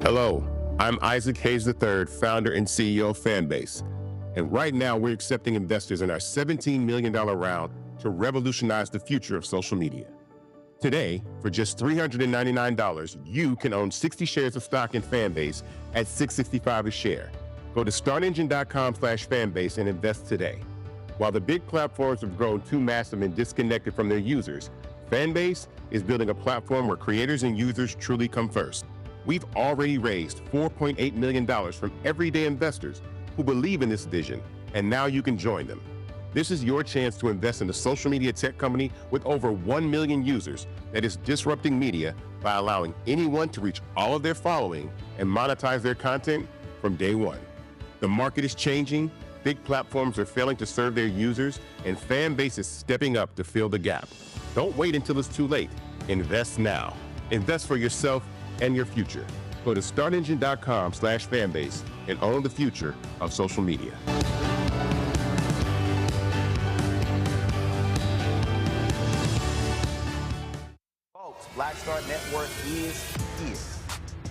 Hello, I'm Isaac Hayes III, founder and CEO of Fanbase. And right now we're accepting investors in our $17 million round to revolutionize the future of social media. Today, for just $399, you can own 60 shares of stock in Fanbase at $665 a share. Go to startengine.com/fanbase and invest today. While the big platforms have grown too massive and disconnected from their users, Fanbase is building a platform where creators and users truly come first. We've already raised $4.8 million from everyday investors who believe in this vision, and now you can join them. This is your chance to invest in a social media tech company with over 1 million users that is disrupting media by allowing anyone to reach all of their following and monetize their content from day one. The market is changing, big platforms are failing to serve their users, and Fanbase is stepping up to fill the gap. Don't wait until it's too late. Invest now. Invest for yourself and your future. Go to startengine.com/fanbase and own the future of social media. Folks, Black Star Network is here.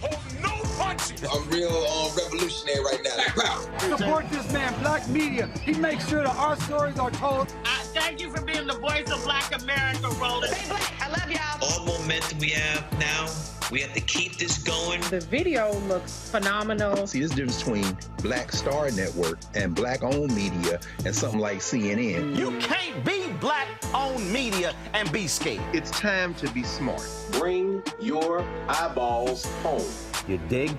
Oh, no punches! I'm real revolutionary right now. Support this man, Black Media. He makes sure that our stories are told. Thank you for being the voice of Black America, Roland. Stay black. I love y'all. All momentum we have now, we have to keep this going. The video looks phenomenal. See, there's a difference between Black Star Network and Black-owned media and something like CNN. You can't be Black-owned media and be scared. It's time to be smart. Bring your eyeballs home. You dig?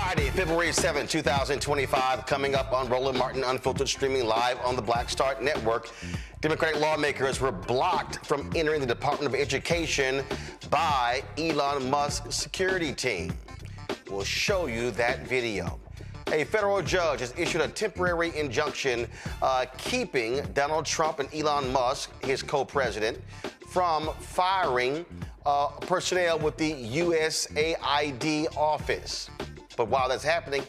Friday, February 7, 2025, coming up on Roland Martin Unfiltered, streaming live on the Black Star Network. Democratic lawmakers were blocked from entering the Department of Education by Elon Musk's security team. We'll show you that video. A federal judge has issued a temporary injunction keeping Donald Trump and Elon Musk, his co-president, from firing personnel with the USAID office. But while that's happening,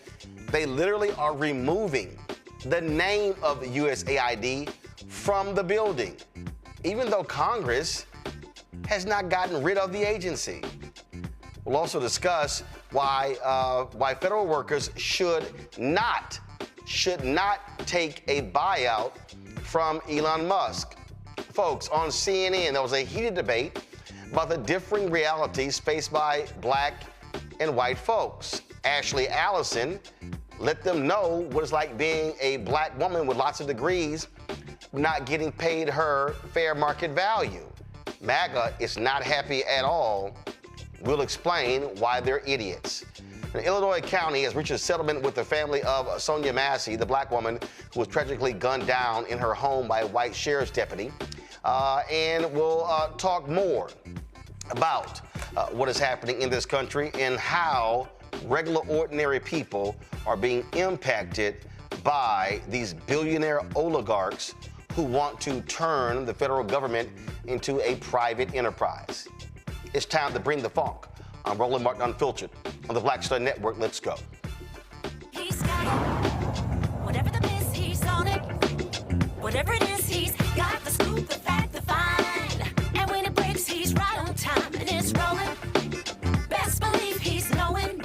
they literally are removing the name of the USAID from the building, even though Congress has not gotten rid of the agency. We'll also discuss why federal workers should not take a buyout from Elon Musk. Folks, on CNN, there was a heated debate about the differing realities faced by black and white folks. Ashley Allison let them know what it's like being a black woman with lots of degrees, not getting paid her fair market value. MAGA is not happy at all. We'll explain why they're idiots. An Illinois county has reached a settlement with the family of Sonia Massey, the black woman who was tragically gunned down in her home by a white sheriff's deputy. And we'll talk more about what is happening in this country and how regular, ordinary people are being impacted by these billionaire oligarchs who want to turn the federal government into a private enterprise. It's time to bring the funk. I'm Roland Martin Unfiltered on the Black Star Network. Let's go. He's got it. Whatever the miss, he's on it. Whatever it is, he's got the scoop, the fact, the find. And when it breaks, he's right on time and it's rolling. Best believe he's knowing.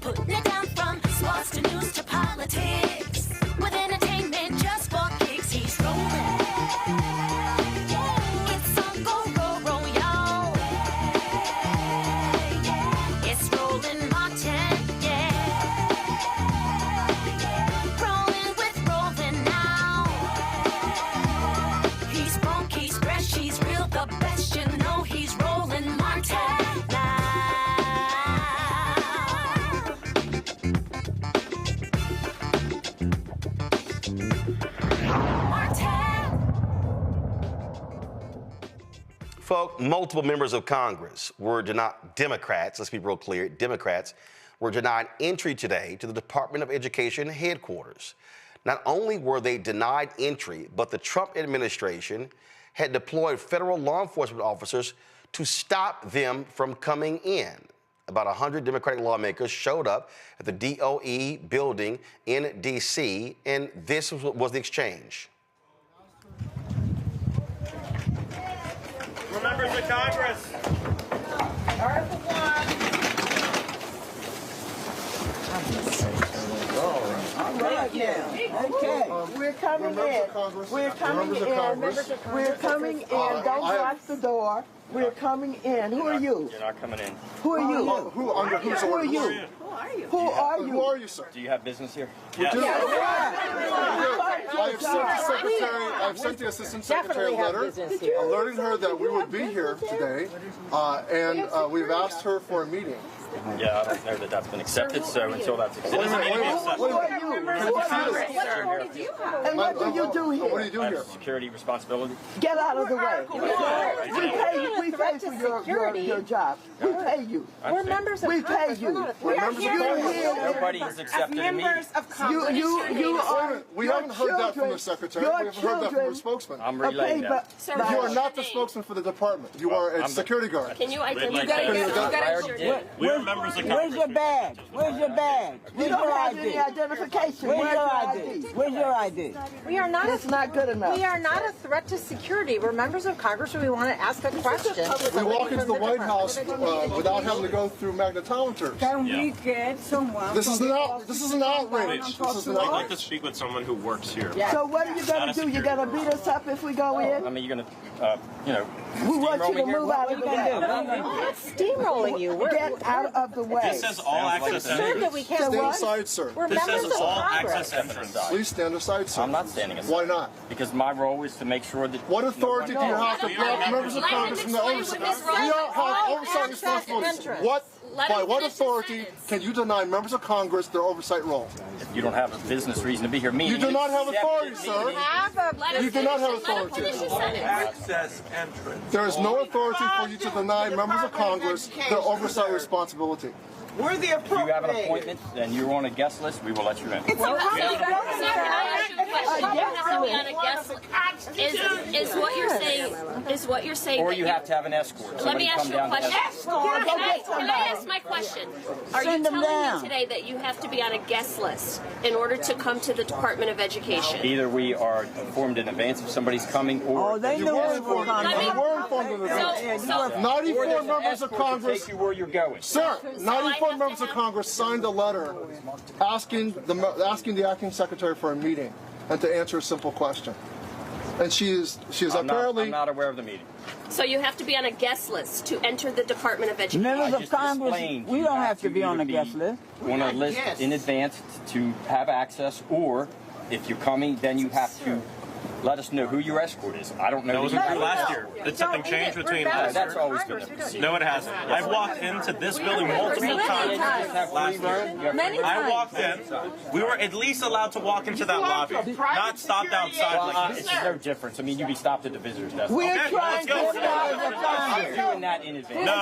Putting it down from sports to news to politics. With entertainment just for kicks, he's rolling. It's on go, roll, roll, y'all. It's Roland Martin, yeah. Rolling with Roland now. He's funk, he's fresh, he's real, the best, you know he's Roland Martin now. Folks, multiple members of Congress were denied, Democrats, let's be real clear, Democrats were denied entry today to the Department of Education headquarters. Not only were they denied entry, but the Trump administration had deployed federal law enforcement officers to stop them from coming in. About 100 Democratic lawmakers showed up at the DOE building in D.C., and this was the exchange. Members of Congress. Article 1. All right, now. Okay. We're coming in. We're coming in. We're coming in. Don't lock the door. We're coming in. Who are you? You're not coming in. Who are you? Who under whose Who are orders? you? Who are you? Who are you, sir? Do you have business here? We do. I have sent the assistant secretary a letter alerting her that we would be here today, and we've asked her for a meeting. Yeah, I don't know that that's been accepted, so until that's accepted. Who are you? And what do you do here? What do you do here? Security responsibility. Get out of the way. We pay for your job. We pay you. We're members of We pay you. Nobody has accepted a meeting. You are. We haven't heard that from the secretary. We haven't heard that from the spokesman. I'm relaying that. You are not the spokesman for the department. You are a security guard. Can you We're members of Congress. Where's your badge? Where's your badge? You don't have any identification. Where's your ID? Where's your ID? We are not. It's not good enough. We are not a threat to security. We're members of Congress, and we want to ask a question. We walk into the White House without having to go through magnetometers. Can we get someone? This is an outrage. This is an outrage. I'd like to speak with someone who works here. So what are you going to do? You're going to beat us up if we go in? I mean, you're going to, we want you to move out of the way. We're not steamrolling you. Get out of the way. This says all access that we can't Stand aside, sir. We're This members says of all Congress. access entrance. Please stand aside, sir. I'm not standing aside. Why not? Because my role is to make sure that... What authority do you have to block members of Congress from the oversight? We all have oversight responsibilities. What by what authority can you deny members of Congress their oversight role? You don't have a business reason to be here. You do not have authority, sir. You do not have authority. Access entrance. There is no authority for you to deny members of Congress their oversight responsibility. We're the If you have an appropriate. appointment and you're on a guest list, we will let you in. Is what you're saying? Or you have to have an escort. Let me Somebody ask come you a down to question. escort. Can I ask my question? Are you telling me today that you have to be on a guest list in order to come to the Department of Education? Either we are informed in advance if somebody's coming, or They knew we were coming. You were informed of this. 94 members of Congress. take you where you're going. Sir, 94 members of Congress signed a letter asking the acting secretary for a meeting and to answer a simple question. And she is apparently. I'm not aware of the meeting. So you have to be on a guest list to enter the Department of Education. Members of Congress, we don't have to be on a guest list. On a list in advance to have access, or if you're coming, then you have to let us know who your escort is. I don't know. That wasn't true last year. Did something change between last year? That's always been the No, it hasn't. I've walked into this building multiple times last year. I walked in. We were at least allowed to walk into that lobby, not stopped outside like this. It's no difference. I mean, you'd be stopped at the visitor's desk. We're Okay, trying let's to go. start the I'm doing that in advance. No.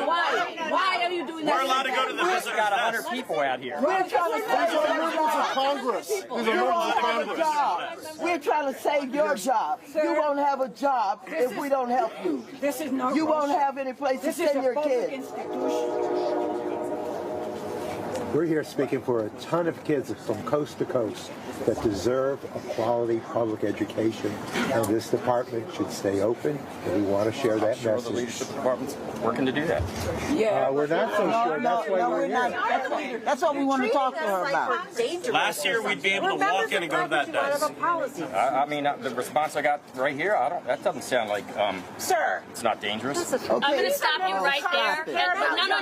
Why are you doing that? We're allowed to go to the We've visitor's got desk. 100 people out here. We're trying to These are members of Congress. These are members of Congress. We're trying to save your job. You won't have a job if we don't help you. This is no. You won't have any place to send your kids. We're here speaking for a ton of kids from coast to coast that deserve a quality public education, and this department should stay open, and we want to share that The message. leadership department's working to do that. Yeah. We're not so sure. That's why we're here. That's what we want to talk to her about. Last year, we'd be able to walk in and go to that desk. I mean, the response I got right here, that doesn't sound like, Sir. it's not dangerous. I'm going to stop you right there.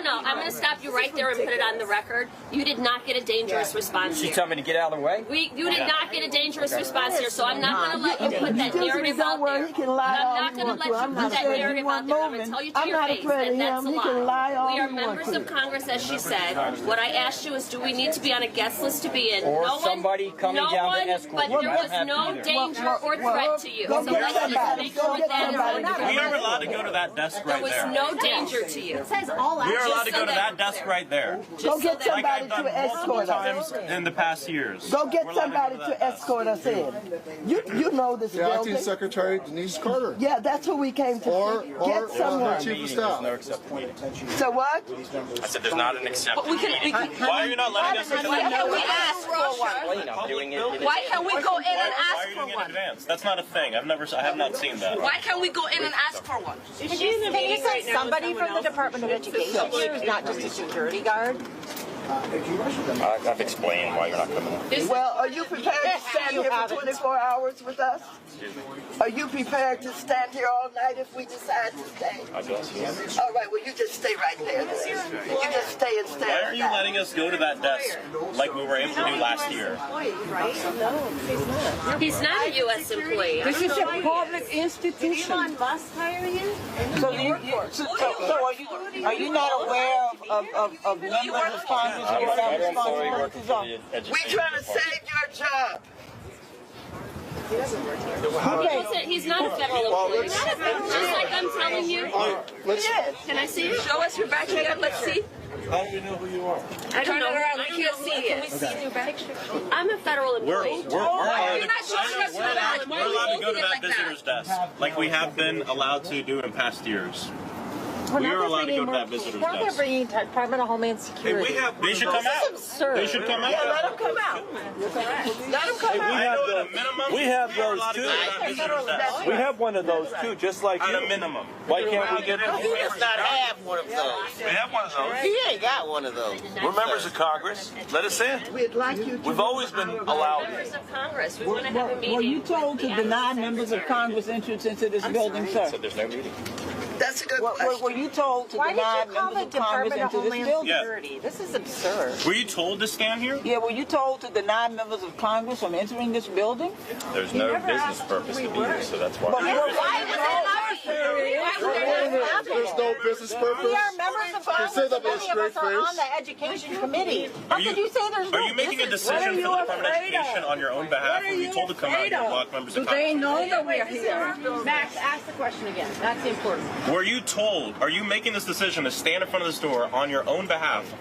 No. I'm going to stop you right there and put it on the record. You did not get a dangerous response She here. told me to get out of the way? You did not get a dangerous response here, so I'm not going to let you put that narrative out there. He can lie I'm all not he going to wants let you to. put that narrative out there. I'm going to tell you to your face that that's a He can lie all We are he members wants of to. Congress, as she said. What I asked you is, do we need to be on a guest list to be in? Or somebody coming down to escort But you. there I was don't have no either. danger or threat to you. Go So get let's just somebody. make Go sure get that somebody. We are allowed to go to that desk there right was there. no danger to you. We are allowed to go to that desk right there. Go get Like I've somebody done to multiple escort us. times in the past years. Go get We're allowed somebody go to that desk. escort us in. You know this The acting building. secretary, Denise Carter. Yeah, that's who we came to Or see. Get someone. chief of There's staff. no accepted meeting. So what? I said there's not an accepted meeting. Why are you not letting us into Why that can't we ask for one? I'm doing it in Why can't we go in and Why ask are you for doing it in one? advance? That's not a thing. I have not seen that. Why can't we go in and ask for one? Can you send somebody from the Department of Education here who's not just a security guard? I've explained why you're not coming in. Well, are you prepared to stand here for 24 hours with us? Are you prepared to stand here all night if we decide to stay? I guess, yes. All right, well, you just stay right there. You just stay and stay. Why are you letting us go to that desk like we were able to do last year? He's not a U.S. employee. This is a public institution. Elon Musk hire you? So are you not aware of members of Congress who have responsibilities on? We're trying to save your job. He's not a federal employee. Just like I'm telling you. Can I see it? Show us your back here. Let's see. How do we know who you are? I don't know. I can't see it. Can we see your back? I'm a federal employee. We're allowed You're not showing us your back. we're allowed to go to that visitor's desk like we have been allowed to do in past years. We are allowed to go to that visitor's Now they're desk. bringing Department of Homeland Security. They should come out. absurd. They should come out. Yeah, let them come out. Let them come out. I know at a minimum, we have we are those allowed to too. go to that visitor's desk. We have one of those too, just like At you. a minimum. Why can't we get He does not have one of those. We have one of those. He ain't got one of those. We're members of Congress. Let us in. We'd like you to. We've always been allowed. Members of Congress. We want to have a meeting. Were you told to with deny members of Congress entrance into this building, sir? So there's no meeting. That's a good question. Were you told to Why did deny you call members the of Congress Department of into this Homeland building? Yeah. Security? This is absurd. Were you told to stand here? Yeah, were you told to deny members of Congress from entering this building? There's no business purpose to be here, so that's why. But Why was it our security? Why There's no business purpose. We are members of Congress. You say that with a Many of straight us are on face. the education committee. How could you say there's no Are you making a decision for the Department of Education on your own behalf, or were you told to come out here and block members of Congress? They know that we're here. Max, ask the question again. That's important. Were you told, are you making this decision to stand in front of this door on your own behalf,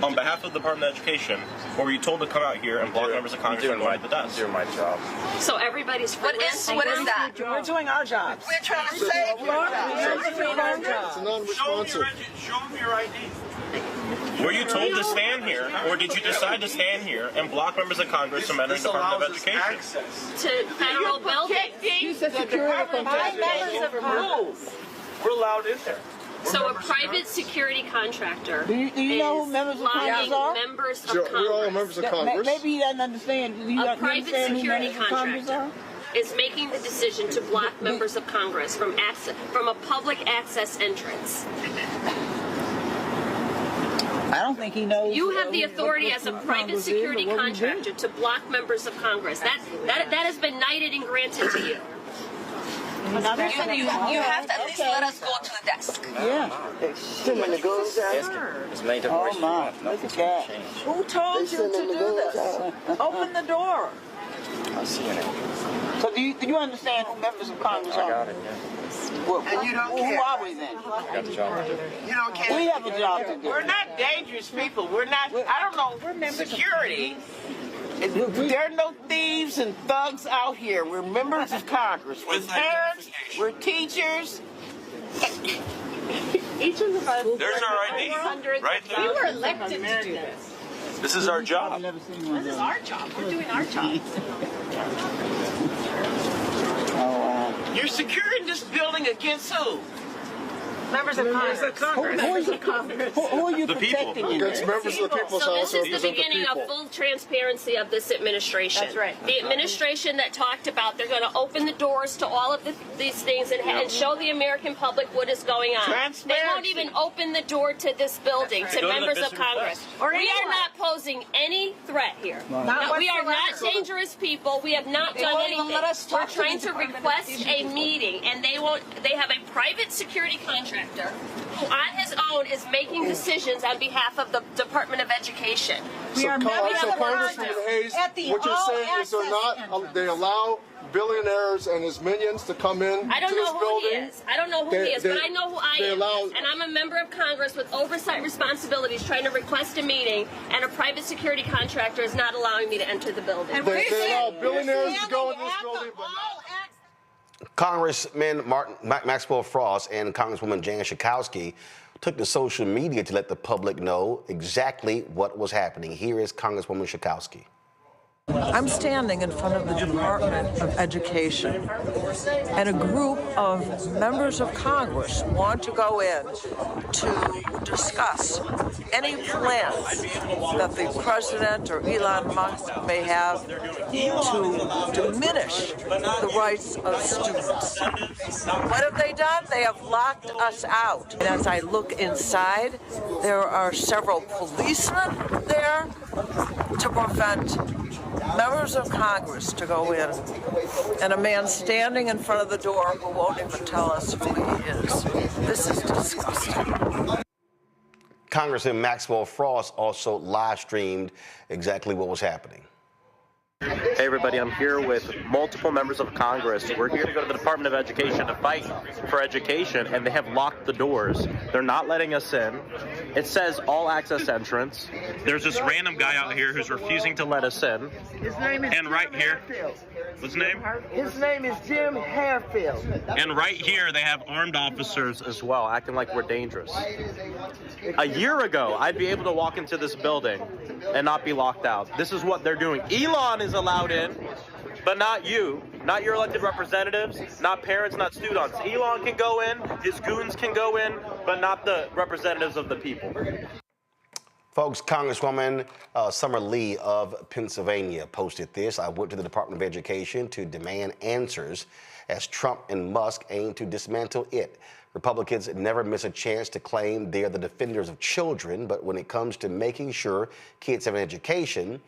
on behalf of the Department of Education, or were you told to come out here and block members of Congress from going to the desk? Doing my job. So everybody's what is that? We're doing our jobs. We're trying to save your It's non-responsive. Show them your ID. Were you told to stand here, or did you decide to stand here and block members of Congress from entering the Department of Education? to federal buildings. Members of Congress. We're allowed in there. So a private security contractor Do you know who members of Congress are? members of We're all members of Congress. Maybe he doesn't understand. Do you A private understand who security members of Congress are? contractor is making the decision to block members of Congress from a public access entrance. I don't think he knows. You have the what authority as a private Congress is security or what we do. contractor to block members of Congress. That has been knighted and granted to you. You have to at least let us go to the desk. Yeah. Too many goes out. It's made to Oh my, look at that. Who told you to do this? Open the door. I'll see you now. So do you understand who members of Congress are? I got it, yeah. Well, and you don't care. Who are we then? I got the job to do. You don't care. We have a job to do. We're not dangerous people. We're not, I don't know, security. There are no thieves and thugs out here. We're members of Congress. We're parents. We're teachers. Each of us. There's our ID. Right there. We were elected to do this. This is our job. This is our job. We're doing our job. You're securing this building against who? Members of Congress. Who are you protecting? Against members of the people's So house this or is the represent the beginning people. of full transparency of this administration. That's right. The administration that talked about they're going to open the doors to all of these things and show the American public what is going on. They won't even open the door to this building to members of Congress. We are not posing any threat here. No, we are not dangerous people. We have not done anything. We're trying to request a meeting, and they have a private security contractor who on his own is making decisions on behalf of the Department of Education. So Congressman Hayes, what you're saying is they allow billionaires and his minions to come in I don't to this know who building. he is. I don't know who he is, but I know who I am. And I'm a member of Congress with oversight responsibilities trying to request a meeting, and a private security contractor is not allowing me to enter the building. They allow billionaires to go in this building, but Congressman Maxwell Frost and Congresswoman Jan Schakowsky took to social media to let the public know exactly what was happening. Here is Congresswoman Schakowsky. I'm standing in front of the Department of Education, and a group of members of Congress want to go in to discuss any plans that the president or Elon Musk may have to diminish the rights of students. What have they done? They have locked us out. And as I look inside, there are several policemen there to prevent members of Congress to go in, and a man standing in front of the door who won't even tell us who he is. This is disgusting. Congressman Maxwell Frost also live streamed exactly what was happening. Hey everybody, I'm here with multiple members of Congress. We're here to go to the Department of Education to fight for education, and they have locked the doors. They're not letting us in. It says all access entrance. There's this random guy out here who's refusing to let us in. His name is And right here, what's his name? His name is Jim Harefield. And right here, they have armed officers as well, acting like we're dangerous. A year ago, I'd be able to walk into this building and not be locked out. This is what they're doing. Elon is allowed in, but not you, not your elected representatives, not parents, not students. Elon can go in, his goons can go in, but not the representatives of the people. Folks, Congresswoman Summer Lee of Pennsylvania posted this. I went to the Department of Education to demand answers as Trump and Musk aim to dismantle it. Republicans never miss a chance to claim they are the defenders of children, but when it comes to making sure kids have an education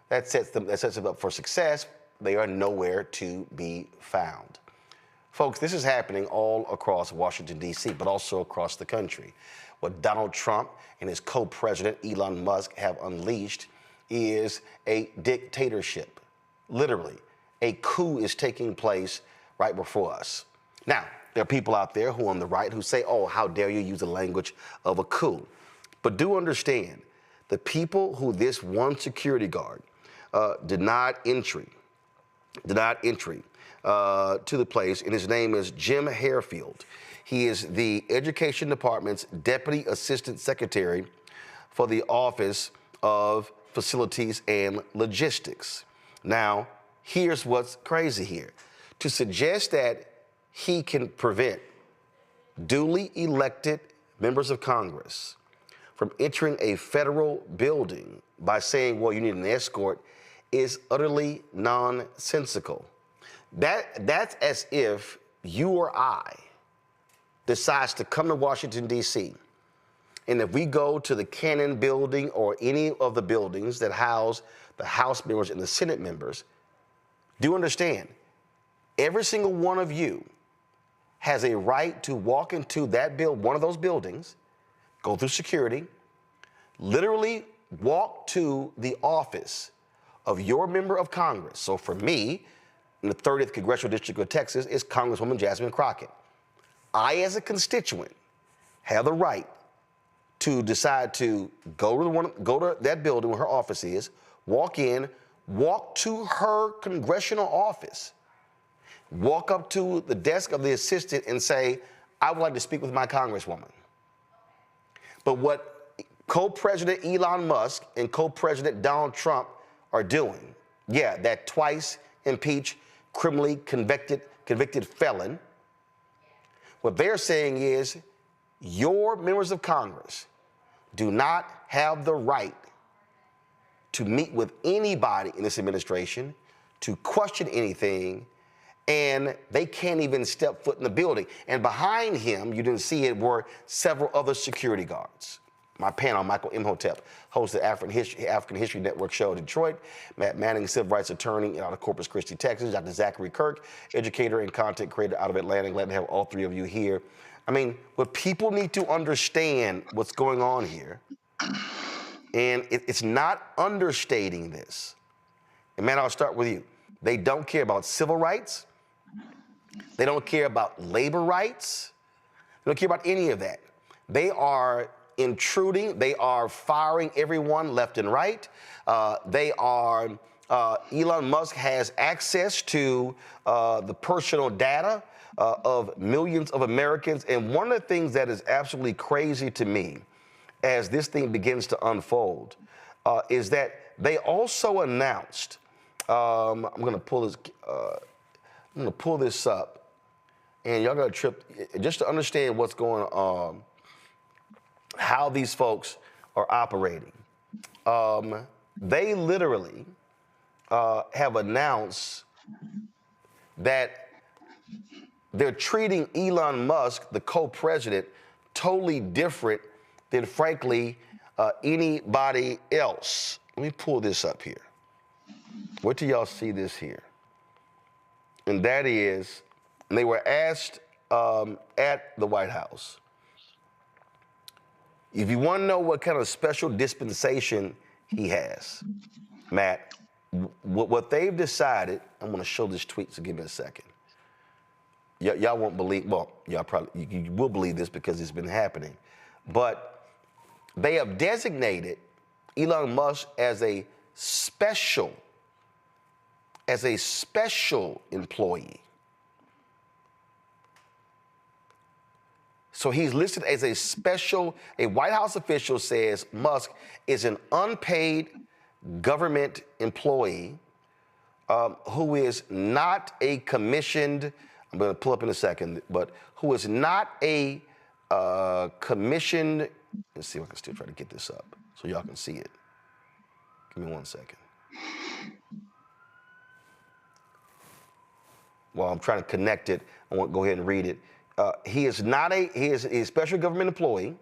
that sets them up for success, they are nowhere to be found. Folks, this is happening all across Washington, D.C., but also across the country. What Donald Trump and his co-president, Elon Musk, have unleashed is a dictatorship. Literally, a coup is taking place right before us. Now, there are people out there who are on the right who say, oh, how dare you use the language of a coup. But do understand, the people who this one security guard denied entry to the place, and his name is Jim Harefield. He is the Education Department's Deputy Assistant Secretary for the Office of Facilities and Logistics. Now, here's what's crazy here. To suggest that he can prevent duly elected members of Congress from entering a federal building by saying, well, you need an escort, is utterly nonsensical. That's as if you or I decides to come to Washington, D.C., and if we go to the Cannon building or any of the buildings that house the House members and the Senate members, do understand, every single one of you has a right to walk into that one of those buildings, go through security, literally walk to the office of your member of Congress. So for me, in the 30th Congressional District of Texas, is Congresswoman Jasmine Crockett. I, as a constituent, have the right to decide to go to that building where her office is, walk in, walk to her congressional office, walk up to the desk of the assistant and say, I would like to speak with my congresswoman. But what co-president Elon Musk and co-president Donald Trump are doing, yeah, that twice impeached, criminally convicted felon, what they're saying is your members of Congress do not have the right to meet with anybody in this administration, to question anything, and they can't even step foot in the building. And behind him, you didn't see it, were several other security guards. My panel, Michael Imhotep, hosts the African History Network show in Detroit. Matt Manning, civil rights attorney out of Corpus Christi, Texas. Dr. Zachary Kirk, educator and content creator out of Atlanta. Glad to have all three of you here. I mean, what people need to understand what's going on here, and it's not understating this. And man, I'll start with you. They don't care about civil rights. They don't care about labor rights. They don't care about any of that. They are intruding. They are firing everyone left and right. Elon Musk has access to the personal data of millions of Americans. And one of the things that is absolutely crazy to me as this thing begins to unfold is that they also announced, I'm going to pull this up, and y'all got to trip just to understand what's going on, how these folks are operating. They literally have announced that they're treating Elon Musk, the co-president, totally different than, frankly, anybody else. Let me pull this up here. Wait till y'all see this here. And that is, they were asked at the White House, if you want to know what kind of special dispensation he has, Matt, what they've decided, I'm going to show this tweet, so give me a second. Y'all won't believe, well, y'all probably, you will believe this because it's been happening. But they have designated Elon Musk as a special employee. So he's listed as a White House official says Musk is an unpaid government employee who is not a commissioned, I'm going to pull up in a second, but who is not a commissioned, let's see if I can still try to get this up so y'all can see it. Give me 1 second. While I'm trying to connect it, I want to go ahead and read it. He is a special government employee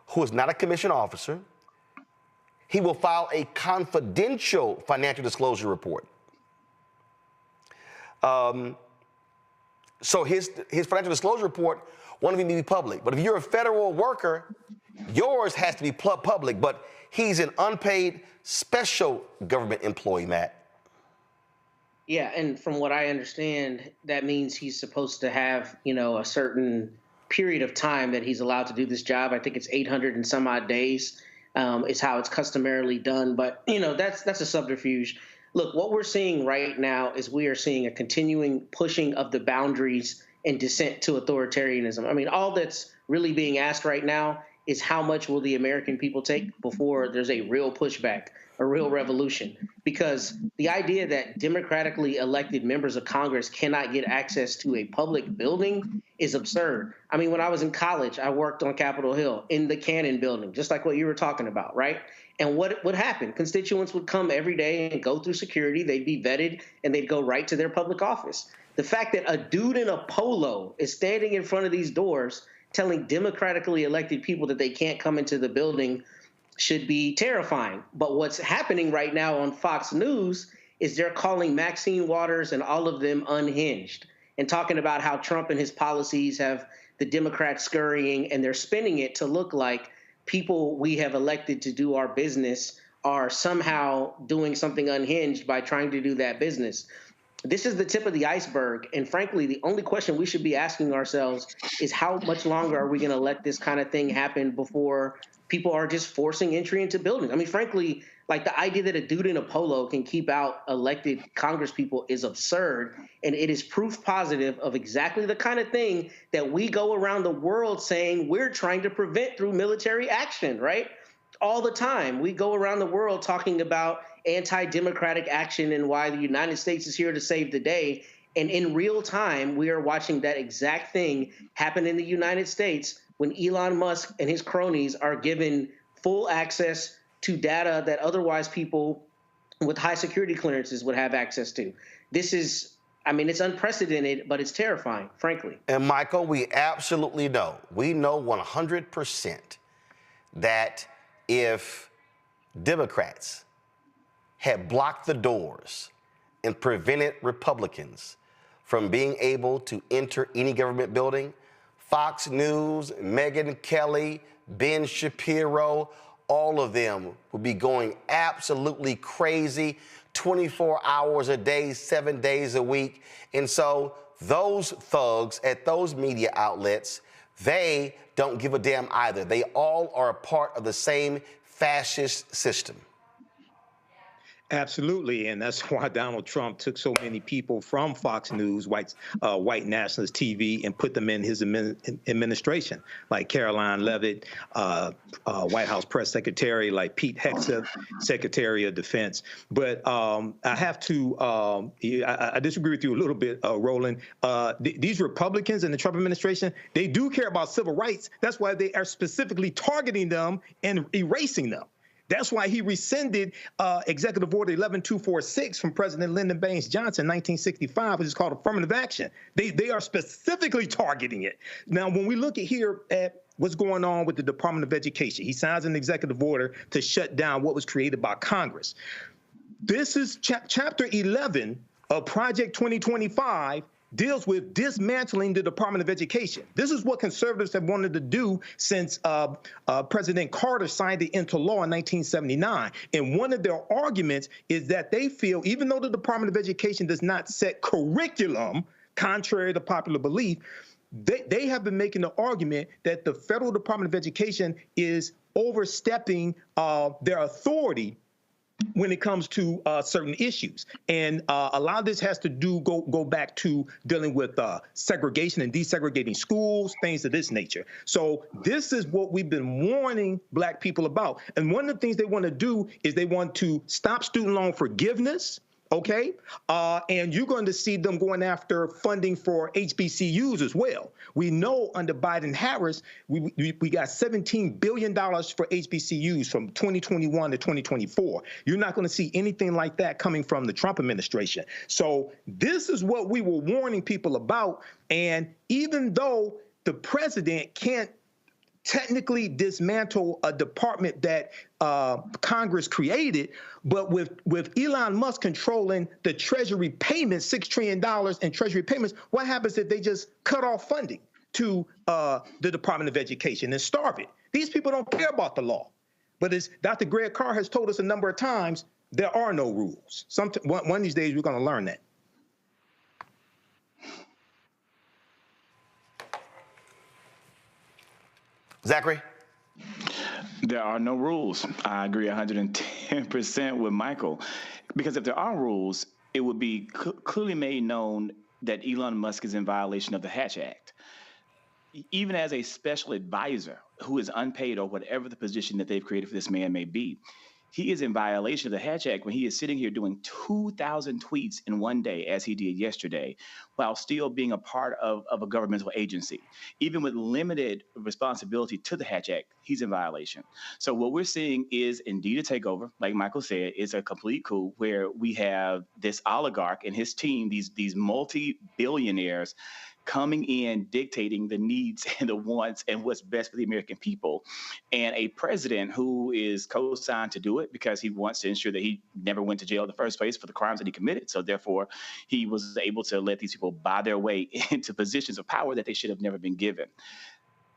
who is not a commissioned officer. He will file a confidential financial disclosure report. So his financial disclosure report won't even be public. But if you're a federal worker, yours has to be public. But he's an unpaid special government employee, Matt. Yeah, and from what I understand, that means he's supposed to have, a certain period of time that he's allowed to do this job. I think it's 800 and some odd days is how it's customarily done. But, that's a subterfuge. Look, what we're seeing right now is we are seeing a continuing pushing of the boundaries and descent to authoritarianism. I mean, all that's really being asked right now is how much will the American people take before there's a real pushback, a real revolution? Because the idea that democratically elected members of Congress cannot get access to a public building is absurd. I mean, when I was in college, I worked on Capitol Hill in the Cannon building, just like what you were talking about, right? And what would happen? Constituents would come every day and go through security. They'd be vetted, and they'd go right to their public office. The fact that a dude in a polo is standing in front of these doors telling democratically elected people that they can't come into the building should be terrifying. But what's happening right now on Fox News is they're calling Maxine Waters and all of them unhinged and talking about how Trump and his policies have the Democrats scurrying, and they're spinning it to look like people we have elected to do our business are somehow doing something unhinged by trying to do that business. This is the tip of the iceberg. And frankly, the only question we should be asking ourselves is how much longer are we going to let this kind of thing happen before people are just forcing entry into buildings? I mean, frankly, like the idea that a dude in a polo can keep out elected Congress people is absurd. And it is proof positive of exactly the kind of thing that we go around the world saying we're trying to prevent through military action, right? All the time. We go around the world talking about anti-democratic action and why the United States is here to save the day. And in real time, we are watching that exact thing happen in the United States when Elon Musk and his cronies are given full access to data that otherwise people with high security clearances would have access to. This is, I mean, it's unprecedented, but it's terrifying, frankly. And Michael, we absolutely know, we know 100% that if Democrats had blocked the doors and prevented Republicans from being able to enter any government building, Fox News, Megyn Kelly, Ben Shapiro, all of them would be going absolutely crazy 24 hours a day, 7 days a week. And so those thugs at those media outlets, they don't give a damn either. They all are a part of the same fascist system. Absolutely, and that's why Donald Trump took so many people from Fox News, white nationalist TV, and put them in his administration, like Caroline Leavitt, White House press secretary, like Pete Hegseth, Secretary of Defense. But I have to, I disagree with you a little bit, Roland. These Republicans in the Trump administration, they do care about civil rights. That's why they are specifically targeting them and erasing them. That's why he rescinded Executive Order 11246 from President Lyndon Baines Johnson in 1965, which is called affirmative action. They are specifically targeting it. Now, when we look at what's going on with the Department of Education, he signs an executive order to shut down what was created by Congress. This is Chapter 11 of Project 2025 deals with dismantling the Department of Education. This is what conservatives have wanted to do since President Carter signed it into law in 1979. And one of their arguments is that they feel, even though the Department of Education does not set curriculum, contrary to popular belief, they have been making the argument that the federal Department of Education is overstepping their authority when it comes to certain issues. And a lot of this has to go back to dealing with segregation and desegregating schools, things of this nature. So this is what we've been warning Black people about. And one of the things they want to do is they want to stop student loan forgiveness. Okay, and you're going to see them going after funding for HBCUs as well. We know under Biden-Harris, we got $17 billion for HBCUs from 2021 to 2024. You're not going to see anything like that coming from the Trump administration. So this is what we were warning people about. And even though the president can't technically dismantle a department that Congress created, but with Elon Musk controlling the Treasury payments, $6 trillion in Treasury payments, what happens if they just cut off funding to the Department of Education and starve it? These people don't care about the law. But as Dr. Greg Carr has told us a number of times, there are no rules. One of these days, we're going to learn that. Zachary? There are no rules. I agree 110% with Michael. Because if there are rules, it would be clearly made known that Elon Musk is in violation of the Hatch Act. Even as a special advisor who is unpaid or whatever the position that they've created for this man may be, he is in violation of the Hatch Act when he is sitting here doing 2,000 tweets in one day, as he did yesterday, while still being a part of a governmental agency. Even with limited responsibility to the Hatch Act, he's in violation. So what we're seeing is indeed a takeover. Like Michael said, it's a complete coup where we have this oligarch and his team, these multi-billionaires, coming in, dictating the needs and the wants and what's best for the American people, and a president who is co-signed to do it because he wants to ensure that he never went to jail in the first place for the crimes that he committed. So therefore, he was able to let these people buy their way into positions of power that they should have never been given.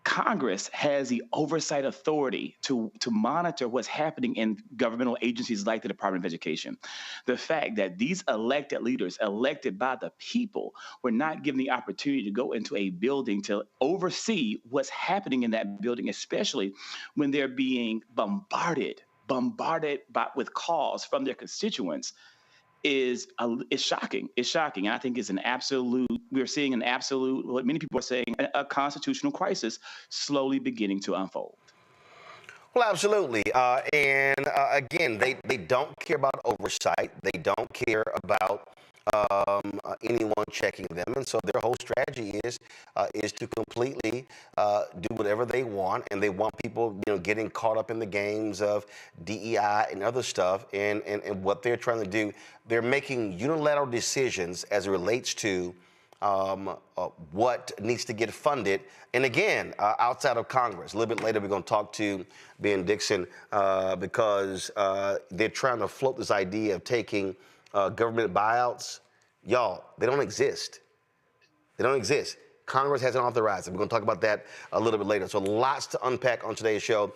Congress has the oversight authority to monitor what's happening in governmental agencies like the Department of Education. The fact that these elected leaders, elected by the people, were not given the opportunity to go into a building to oversee what's happening in that building, especially when they're being bombarded with calls from their constituents, is shocking. It's shocking. And I think we're seeing an absolute, what many people are saying, a constitutional crisis slowly beginning to unfold. Well, absolutely. Again, they don't care about oversight. They don't care about anyone checking them. And so their whole strategy is to completely do whatever they want. And they want people, getting caught up in the games of DEI and other stuff. And what they're trying to do, they're making unilateral decisions as it relates to what needs to get funded. And again, outside of Congress. A little bit later, we're going to talk to Ben Dixon because they're trying to float this idea of taking government buyouts. Y'all, they don't exist. They don't exist. Congress hasn't authorized it. We're going to talk about that a little bit later. So lots to unpack on today's show.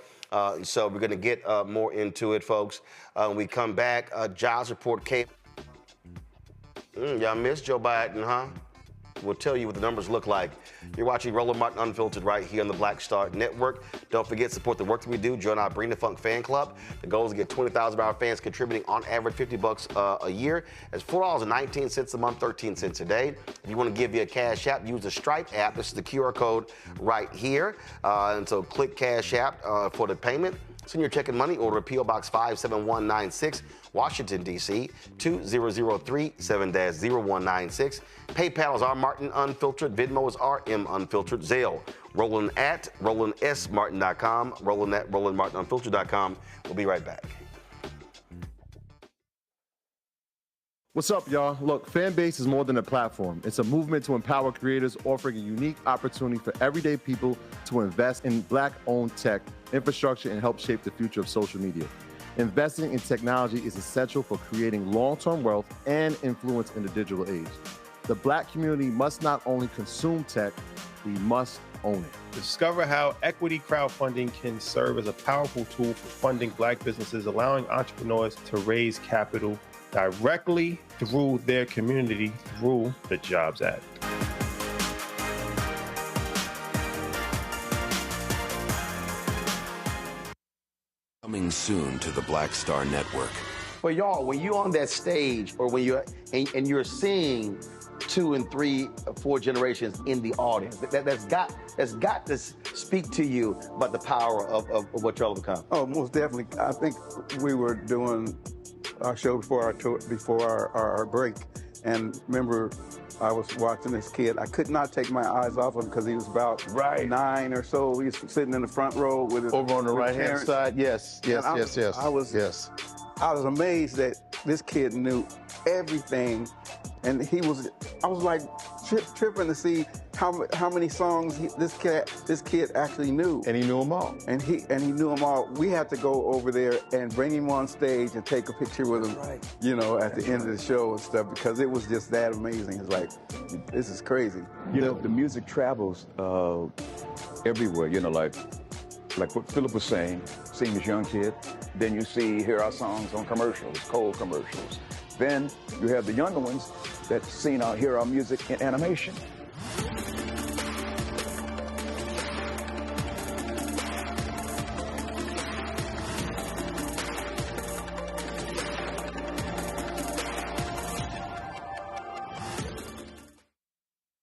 So we're going to get more into it, folks. When we come back, jobs report came. Y'all missed Joe Biden, huh? We'll tell you what the numbers look like. You're watching Roland Martin Unfiltered right here on the Black Star Network. Don't forget, support the work that we do. Join our Bring the Funk fan club. The goal is to get 20,000 of our fans contributing on average $50 a year. That's $4.19 a month, 13 cents a day. If you want to give via Cash App, use the Stripe app. This is the QR code right here. And so click Cash App for the payment. Send your check and money order to P.O. Box 57196, Washington, D.C., 20037 7-0196. PayPal is R Martin Unfiltered. Venmo is RM Unfiltered. Zelle, Roland at RolandSMartin.com. Roland at RolandMartinUnfiltered.com. We'll be right back. What's up, y'all? Look, Fanbase is more than a platform. It's a movement to empower creators, offering a unique opportunity for everyday people to invest in Black-owned tech, infrastructure, and help shape the future of social media. Investing in technology is essential for creating long-term wealth and influence in the digital age. The Black community must not only consume tech, we must own it. Discover how equity crowdfunding can serve as a powerful tool for funding Black businesses, allowing entrepreneurs to raise capital directly through their community through the Jobs Act. Coming soon to the Black Star Network. Well, y'all, when you're on that stage or when you're and you're seeing 2 and 3, 4 generations in the audience, that's got to speak to you about the power of what y'all have become. Oh, most definitely. I think we were doing our show before our break, and remember, I was watching this kid. I could not take my eyes off him because he was about 9 or so. He was sitting in the front row with his over on the right-hand parents. side. Yes. I was amazed that this kid knew everything, and I was like tripping to see how many songs this kid actually knew. And he knew them all. And he knew them all. We had to go over there and bring him on stage and take a picture with him, you know, at the end of the show and stuff, because it was just that amazing. It's like, this is crazy. You know, the music travels everywhere, you know, like what Philip was saying, seeing this young kid, then you hear our songs on commercials, cold commercials. Then you have the younger ones that hear our music in animation.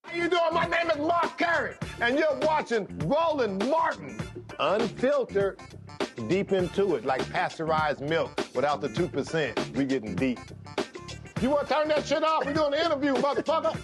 How you doing? My name is Mark Carey, and you're watching Roland Martin, unfiltered, deep into it, like pasteurized milk without the 2%. We getting deep. You want to turn that shit off? We're doing an interview, motherfucker.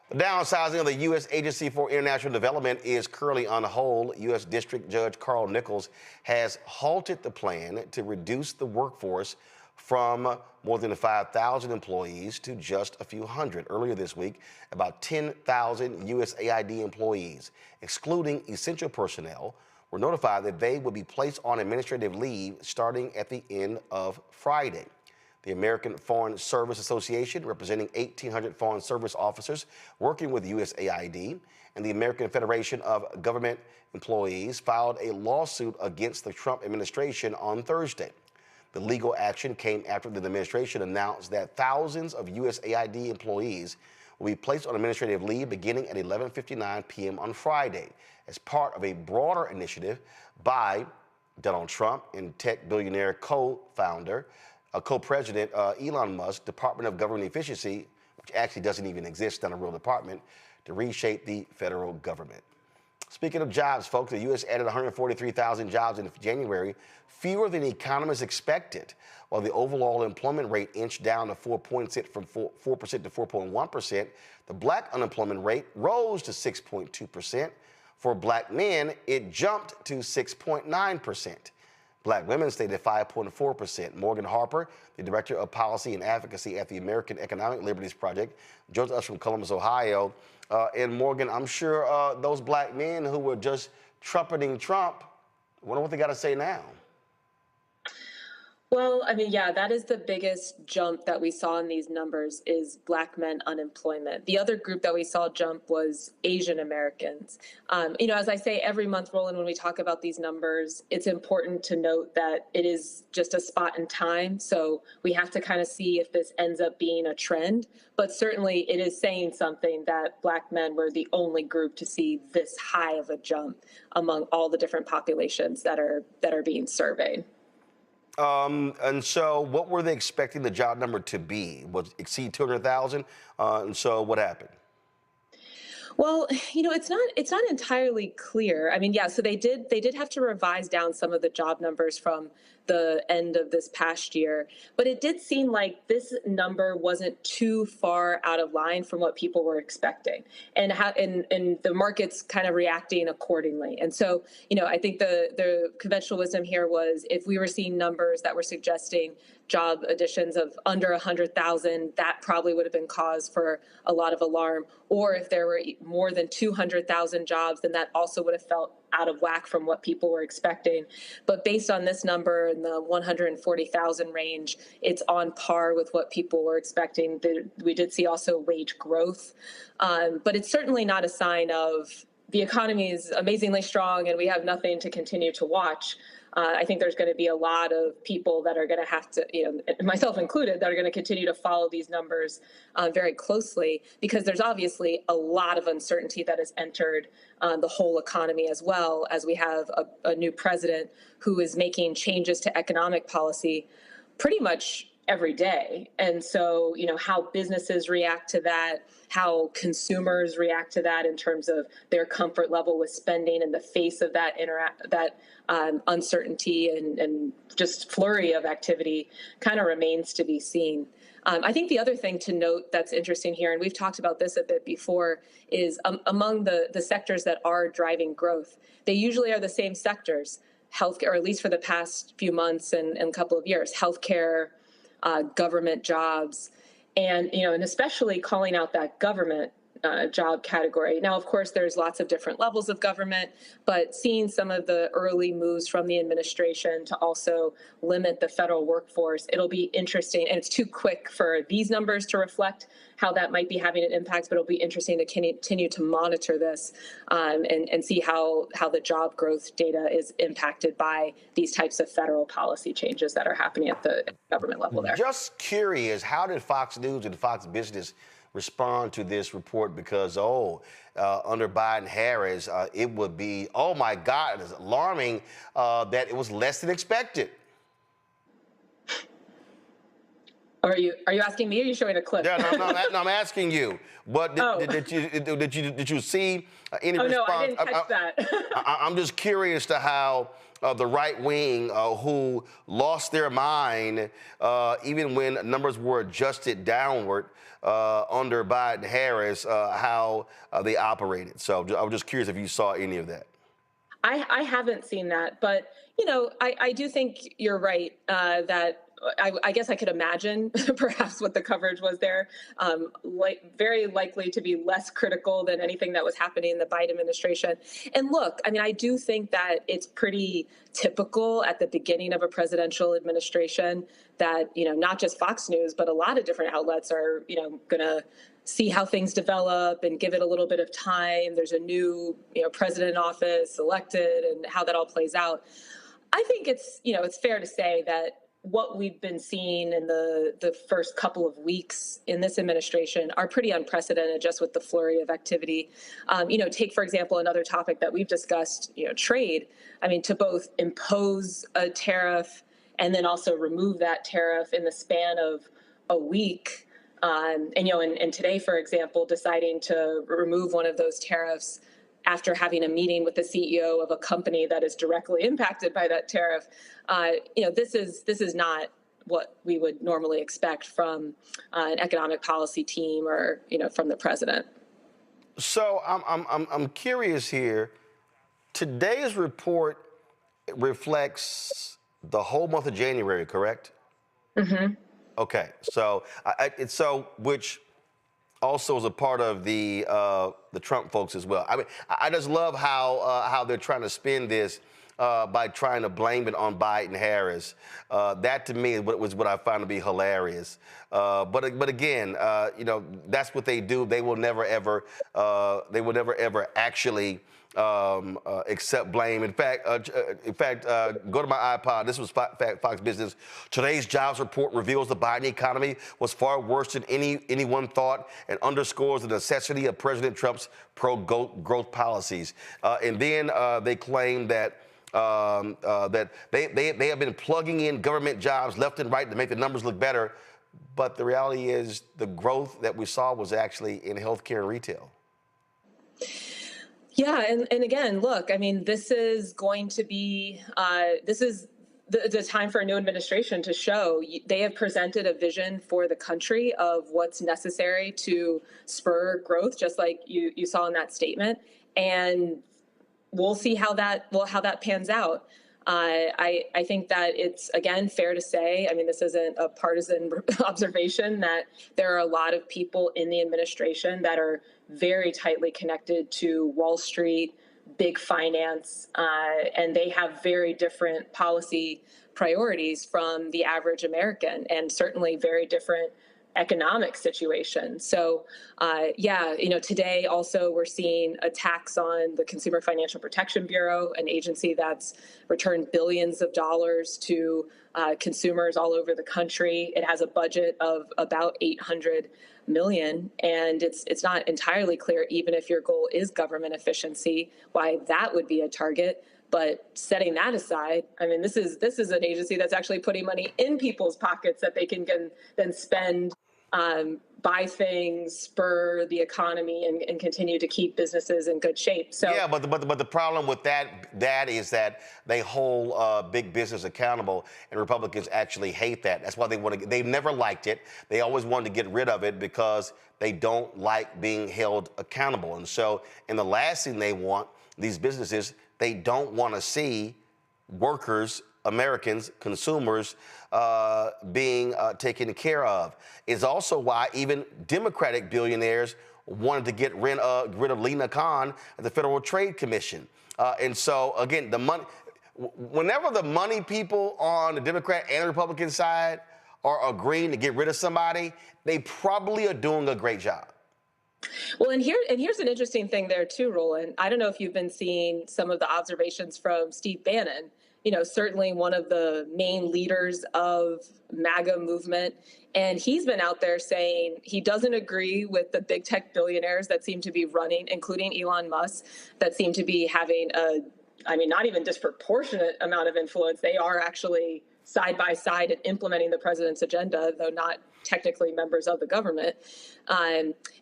The downsizing of the U.S. Agency for International Development is currently on hold. U.S. District Judge Carl Nichols has halted the plan to reduce the workforce from more than 5,000 employees to just a few hundred. Earlier this week, about 10,000 USAID employees, excluding essential personnel, were notified that they would be placed on administrative leave starting at the end of Friday. The American Foreign Service Association, representing 1,800 foreign service officers working with USAID, and the American Federation of Government Employees filed a lawsuit against the Trump administration on Thursday. The legal action came after the administration announced that thousands of USAID employees will be placed on administrative leave beginning at 11:59 p.m. on Friday as part of a broader initiative by Donald Trump and tech billionaire co-president Elon Musk, Department of Government Efficiency, which actually doesn't even exist, not a real department, to reshape the federal government. Speaking of jobs, folks, the U.S. added 143,000 jobs in January, fewer than economists expected, while the overall employment rate inched down to 4% from 4% to 4.1%. The black unemployment rate rose to 6.2%. For black men, it jumped to 6.9%. Black women stayed at 5.4%. Morgan Harper, the Director of Policy and Advocacy at the American Economic Liberties Project, joins us from Columbus, Ohio. And Morgan, I'm sure those black men who were just trumpeting Trump, I wonder what they got to say now. Well, I mean, yeah, that is the biggest jump that we saw in these numbers is black men unemployment. The other group that we saw jump was Asian Americans. You know, as I say every month, Roland, when we talk about these numbers, it's important to note that it is just a spot in time. So we have to kind of see if this ends up being a trend. But certainly it is saying something that black men were the only group to see this high of a jump among all the different populations that are being surveyed. And so what were they expecting the job number to be? Was it exceed 200,000? And so what happened? Well, you know, it's not entirely clear. I mean, yeah, so they did have to revise down some of the job numbers from the end of this past year, but it did seem like this number wasn't too far out of line from what people were expecting, and the market's kind of reacting accordingly. And so, you know, I think the conventional wisdom here was if we were seeing numbers that were suggesting job additions of under 100,000, that probably would have been cause for a lot of alarm. Or if there were more than 200,000 jobs, then that also would have felt out of whack from what people were expecting. But based on this number in the 140,000 range, it's on par with what people were expecting. We did see also wage growth, but it's certainly not a sign of the economy is amazingly strong and we have nothing to continue to watch. I think there's going to be a lot of people that are going to have to, you know, myself included, that are going to continue to follow these numbers very closely, because there's obviously a lot of uncertainty that has entered the whole economy, as well as we have a new president who is making changes to economic policy pretty much every day. And so, you know, how businesses react to that, how consumers react to that in terms of their comfort level with spending in the face of that uncertainty and just flurry of activity kind of remains to be seen. I think the other thing to note that's interesting here, and we've talked about this a bit before, is among the sectors that are driving growth, they usually are the same sectors healthcare, or at least for the past few months and a couple of years, healthcare, government jobs, and and especially calling out that government job category. Now, of course, there's lots of different levels of government, but seeing some of the early moves from the administration to also limit the federal workforce, it'll be interesting. And it's too quick for these numbers to reflect how that might be having an impact, but it'll be interesting to continue to monitor this and see how the job growth data is impacted by these types of federal policy changes that are happening at the government level there. Just curious, how did Fox News and Fox Business respond to this report? Because, under Biden-Harris, it would be, oh my God, it's alarming that it was less than expected. Are you asking me, or are you showing a clip? Yeah, no, I'm asking you. What did you see any response? No, I didn't catch that. I'm just curious to how the right wing, who lost their mind even when numbers were adjusted downward under Biden-Harris, how they operated. So I was just curious if you saw any of that. I haven't seen that, but I do think you're right that. I guess I could imagine perhaps what the coverage was there, very likely to be less critical than anything that was happening in the Biden administration. And look, I mean, I do think that it's pretty typical at the beginning of a presidential administration that, not just Fox News, but a lot of different outlets are, going to see how things develop and give it a little bit of time. There's a new, president in office elected and how that all plays out. I think it's fair to say that what we've been seeing in the first couple of weeks in this administration are pretty unprecedented, just with the flurry of activity. Take, for example, another topic that we've discussed, trade. I mean, to both impose a tariff and then also remove that tariff in the span of a week. And today, for example, deciding to remove one of those tariffs after having a meeting with the CEO of a company that is directly impacted by that tariff. This is not what we would normally expect from an economic policy team or from the president. So I'm curious here. Today's report reflects the whole month of January, correct? Mm-hmm. Okay, so which also is a part of the Trump folks as well. I mean, I just love how they're trying to spin this by trying to blame it on Biden-Harris. That to me was what I found to be hilarious. But again, that's what they do. They will never ever actually accept blame. In fact, go to my iPod. This was Fox Business. Today's jobs report reveals the Biden economy was far worse than anyone thought and underscores the necessity of President Trump's pro-growth policies. And then they claim that they have been plugging in government jobs left and right to make the numbers look better. But the reality is the growth that we saw was actually in healthcare and retail. Yeah, and again, look, I mean, this is going to be this is the time for a new administration to show they have presented a vision for the country of what's necessary to spur growth, just like you saw in that statement, and we'll see how that pans out. I think that it's, again, fair to say, I mean, this isn't a partisan observation, that there are a lot of people in the administration that are very tightly connected to Wall Street, big finance, and they have very different policy priorities from the average American, and certainly very different economic situation. So, today also we're seeing attacks on the Consumer Financial Protection Bureau, an agency that's returned billions of dollars to consumers all over the country. It has a budget of about $800 million, and it's not entirely clear, even if your goal is government efficiency, why that would be a target. But setting that aside, I mean, this is an agency that's actually putting money in people's pockets that they can then spend, buy things, spur the economy, and continue to keep businesses in good shape. So yeah, but the problem with that is that they hold big business accountable, and Republicans actually hate that. That's why they've never liked it. They always wanted to get rid of it because they don't like being held accountable. And so, and the last thing they want, these businesses, they don't want to see workers, Americans, consumers being taken care of. It's also why even Democratic billionaires wanted to get rid of Lena Khan at the Federal Trade Commission. And so, again, the money, whenever the money people on the Democrat and Republican side are agreeing to get rid of somebody, they probably are doing a great job. Well, and here's an interesting thing there too, Roland. I don't know if you've been seeing some of the observations from Steve Bannon, certainly one of the main leaders of MAGA movement. And he's been out there saying he doesn't agree with the big tech billionaires that seem to be running, including Elon Musk, that seem to be having not even disproportionate amount of influence. They are actually side by side in implementing the president's agenda, though not technically members of the government,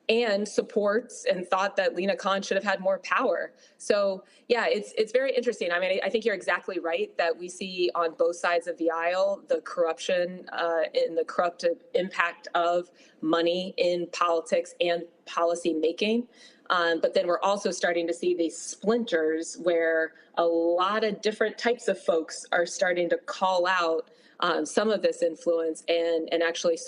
and supports and thought that Lena Khan should have had more power. So yeah, it's very interesting. I think you're exactly right that we see on both sides of the aisle the corruption and the corruptive impact of money in politics and policy making. But then we're also starting to see these splinters where a lot of different types of folks are starting to call out some of this influence and actually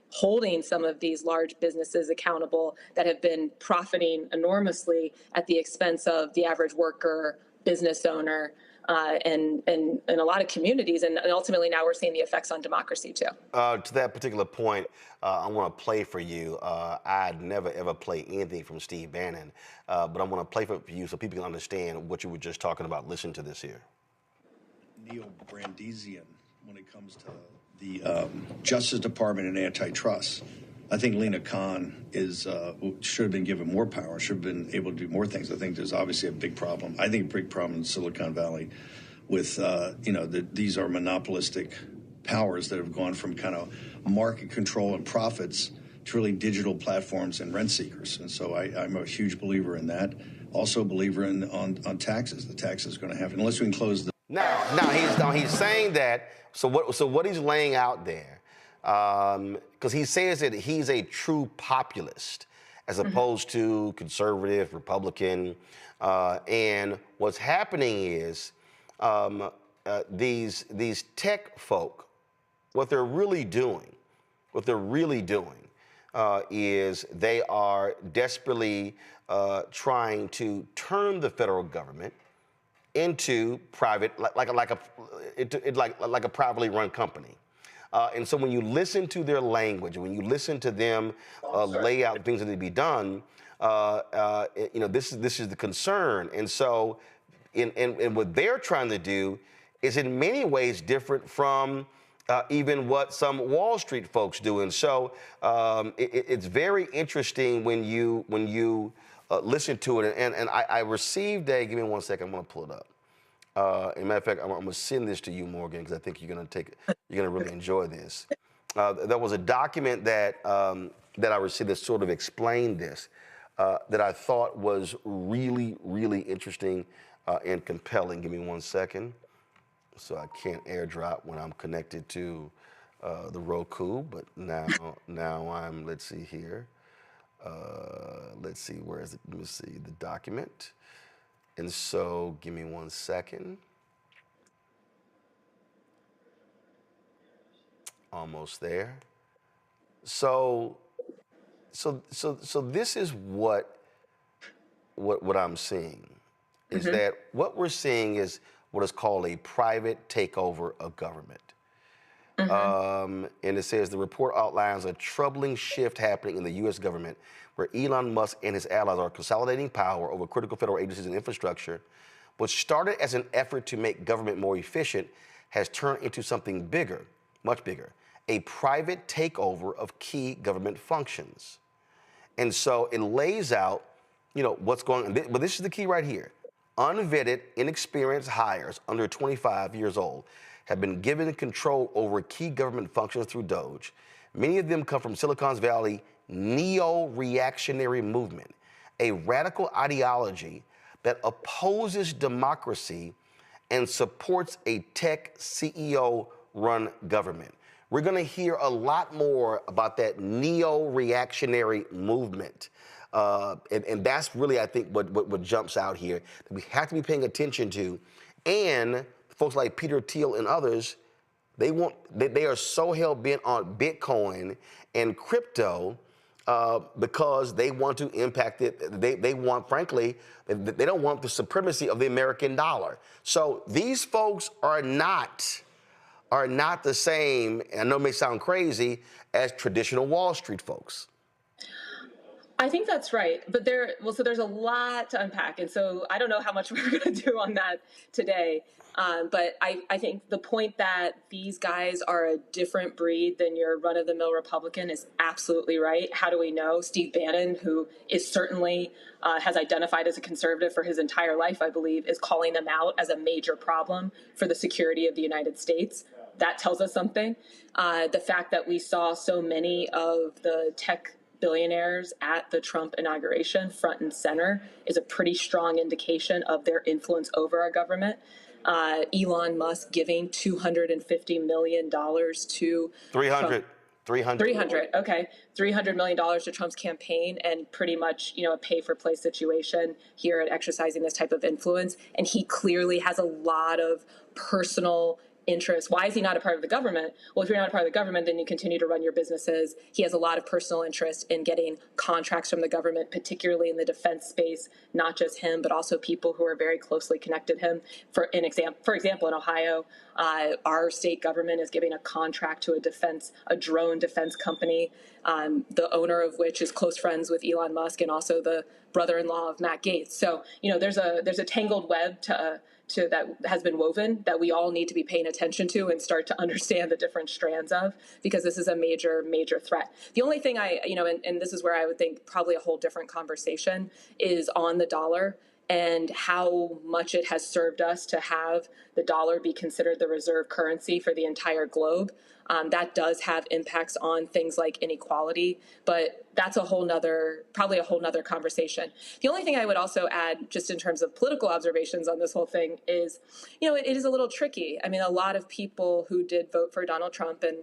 holding some of these large businesses accountable that have been profiting enormously at the expense of the average worker, business owner, and a lot of communities. And ultimately now we're seeing the effects on democracy too. To that particular point, I want to play for you. I'd never ever play anything from Steve Bannon, but I want to play for you so people can understand what you were just talking about. Listen to this here. Neo-Brandesian when it comes to the Justice Department and antitrust. I think Lena Khan should have been given more power, should have been able to do more things. I think there's obviously a big problem. I think a big problem in Silicon Valley with, these are monopolistic powers that have gone from kind of market control and profits to really digital platforms and rent seekers. And so I'm a huge believer in that. Also a believer on taxes. The taxes are going to have, unless we can close the... Now he's saying that, so what he's laying out there, because he says that he's a true populist as opposed to conservative, Republican, and what's happening is these tech folk, what they're really doing is they are desperately trying to turn the federal government into private, like a privately run company. And so when you listen to their language, when you listen to them lay out things that need to be done, this is the concern. And so, and what they're trying to do is in many ways different from even what some Wall Street folks do. And so it's very interesting when you listen to it. And I received give me 1 second, I'm gonna pull it up. As a matter of fact, I'm gonna send this to you, Morgan, because I think you're gonna really enjoy this. There was a document that I received that sort of explained this, that I thought was really, really interesting and compelling. Give me 1 second. So I can't airdrop when I'm connected to the Roku, but now I'm, let's see here. Let's see, where is it? Let me see the document. And so, give me 1 second. Almost there. So this is what I'm seeing is that what we're seeing is what is called a private takeover of government. And it says the report outlines a troubling shift happening in the U.S. government where Elon Musk and his allies are consolidating power over critical federal agencies and infrastructure. What started as an effort to make government more efficient has turned into something bigger, much bigger, a private takeover of key government functions. And so it lays out, what's going on. But this is the key right here. Unvetted, inexperienced hires under 25 years old have been given control over key government functions through DOGE. Many of them come from Silicon Valley neo-reactionary movement, a radical ideology that opposes democracy and supports a tech CEO-run government. We're going to hear a lot more about that neo-reactionary movement. And that's really, I think, what jumps out here that we have to be paying attention to. And folks like Peter Thiel and others, they are so hell-bent on Bitcoin and crypto because they want to impact it. They want, frankly, they don't want the supremacy of the American dollar. So these folks are not the same, and I know it may sound crazy, as traditional Wall Street folks. I think that's right. But so there's a lot to unpack. And so I don't know how much we're going to do on that today. But I think the point that these guys are a different breed than your run-of-the-mill Republican is absolutely right. How do we know? Steve Bannon, who is certainly has identified as a conservative for his entire life, I believe, is calling them out as a major problem for the security of the United States. That tells us something. The fact that we saw so many of the tech billionaires at the Trump inauguration front and center is a pretty strong indication of their influence over our government. Elon Musk giving $250 million to 300. Okay. $300 million to Trump's campaign, and pretty much, a pay for play situation here at exercising this type of influence. And he clearly has a lot of personal interest. Why is he not a part of the government? Well, if you're not a part of the government, then you continue to run your businesses. He has a lot of personal interest in getting contracts from the government, particularly in the defense space, not just him, but also people who are very closely connected to him. For example, in Ohio, our state government is giving a contract to a drone defense company, the owner of which is close friends with Elon Musk and also the brother-in-law of Matt Gaetz. So, there's a tangled web that has been woven that we all need to be paying attention to and start to understand the different strands of, because this is a major, major threat. The only thing and this is where I would think probably a whole different conversation is on the dollar and how much it has served us to have the dollar be considered the reserve currency for the entire globe. That does have impacts on things like inequality, but that's probably a whole nother conversation. The only thing I would also add, just in terms of political observations on this whole thing, is, it is a little tricky. I mean, a lot of people who did vote for Donald Trump, and,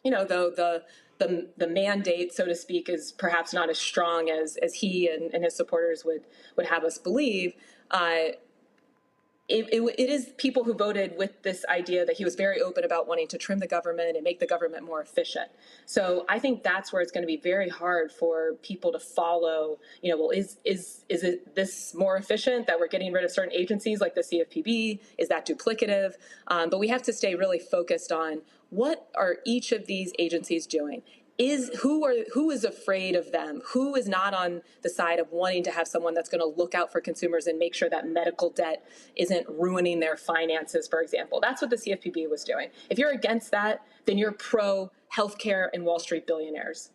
though the mandate, so to speak, is perhaps not as strong as he and his supporters would have us believe, it is people who voted with this idea that he was very open about wanting to trim the government and make the government more efficient. So I think that's where it's going to be very hard for people to follow, well, is it this more efficient that we're getting rid of certain agencies like the CFPB? Is that duplicative? But we have to stay really focused on what are each of these agencies doing? Who is afraid of them? Who is not on the side of wanting to have someone that's going to look out for consumers and make sure that medical debt isn't ruining their finances, for example? That's what the CFPB was doing. If you're against that, then you're pro healthcare and Wall Street billionaires.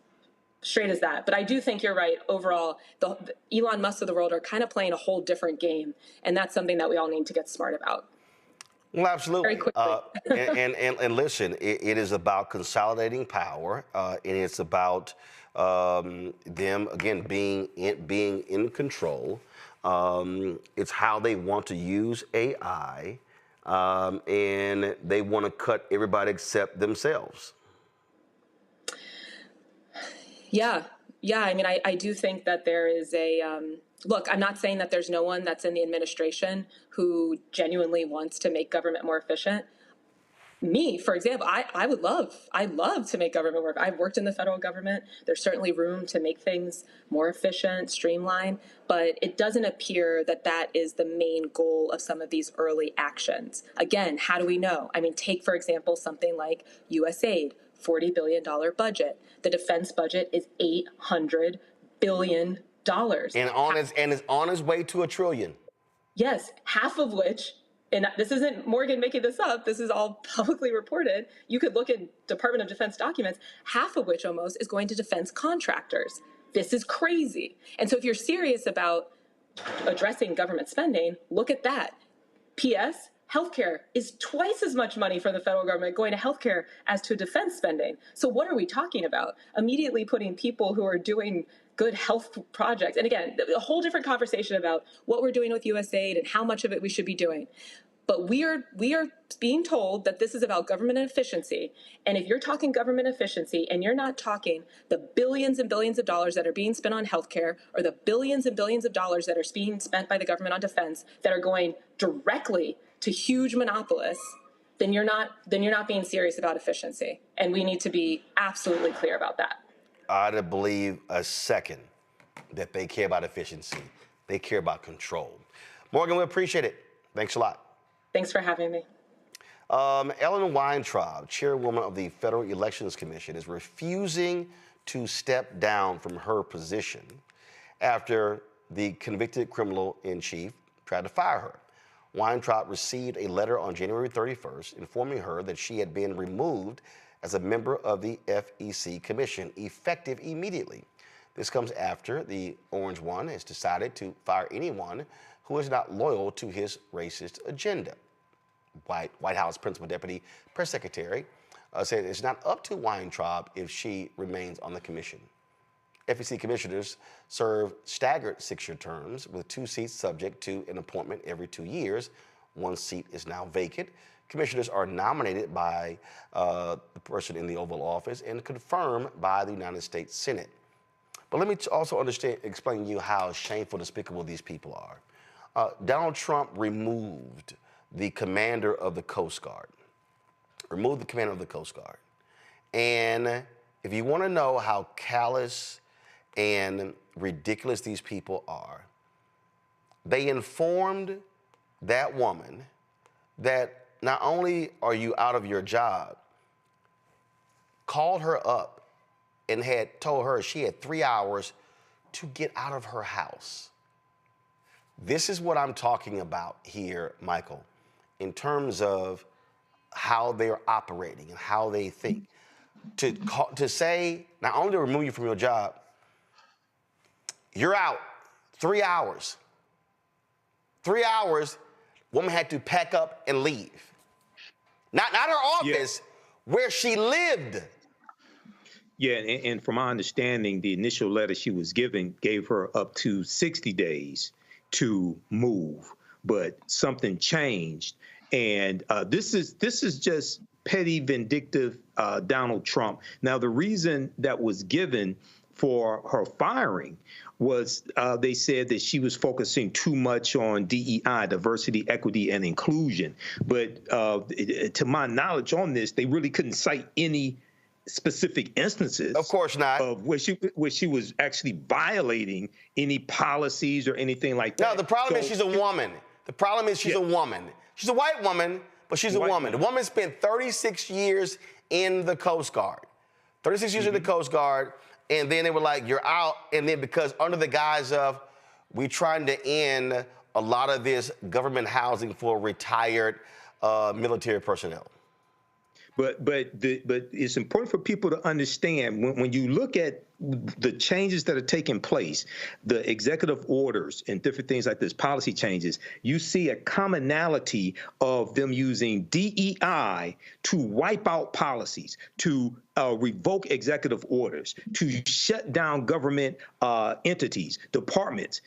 Straight as that. But I do think you're right. Overall, the Elon Musk of the world are kind of playing a whole different game, and that's something that we all need to get smart about. Well, absolutely. Very quickly. And listen, it is about consolidating power, and it's about them, again, being in control. It's how they want to use AI, and they want to cut everybody except themselves. Yeah. I mean, I do think that there is look, I'm not saying that there's no one that's in the administration who genuinely wants to make government more efficient. Me, for example, I'd love to make government work. I've worked in the federal government. There's certainly room to make things more efficient, streamlined, but it doesn't appear that that is the main goal of some of these early actions. Again, how do we know? I mean, take, for example, something like USAID, $40 billion budget. The defense budget is $800 billion. And is on its way to $1 trillion. Yes, half of which, and this isn't Morgan making this up, this is all publicly reported. You could look at Department of Defense documents, half of which almost is going to defense contractors. This is crazy. And so if you're serious about addressing government spending, look at that. P.S. Healthcare is twice as much money for the federal government going to healthcare as to defense spending. So what are we talking about? Immediately putting people who are doing good health projects. And again, a whole different conversation about what we're doing with USAID and how much of it we should be doing. But we are being told that this is about government efficiency. And if you're talking government efficiency and you're not talking the billions and billions of dollars that are being spent on healthcare, or the billions and billions of dollars that are being spent by the government on defense that are going directly to huge monopolists, then you're not being serious about efficiency. And we need to be absolutely clear about that. I don't believe a second that they care about efficiency. They care about control. Morgan, we appreciate it. Thanks a lot. Thanks for having me. Ellen Weintraub, chairwoman of the Federal Elections Commission, is refusing to step down from her position after the convicted criminal in chief tried to fire her. Weintraub received a letter on January 31st informing her that she had been removed as a member of the FEC Commission, effective immediately. This comes after the Orange One has decided to fire anyone who is not loyal to his racist agenda. White House Principal Deputy Press Secretary said it's not up to Weintraub if she remains on the commission. FEC commissioners serve staggered 6-year terms with 2 seats subject to an appointment every 2 years. 1 seat is now vacant. Commissioners are nominated by the person in the Oval Office and confirmed by the United States Senate. But let me also explain to you how shameful, despicable these people are. Donald Trump removed the commander of the Coast Guard. And if you want to know how callous and ridiculous these people are, they informed that woman that not only are you out of your job, called her up and had told her she had 3 hours to get out of her house. This is what I'm talking about here, Michael, in terms of how they're operating and how they think. To say, not only to remove you from your job, you're out 3 hours. 3 hours, woman had to pack up and leave. Not her office, where she lived. Yeah, and from my understanding, the initial letter she was given gave her up to 60 days to move, but something changed. And this is just petty, vindictive Donald Trump. Now, the reason that was given for her firing was they said that she was focusing too much on DEI, diversity, equity, and inclusion. But to my knowledge on this, they really couldn't cite any specific instances. Of course not. Of where she was actually violating any policies or anything like that. No, the problem is she's a woman. The problem is she's a woman. She's a white woman, but she's a woman. The woman spent 36 years in the Coast Guard. 36 years in the Coast Guard, and then they were like, you're out. And then because under the guise of, we're trying to end a lot of this government housing for retired military personnel. But it's important for people to understand when you look at the changes that are taking place, the executive orders and different things like this, policy changes, you see a commonality of them using DEI to wipe out policies, to revoke executive orders, to shut down government entities, departments.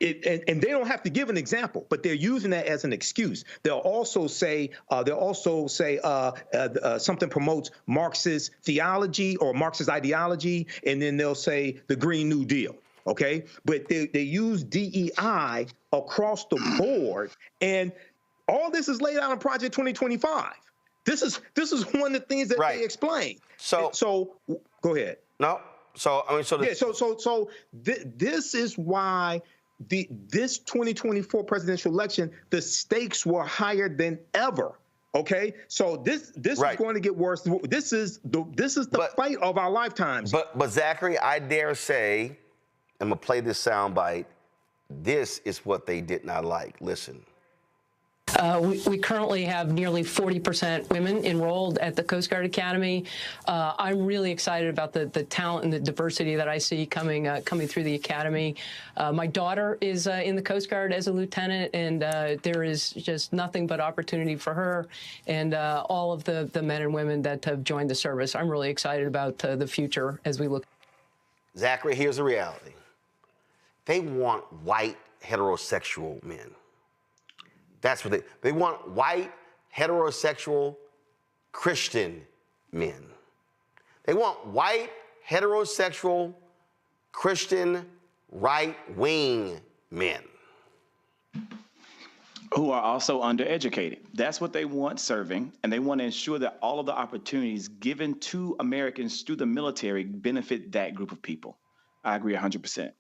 And they don't have to give an example, but they're using that as an excuse. They'll also say something promotes Marxist theology or Marxist ideology, and then they'll say the Green New Deal. Okay, but they use DEI across the board, and all this is laid out in Project 2025. This is one of the things that they explain. So go ahead. No. So I mean, this is why. This 2024 presidential election, the stakes were higher than ever. Okay, so this is going to get worse. This is the fight of our lifetimes. But Zachary, I dare say, I'm gonna play this soundbite. This is what they did not like. Listen. We currently have nearly 40% women enrolled at the Coast Guard Academy. I'm really excited about the talent and the diversity that I see coming through the academy. My daughter is in the Coast Guard as a lieutenant, and there is just nothing but opportunity for her and all of the men and women that have joined the service. I'm really excited about the future as we look. Zachary, here's the reality. They want white heterosexual men. That's what they want, white, heterosexual, Christian men. They want white, heterosexual, Christian, right-wing men. who are also undereducated. That's what they want serving, and they want to ensure that all of the opportunities given to Americans through the military benefit that group of people. I agree 100%.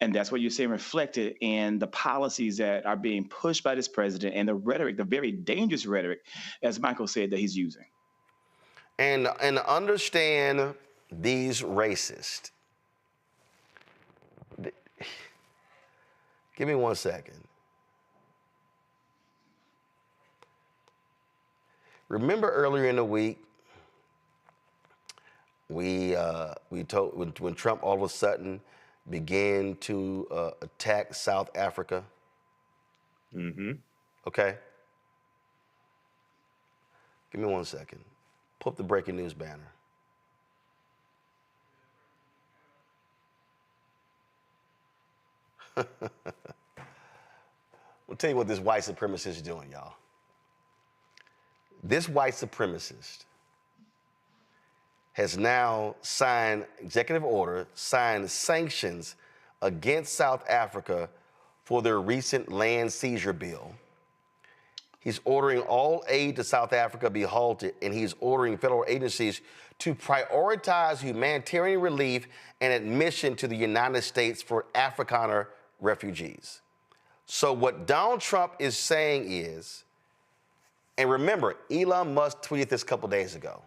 And that's what you're seeing reflected in the policies that are being pushed by this president and the rhetoric, the very dangerous rhetoric, as Michael said, that he's using. And understand these racists. Give me 1 second. Remember earlier in the week, we told when Trump all of a sudden began to attack South Africa. Mm-hmm. Okay. Give me 1 second. Pull up the breaking news banner. I'll tell you what this white supremacist is doing, y'all. This white supremacist has now signed executive order, signed sanctions against South Africa for their recent land seizure bill. He's ordering all aid to South Africa be halted, and he's ordering federal agencies to prioritize humanitarian relief and admission to the United States for Afrikaner refugees. So what Donald Trump is saying is, and remember, Elon Musk tweeted this a couple days ago,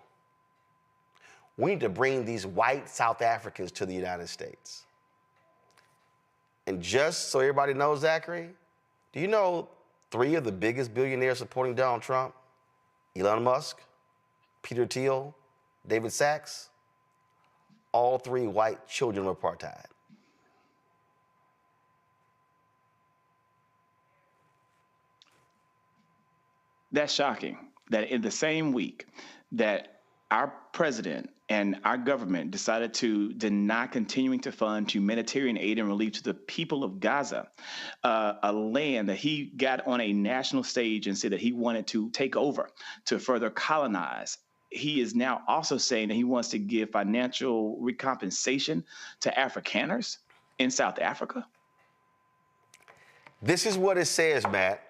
we need to bring these white South Africans to the United States. And just so everybody knows, Zachary, do you know 3 of the biggest billionaires supporting Donald Trump? Elon Musk, Peter Thiel, David Sachs, all 3 white children of apartheid. That's shocking that in the same week that our president and our government decided to deny continuing to fund humanitarian aid and relief to the people of Gaza, a land that he got on a national stage and said that he wanted to take over to further colonize. He is now also saying that he wants to give financial recompensation to Afrikaners in South Africa. This is what it says, Matt.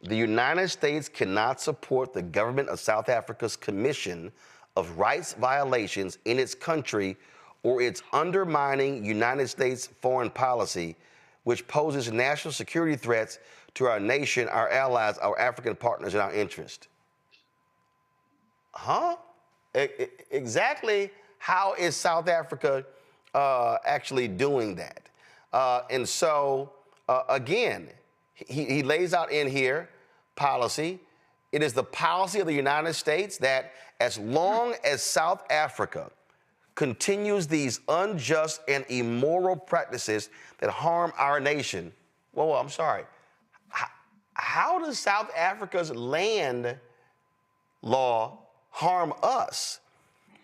The United States cannot support the government of South Africa's commission of rights violations in its country or its undermining United States foreign policy, which poses national security threats to our nation, our allies, our African partners, and our interest. Huh? Exactly how is South Africa actually doing that? And so, again, he lays out in here policy. It is the policy of the United States that as long as South Africa continues these unjust and immoral practices that harm our nation, whoa, I'm sorry. How does South Africa's land law harm us?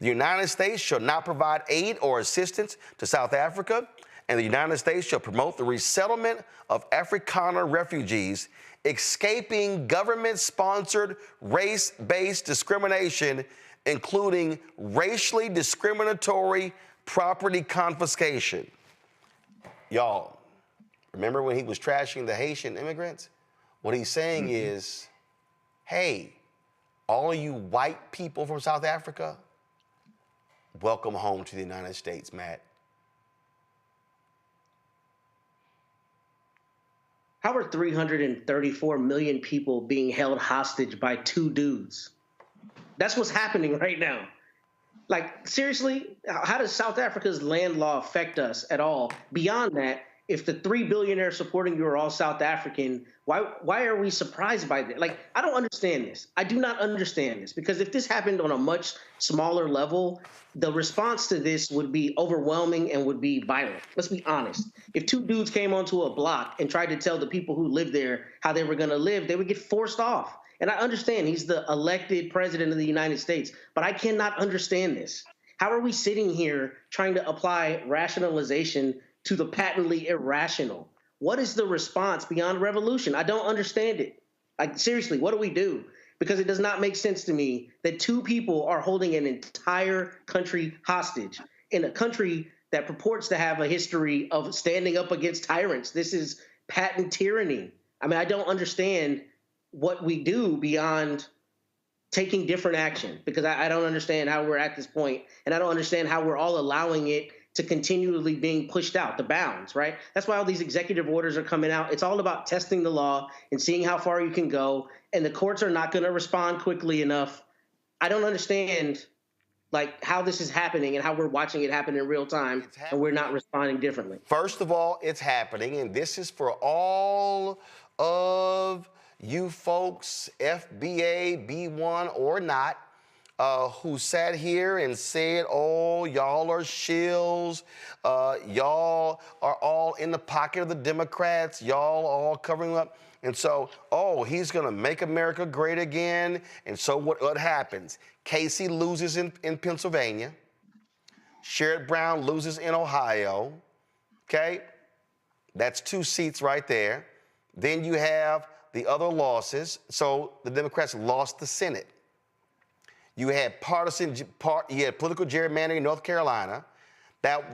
The United States shall not provide aid or assistance to South Africa, and the United States shall promote the resettlement of Afrikaner refugees escaping government-sponsored race-based discrimination, including racially discriminatory property confiscation. Y'all, remember when he was trashing the Haitian immigrants? What he's saying is, hey, all of you white people from South Africa, welcome home to the United States, Matt. How are 334 million people being held hostage by 2 dudes? That's what's happening right now. Like, seriously, how does South Africa's land law affect us at all? Beyond that, if the 3 billionaires supporting you are all South African, why are we surprised by that? Like, I don't understand this. I do not understand this, because if this happened on a much smaller level, the response to this would be overwhelming and would be violent. Let's be honest. If 2 dudes came onto a block and tried to tell the people who live there how they were going to live, they would get forced off. And I understand he's the elected president of the United States, but I cannot understand this. How are we sitting here trying to apply rationalization to the patently irrational? What is the response beyond revolution? I don't understand it. Like, seriously, what do we do? Because it does not make sense to me that 2 people are holding an entire country hostage in a country that purports to have a history of standing up against tyrants. This is patent tyranny. I mean, I don't understand what we do beyond taking different action, because I don't understand how we're at this point, and I don't understand how we're all allowing it to continually being pushed out, the bounds, right? That's why all these executive orders are coming out. It's all about testing the law and seeing how far you can go, and the courts are not going to respond quickly enough. I don't understand like how this is happening and how we're watching it happen in real time and we're not responding differently. First of all, it's happening, and this is for all of you folks, FBA, B1 or not, who sat here and said, oh, y'all are shills, y'all are all in the pocket of the Democrats, y'all are all covering up. And so, oh, he's going to make America great again. And so what happens? Casey loses in Pennsylvania. Sherrod Brown loses in Ohio. Okay? That's 2 seats right there. Then you have the other losses. So the Democrats lost the Senate. You had you had political gerrymandering in North Carolina.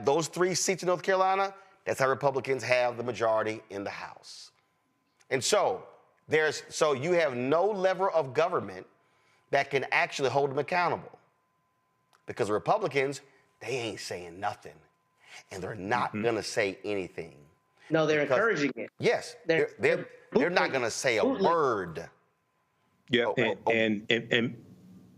Those 3 seats in North Carolina, that's how Republicans have the majority in the House. And so you have no lever of government that can actually hold them accountable. Because the Republicans, they ain't saying nothing. And they're not going to say anything. No, they're encouraging it. Yes, they're not going to say a word. Yeah, and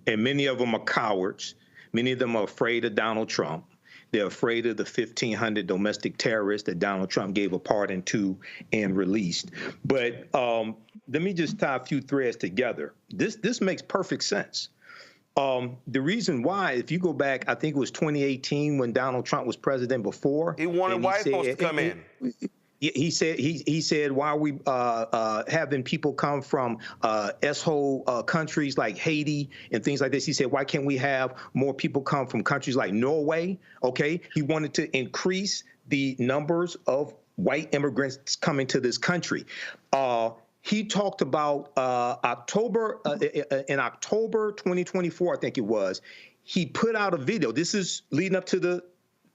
many of them are cowards. Many of them are afraid of Donald Trump. They're afraid of the 1,500 domestic terrorists that Donald Trump gave a pardon to and released. But let me just tie a few threads together. This makes perfect sense. The reason why, if you go back, I think it was 2018 when Donald Trump was president before. He wanted white folks to come in. He said, why are we having people come from S-hole countries like Haiti and things like this? He said, why can't we have more people come from countries like Norway? Okay, he wanted to increase the numbers of white immigrants coming to this country. He talked about in October 2024, I think it was, he put out a video. This is leading up to the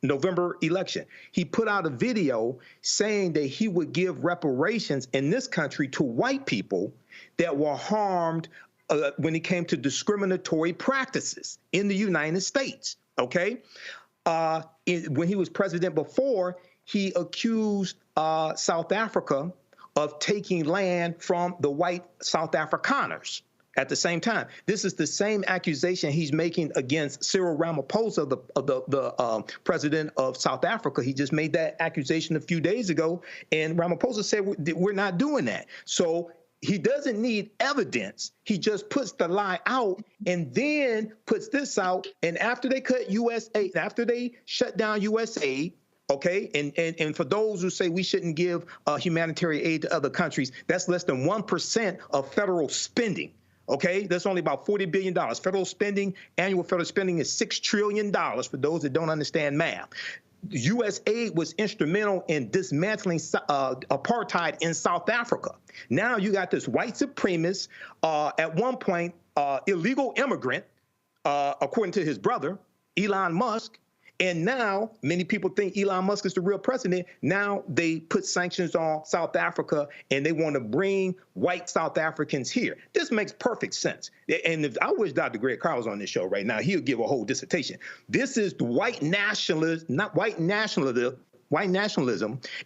November election. He put out a video saying that he would give reparations in this country to white people that were harmed when it came to discriminatory practices in the United States. Okay. When he was president before, he accused South Africa of taking land from the white South Afrikaners. At the same time, this is the same accusation he's making against Cyril Ramaphosa, the president of South Africa. He just made that accusation a few days ago, and Ramaphosa said we're not doing that. So he doesn't need evidence. He just puts the lie out and then puts this out. And after they cut USAID, after they shut down USAID, okay, and for those who say we shouldn't give humanitarian aid to other countries, that's less than 1% of federal spending. Okay, that's only about $40 billion. Federal spending, annual federal spending is $6 trillion for those that don't understand math. USAID was instrumental in dismantling apartheid in South Africa. Now you got this white supremacist, at one point, illegal immigrant, according to his brother, Elon Musk. And now many people think Elon Musk is the real president. Now they put sanctions on South Africa and they want to bring white South Africans here. This makes perfect sense. And I wish Dr. Greg Carl was on this show right now. He'll give a whole dissertation. This is the white nationalism, not white nationalism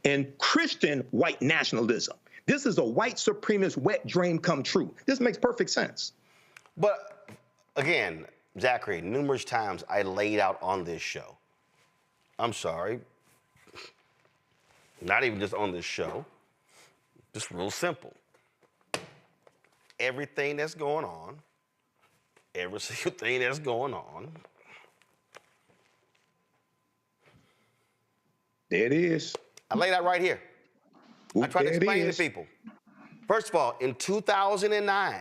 and Christian white nationalism. This is a white supremacist wet dream come true. This makes perfect sense. But again, Zachary, numerous times I laid out on this show. I'm sorry, not even just on this show, just real simple. Everything that's going on, every single thing that's going on. There it is. I laid out right here. I tried to explain to people. First of all, in 2009,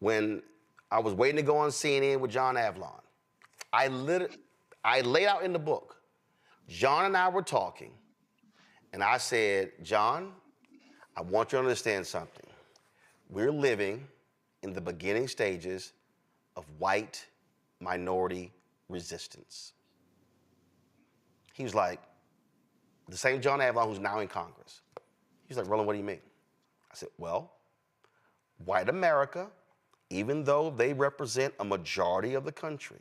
when I was waiting to go on CNN with John Avlon, I laid out in the book, John and I were talking, and I said, John, I want you to understand something. We're living in the beginning stages of white minority resistance. He was like, the same John Avlon who's now in Congress. He's like, Roland, what do you mean? I said, well, white America, even though they represent a majority of the country,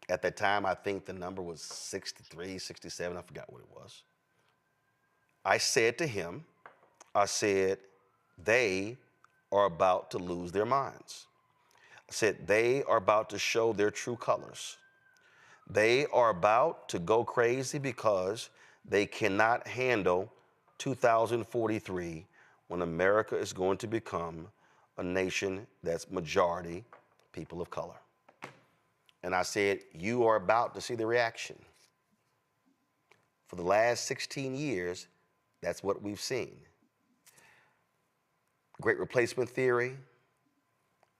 at that time, I think the number was 63, 67, I forgot what it was. I said to him, I said, they are about to lose their minds. I said, they are about to show their true colors. They are about to go crazy because they cannot handle 2043 when America is going to become a nation that's majority people of color. And I said, you are about to see the reaction. For the last 16 years, that's what we've seen. Great replacement theory.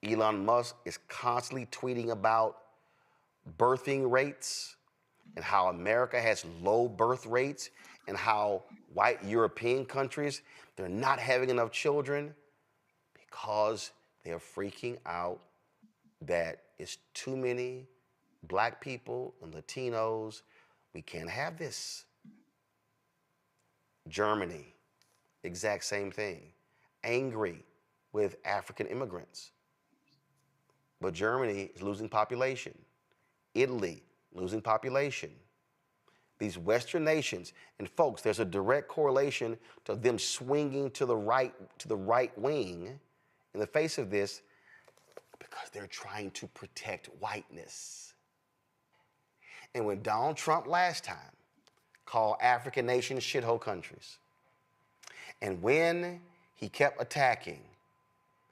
Elon Musk is constantly tweeting about birthing rates and how America has low birth rates and how white European countries, they're not having enough children because they're freaking out that it's too many black people and Latinos. We can't have this. Germany, exact same thing. Angry with African immigrants. But Germany is losing population. Italy, losing population. These Western nations, and folks, there's a direct correlation to them swinging to the right wing in the face of this because they're trying to protect whiteness. And when Donald Trump last time called African nations shithole countries, and when he kept attacking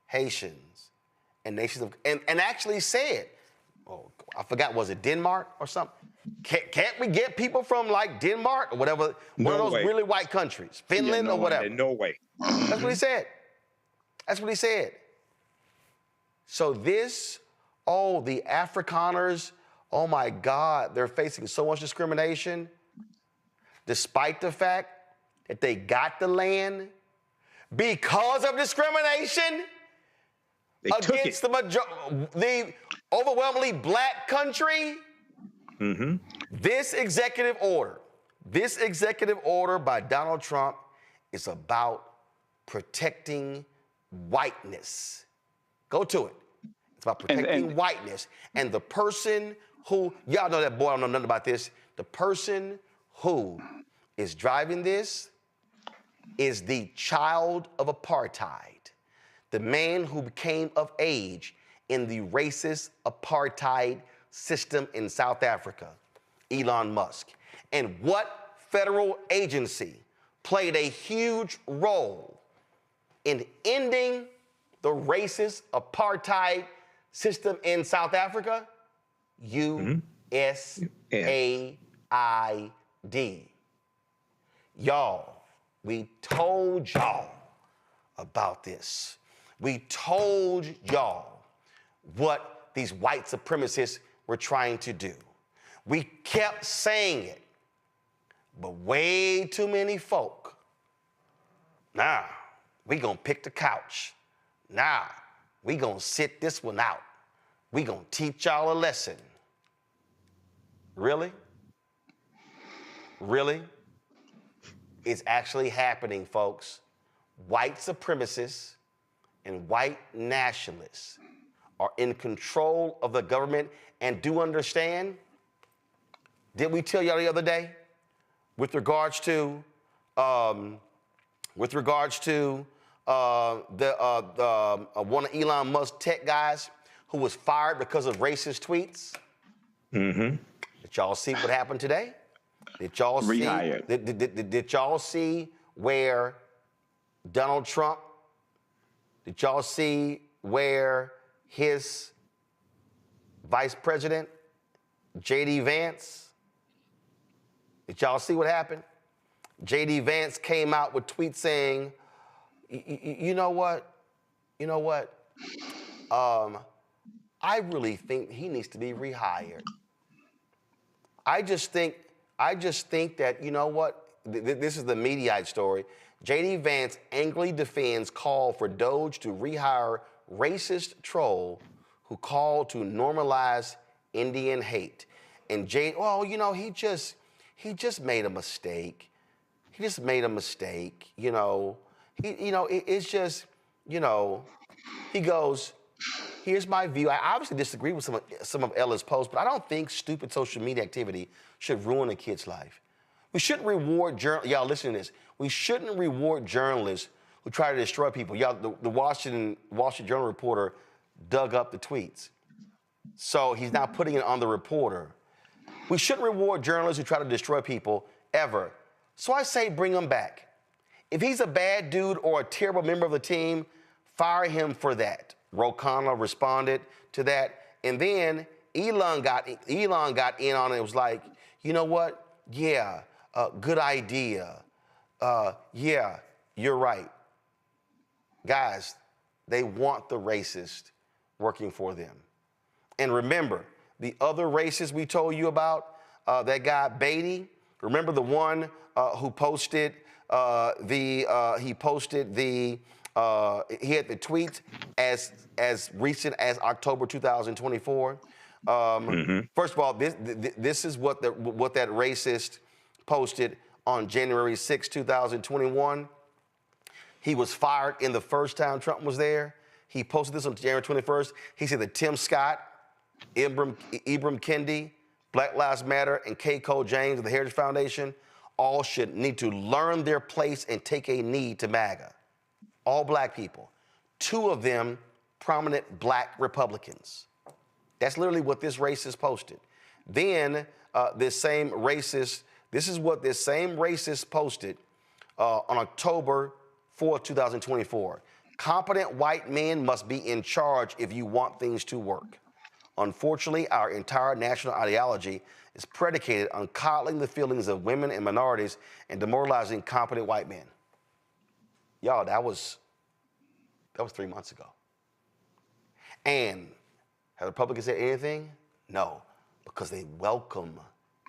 Haitians and nations of, and actually said, oh, I forgot, was it Denmark or something? Can't we get people from like Denmark or whatever, one of those really white countries, Finland or whatever? No way. That's what he said. That's what he said. So this, oh, the Afrikaners, oh my God, they're facing so much discrimination, despite the fact that they got the land because of discrimination against the overwhelmingly black country. Mm-hmm. This executive order by Donald Trump is about protecting whiteness. Go to it. It's about protecting whiteness. And the person who, y'all know that boy, I don't know nothing about this. The person who is driving this is the child of apartheid. The man who became of age in the racist apartheid system in South Africa, Elon Musk. And what federal agency played a huge role in ending the racist apartheid system in South Africa? USAID. Y'all, we told y'all about this. We told y'all what these white supremacists were trying to do. We kept saying it, but way too many folk, nah, we gonna pick the couch. Nah, we gonna sit this one out. We gonna teach y'all a lesson. Really? Really? It's actually happening, folks. White supremacists and white nationalists are in control of the government. And do understand, did we tell y'all the other day with regards to one of Elon Musk's tech guys who was fired because of racist tweets? Mm-hmm. Did y'all see what happened today? Did y'all see? Did y'all see where Donald Trump? Did y'all see where his Vice President, J.D. Vance? Did y'all see what happened? J.D. Vance came out with tweets saying, you know what? I really think he needs to be rehired. I just think that, you know what? This is the Mediaite story. J.D. Vance angrily defends call for Doge to rehire racist troll who called to normalize Indian hate. And he just made a mistake. he just made a mistake. You know, it's just, you know, he goes, here's my view. I obviously disagree with some of Ella's posts, but I don't think stupid social media activity should ruin a kid's life. We shouldn't reward y'all listen to this. We shouldn't reward journalists who try to destroy people. Y'all, the Wall Street Journal reporter dug up the tweets. So he's now putting it on the reporter. We shouldn't reward journalists who try to destroy people ever. So I say bring him back. If he's a bad dude or a terrible member of the team, fire him for that. Ro Khanna responded to that. And then Elon got in on it. It was like, you know what? Yeah, good idea. Yeah, you're right. Guys, they want the racist working for them. And remember, the other racist we told you about, that guy Beatty, remember the one who posted he had the tweet as recent as October 2024. First of all, this is what that racist posted on January 6, 2021. He was fired in the first time Trump was there. He posted this on January 21st. He said that Tim Scott, Ibram Kendi, Black Lives Matter, and K. Cole James of the Heritage Foundation all should need to learn their place and take a knee to MAGA. All black people. 2 of them prominent black Republicans. That's literally what this racist posted. Then this is what this same racist posted on October 4th, 2024. Competent white men must be in charge if you want things to work. Unfortunately, our entire national ideology is predicated on coddling the feelings of women and minorities and demoralizing competent white men. Y'all, that was 3 months ago. And have the Republicans said anything? No, because they welcome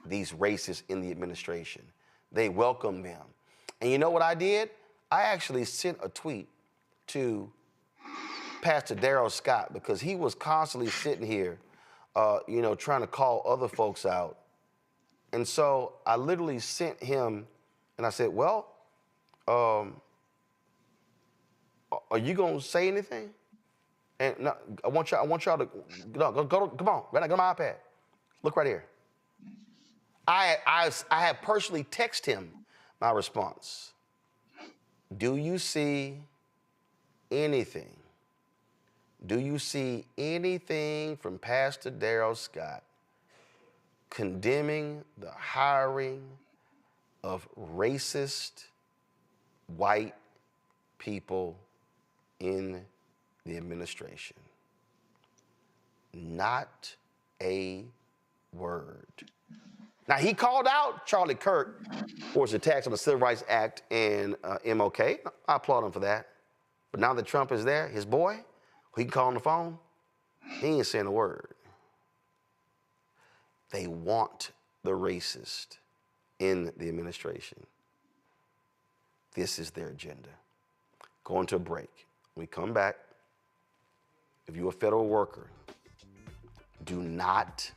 these racists in the administration. They welcome them. And you know what I did? I actually sent a tweet to Pastor Darrell Scott because he was constantly sitting here, trying to call other folks out. And so I literally sent him and I said, well, are you going to say anything? And no, I want y'all to, come on, right now, go to my iPad. Look right here. I have personally texted him my response. Do you see anything? Do you see anything from Pastor Darrell Scott condemning the hiring of racist white people in the administration? Not a word. Now, he called out Charlie Kirk for his attacks on the Civil Rights Act and MLK. I applaud him for that. But now that Trump is there, his boy, who he can call on the phone, he ain't saying a word. They want the racist in the administration. This is their agenda. Going to a break. When we come back, if you're a federal worker, do not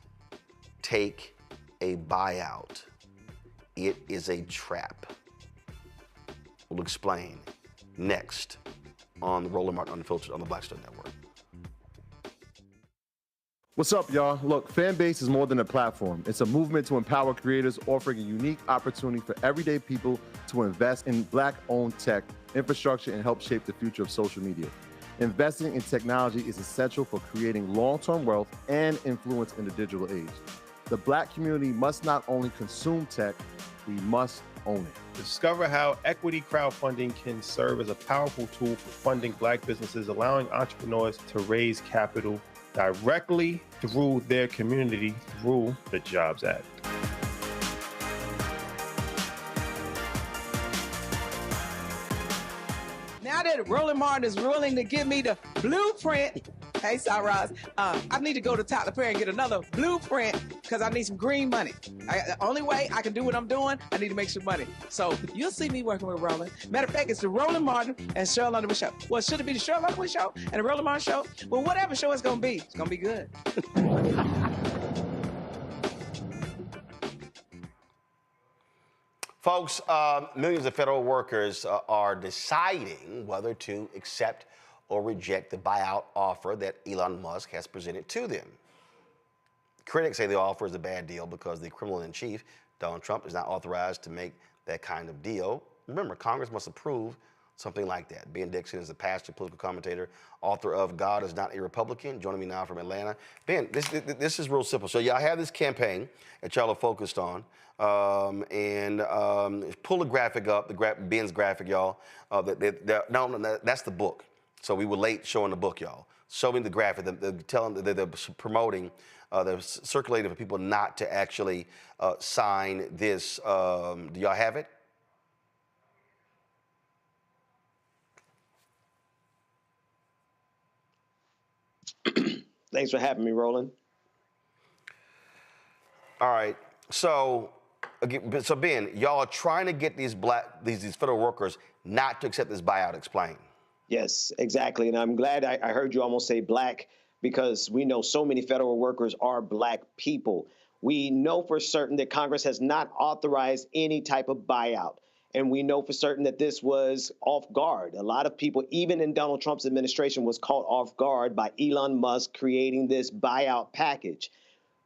take a buyout. It is a trap. We'll explain next on the Roland Martin Unfiltered on the Black Star Network. What's up, y'all? Look, Fanbase is more than a platform. It's a movement to empower creators, offering a unique opportunity for everyday people to invest in Black-owned tech, infrastructure, and help shape the future of social media. Investing in technology is essential for creating long-term wealth and influence in the digital age. The Black community must not only consume tech, we must own it. Discover how equity crowdfunding can serve as a powerful tool for funding Black businesses, allowing entrepreneurs to raise capital directly through their community through the Jobs Act. Now that Roland Martin is willing to give me the blueprint, hey, Cyrus, I need to go to Tyler Perry and get another blueprint because I need some green money. The only way I can do what I'm doing, I need to make some money. So you'll see me working with Roland. Matter of fact, it's the Roland Martin and Cheryl Underwood Show. Well, should it be the Cheryl Underwood Show and the Roland Martin Show? Well, whatever show it's going to be good. Folks, millions of federal workers are deciding whether to accept or reject the buyout offer that Elon Musk has presented to them. Critics say the offer is a bad deal because the criminal-in-chief, Donald Trump, is not authorized to make that kind of deal. Remember, Congress must approve something like that. Ben Dixon is a pastor, political commentator, author of God is Not a Republican, joining me now from Atlanta. Ben, this is real simple. So y'all have this campaign that y'all are focused on, and pull the graphic up, Ben's graphic, y'all. No, that's the book. So we were late showing the book, y'all. Show me the graphic. They're promoting, they're circulating for people not to actually sign this. Do y'all have it? Thanks for having me, Roland. All right. So Ben, y'all are trying to get these federal workers not to accept this buyout. Explain. Yes, exactly. And I'm glad I heard you almost say black, because we know so many federal workers are black people. We know for certain that Congress has not authorized any type of buyout. And we know for certain that this was off guard. A lot of people, even in Donald Trump's administration, was caught off guard by Elon Musk creating this buyout package.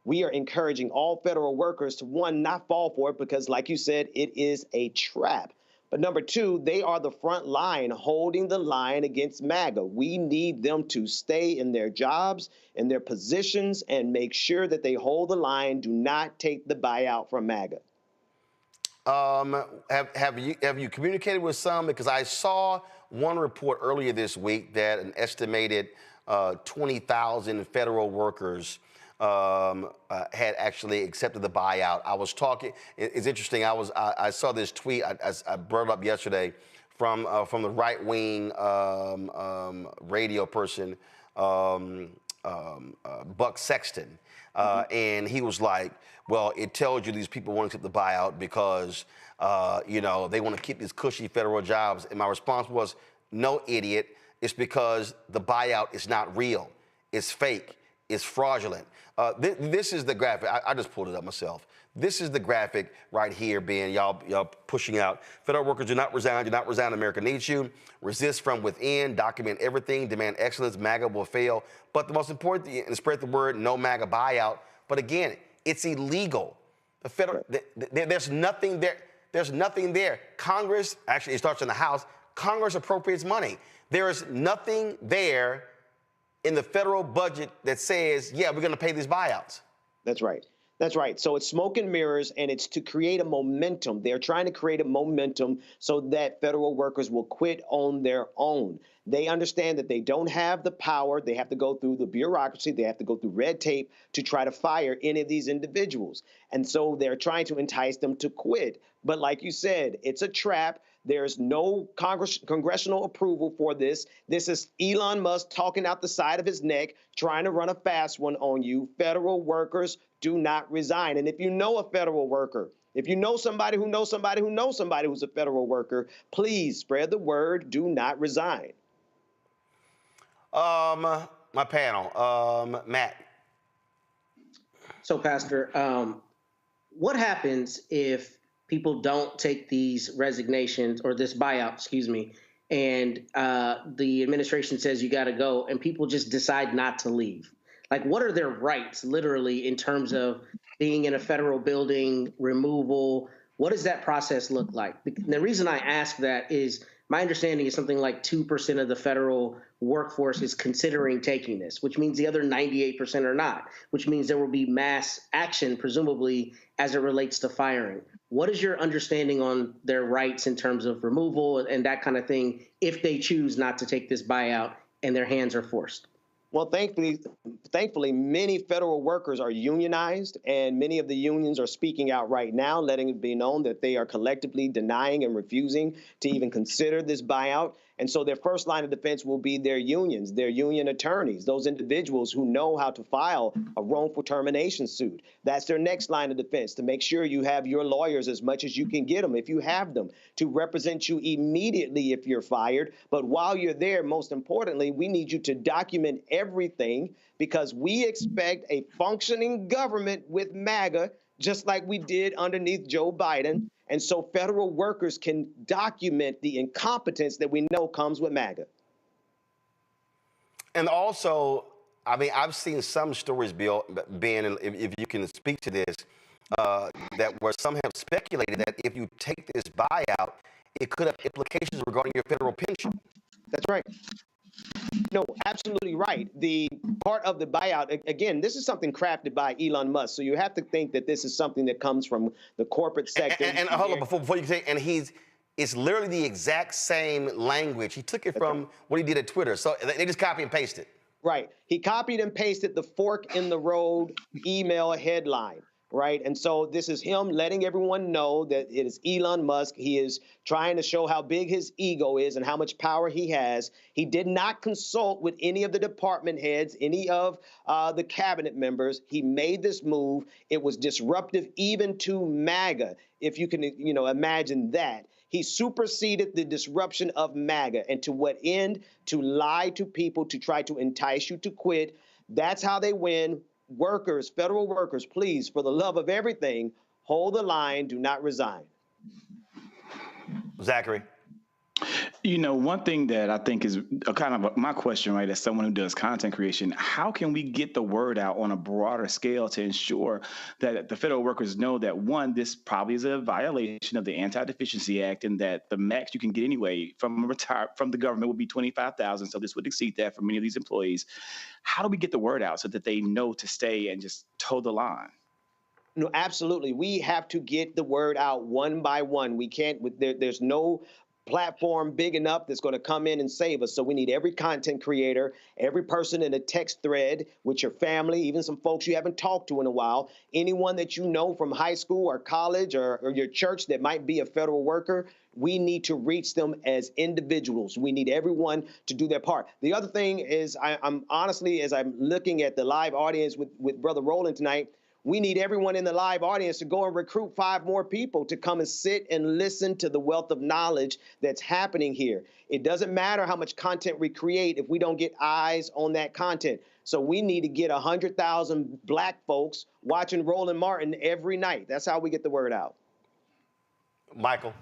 We are encouraging all federal workers to, one, not fall for it because, like you said, it is a trap. But number two, they are the front line holding the line against MAGA. We need them to stay in their jobs, in their positions, and make sure that they hold the line. Do not take the buyout from MAGA. Have you communicated with some? Because I saw one report earlier this week that an estimated 20,000 federal workers had actually accepted the buyout. I was talking. It's interesting. I saw this tweet. I brought it up yesterday from the right wing radio person, Buck Sexton, and he was like, well, it tells you these people won't accept the buyout because, they want to keep these cushy federal jobs. And my response was, no, idiot. It's because the buyout is not real. It's fake. It's fraudulent. This is the graphic. I just pulled it up myself. This is the graphic right here, Ben. Y'all pushing out. Federal workers do not resign. Do not resign. America needs you. Resist from within. Document everything. Demand excellence. MAGA will fail. But the most important thing, and spread the word, no MAGA buyout. But again, it's illegal. The federal, there's nothing there. There's nothing there. Congress, actually, it starts in the House. Congress appropriates money. There is nothing there in the federal budget that says, yeah, we're going to pay these buyouts. That's right. That's right. So it's smoke and mirrors, and it's to create a momentum. They're trying to create a momentum so that federal workers will quit on their own. They understand that they don't have the power. They have to go through the bureaucracy. They have to go through red tape to try to fire any of these individuals. And so they're trying to entice them to quit. But like you said, it's a trap. There's no congressional approval for this. This is Elon Musk talking out the side of his neck, trying to run a fast one on you. Federal workers do not resign. And if you know a federal worker, if you know somebody who knows somebody who knows somebody who's a federal worker, please spread the word. Do not resign. My panel, Matt. So, Pastor, what happens if people don't take these resignations or this buyout, and the administration says you got to go and people just decide not to leave? Like, what are their rights literally in terms of being in a federal building, removal? What does that process look like? The reason I ask that is my understanding is something like 2% of the federal workforce is considering taking this, which means the other 98% are not, which means there will be mass action, presumably, as it relates to firing. What is your understanding on their rights in terms of removal and that kind of thing if they choose not to take this buyout and their hands are forced? Well, thankfully, many federal workers are unionized, and many of the unions are speaking out right now, letting it be known that they are collectively denying and refusing to even consider this buyout. And so their first line of defense will be their unions, their union attorneys, those individuals who know how to file a wrongful termination suit. That's their next line of defense, to make sure you have your lawyers as much as you can get them, if you have them, to represent you immediately if you're fired. But while you're there, most importantly, we need you to document everything, because we expect a functioning government with MAGA just like we did underneath Joe Biden. And so federal workers can document the incompetence that we know comes with MAGA. And also, I mean, I've seen some stories, Bill, Ben, if you can speak to this, that where some have speculated that if you take this buyout, it could have implications regarding your federal pension. That's right. No, absolutely right. The part of the buyout, again, this is something crafted by Elon Musk. So you have to think that this is something that comes from the corporate sector. And hold on, before you say, and it's literally the exact same language. He took it from what he did at Twitter. So they just copy and paste it. Right. He copied and pasted the fork in the road email headline. Right. And so this is him letting everyone know that it is Elon Musk. He is trying to show how big his ego is and how much power he has. He did not consult with any of the department heads, any of the cabinet members. He made this move. It was disruptive even to MAGA, if you can, imagine that. He superseded the disruption of MAGA. And to what end? To lie to people, to try to entice you to quit. That's how they win. Workers, federal workers, please, for the love of everything, hold the line, do not resign. Zachary. One thing that I think is my question, right, as someone who does content creation, how can we get the word out on a broader scale to ensure that the federal workers know that, one, this probably is a violation of the Anti-Deficiency Act, and that the max you can get anyway from the government would be $25,000, so this would exceed that for many of these employees. How do we get the word out so that they know to stay and just toe the line? No, absolutely. We have to get the word out one by one. We can't, there's no platform big enough that's going to come in and save us. So we need every content creator, every person in a text thread with your family, even some folks you haven't talked to in a while, anyone that you know from high school or college or your church that might be a federal worker. We need to reach them as individuals. We need everyone to do their part. The other thing is, I'm honestly, as I'm looking at the live audience with Brother Roland tonight, we need everyone in the live audience to go and recruit 5 more people to come and sit and listen to the wealth of knowledge that's happening here. It doesn't matter how much content we create if we don't get eyes on that content. So we need to get 100,000 Black folks watching Roland Martin every night. That's how we get the word out. Michael.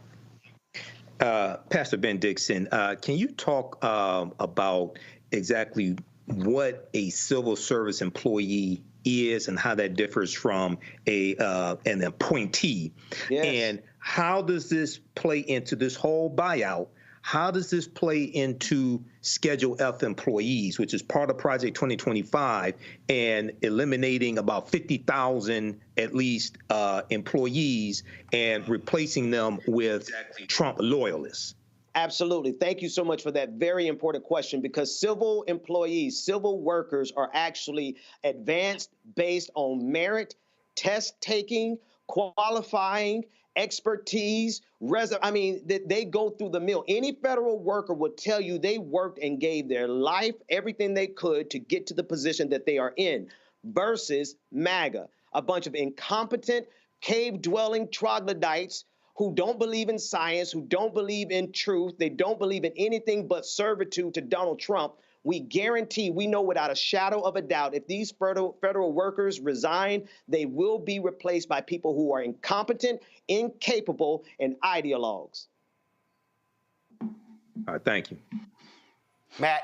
Pastor Ben Dixon, can you talk about exactly what a civil service employee is and how that differs from an appointee? Yes. And how does this play into this whole buyout? How does this play into Schedule F employees, which is part of Project 2025, and eliminating about 50,000 at least employees and replacing them with Trump loyalists? Absolutely. Thank you so much for that very important question, because civil employees, civil workers are actually advanced based on merit, test taking, qualifying, expertise, they go through the mill. Any federal worker would tell you they worked and gave their life, everything they could to get to the position that they are in, versus MAGA, a bunch of incompetent, cave-dwelling troglodytes who don't believe in science, who don't believe in truth. They don't believe in anything but servitude to Donald Trump. We guarantee, we know without a shadow of a doubt, if these federal workers resign, they will be replaced by people who are incompetent, incapable, and ideologues. All right, thank you. Matt.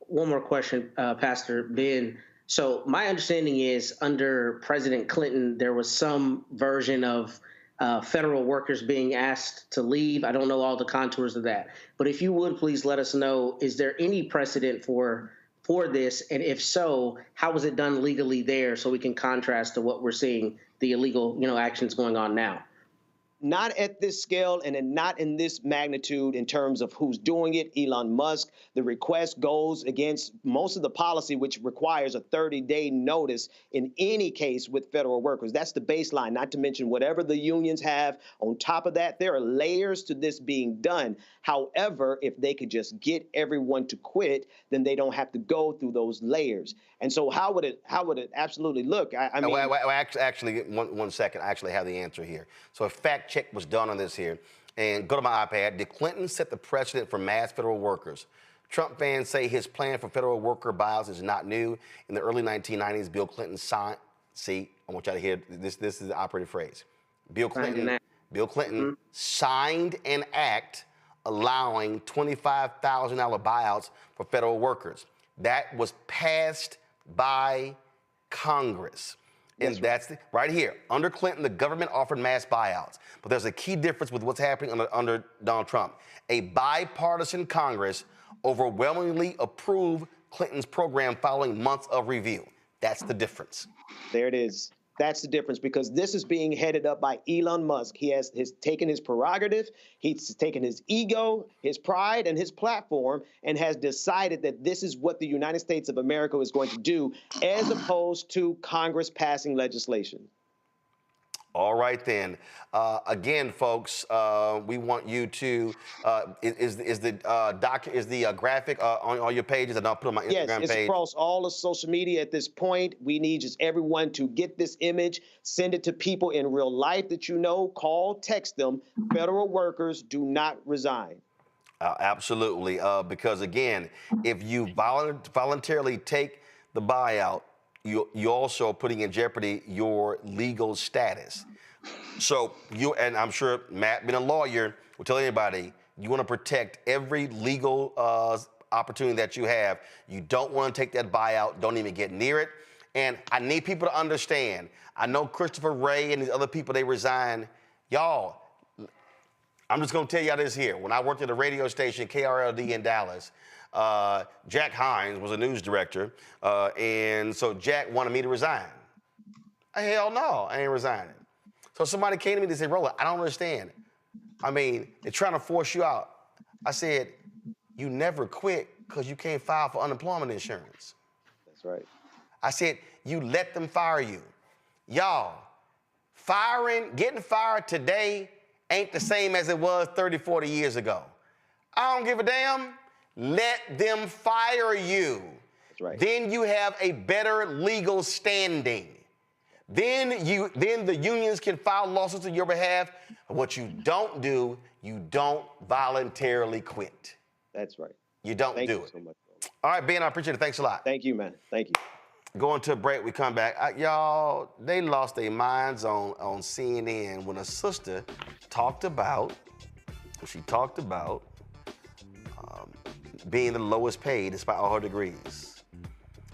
One more question, Pastor Ben. So my understanding is under President Clinton, there was some version of federal workers being asked to leave. I don't know all the contours of that, but if you would please let us know, is there any precedent for this? And if so, how was it done legally there, so we can contrast to what we're seeing, the illegal, actions going on now? Not at this scale and not in this magnitude in terms of who's doing it. Elon Musk, the request goes against most of the policy, which requires a 30-day notice in any case with federal workers. That's the baseline, not to mention whatever the unions have. On top of that, there are layers to this being done. However, if they could just get everyone to quit, then they don't have to go through those layers. And so how would it absolutely look? Actually, one second. I actually have the answer here. So a fact check was done on this here. And go to my iPad. Did Clinton set the precedent for mass federal workers? Trump fans say his plan for federal worker buyouts is not new. In the early 1990s, Bill Clinton See, I want y'all to hear this. This is the operative phrase. Bill Clinton signed an act allowing $25,000 buyouts for federal workers. That was passed by Congress. And that's right here. Under Clinton, the government offered mass buyouts. But there's a key difference with what's happening under Donald Trump. A bipartisan Congress overwhelmingly approved Clinton's program following months of review. That's the difference. There it is. That's the difference, because this is being headed up by Elon Musk. He has taken his prerogative, he's taken his ego, his pride, and his platform, and has decided that this is what the United States of America is going to do, as opposed to Congress passing legislation. All right, then. Again, folks, we want you to, is the graphic on all your pages, and I'll put on my Instagram page? Yes, it's across all of social media at this point. We need just everyone to get this image, send it to people in real life that you know, call, text them. Federal workers do not resign. Absolutely, because again, if you voluntarily take the buyout, you're also putting in jeopardy your legal status. So and I'm sure Matt, being a lawyer, will tell anybody, you want to protect every legal opportunity that you have. You don't want to take that buyout. Don't even get near it. And I need people to understand. I know Christopher Wray and these other people, they resign. Y'all, I'm just going to tell y'all this here. When I worked at a radio station, KRLD in Dallas, Jack Hines was a news director, and so Jack wanted me to resign. Hell no, I ain't resigning. So somebody came to me and said, Roland, I don't understand. I mean, they're trying to force you out. I said, you never quit because you can't file for unemployment insurance. That's right. I said, you let them fire you. Y'all, getting fired today ain't the same as it was 30, 40 years ago. I don't give a damn. Let them fire you. That's right. Then you have a better legal standing. Then the unions can file lawsuits on your behalf. What you don't do, you don't voluntarily quit. That's right. You don't Thank do you it. so much. All right, Ben, I appreciate it. Thanks a lot. Thank you, man. Thank you. Going to a break, we come back. Y'all, they lost their minds on CNN when a sister talked about being the lowest paid despite all her degrees.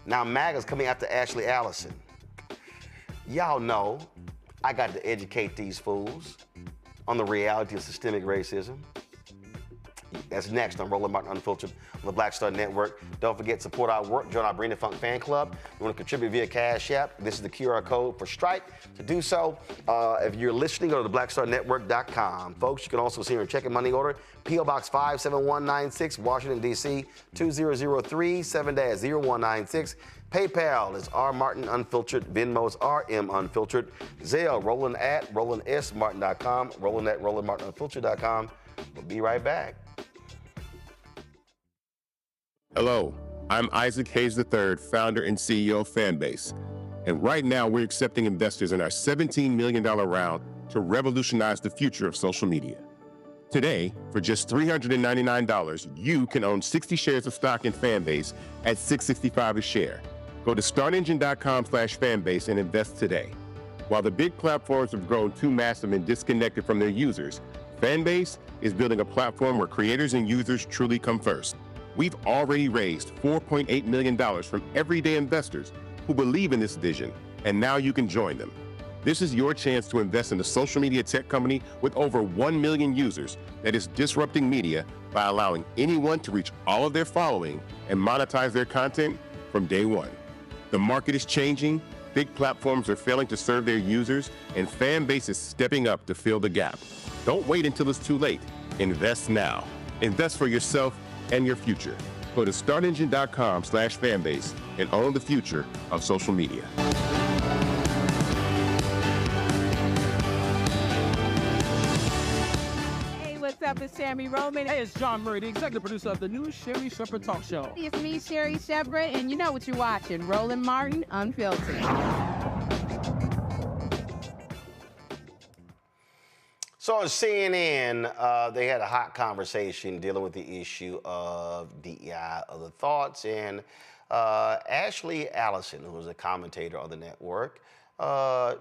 Now MAGA's coming after Ashley Allison. Y'all know I got to educate these fools on the reality of systemic racism. That's next on Roland Martin Unfiltered on the Black Star Network. Don't forget, support our work. Join our Bring the Funk fan club. You want to contribute via Cash App. This is the QR code for Stripe. To do so, if you're listening, go to theblackstarnetwork.com. Folks, you can also see your checking money order. P.O. Box 57196, Washington, D.C. 2003 7-0196. PayPal is R Martin Unfiltered. Venmo is RM Unfiltered. Zelle, Roland at RolandSMartin.com. Roland at RolandMartinUnfiltered.com. We'll be right back. Hello, I'm Isaac Hayes III, founder and CEO of Fanbase. And right now, we're accepting investors in our $17 million round to revolutionize the future of social media. Today, for just $399, you can own 60 shares of stock in Fanbase at $665 a share. Go to startengine.com/fanbase and invest today. While the big platforms have grown too massive and disconnected from their users, Fanbase is building a platform where creators and users truly come first. We've already raised $4.8 million from everyday investors who believe in this vision, and now you can join them. This is your chance to invest in a social media tech company with over 1 million users that is disrupting media by allowing anyone to reach all of their following and monetize their content from day one. The market is changing, big platforms are failing to serve their users, and Fanbase is stepping up to fill the gap. Don't wait until it's too late. Invest now. Invest for yourself and your future. Go to startengine.com/fanbase and own the future of social media. Hey, what's up? It's Sammy Roman. Hey, it's John Murray, the executive producer of the new Sherry Shepherd Talk Show. It's me, Sherry Shepherd, and you know what you're watching, Roland Martin Unfiltered. So on CNN, they had a hot conversation dealing with the issue of DEI, other thoughts, and Ashley Allison, who was a commentator on the network,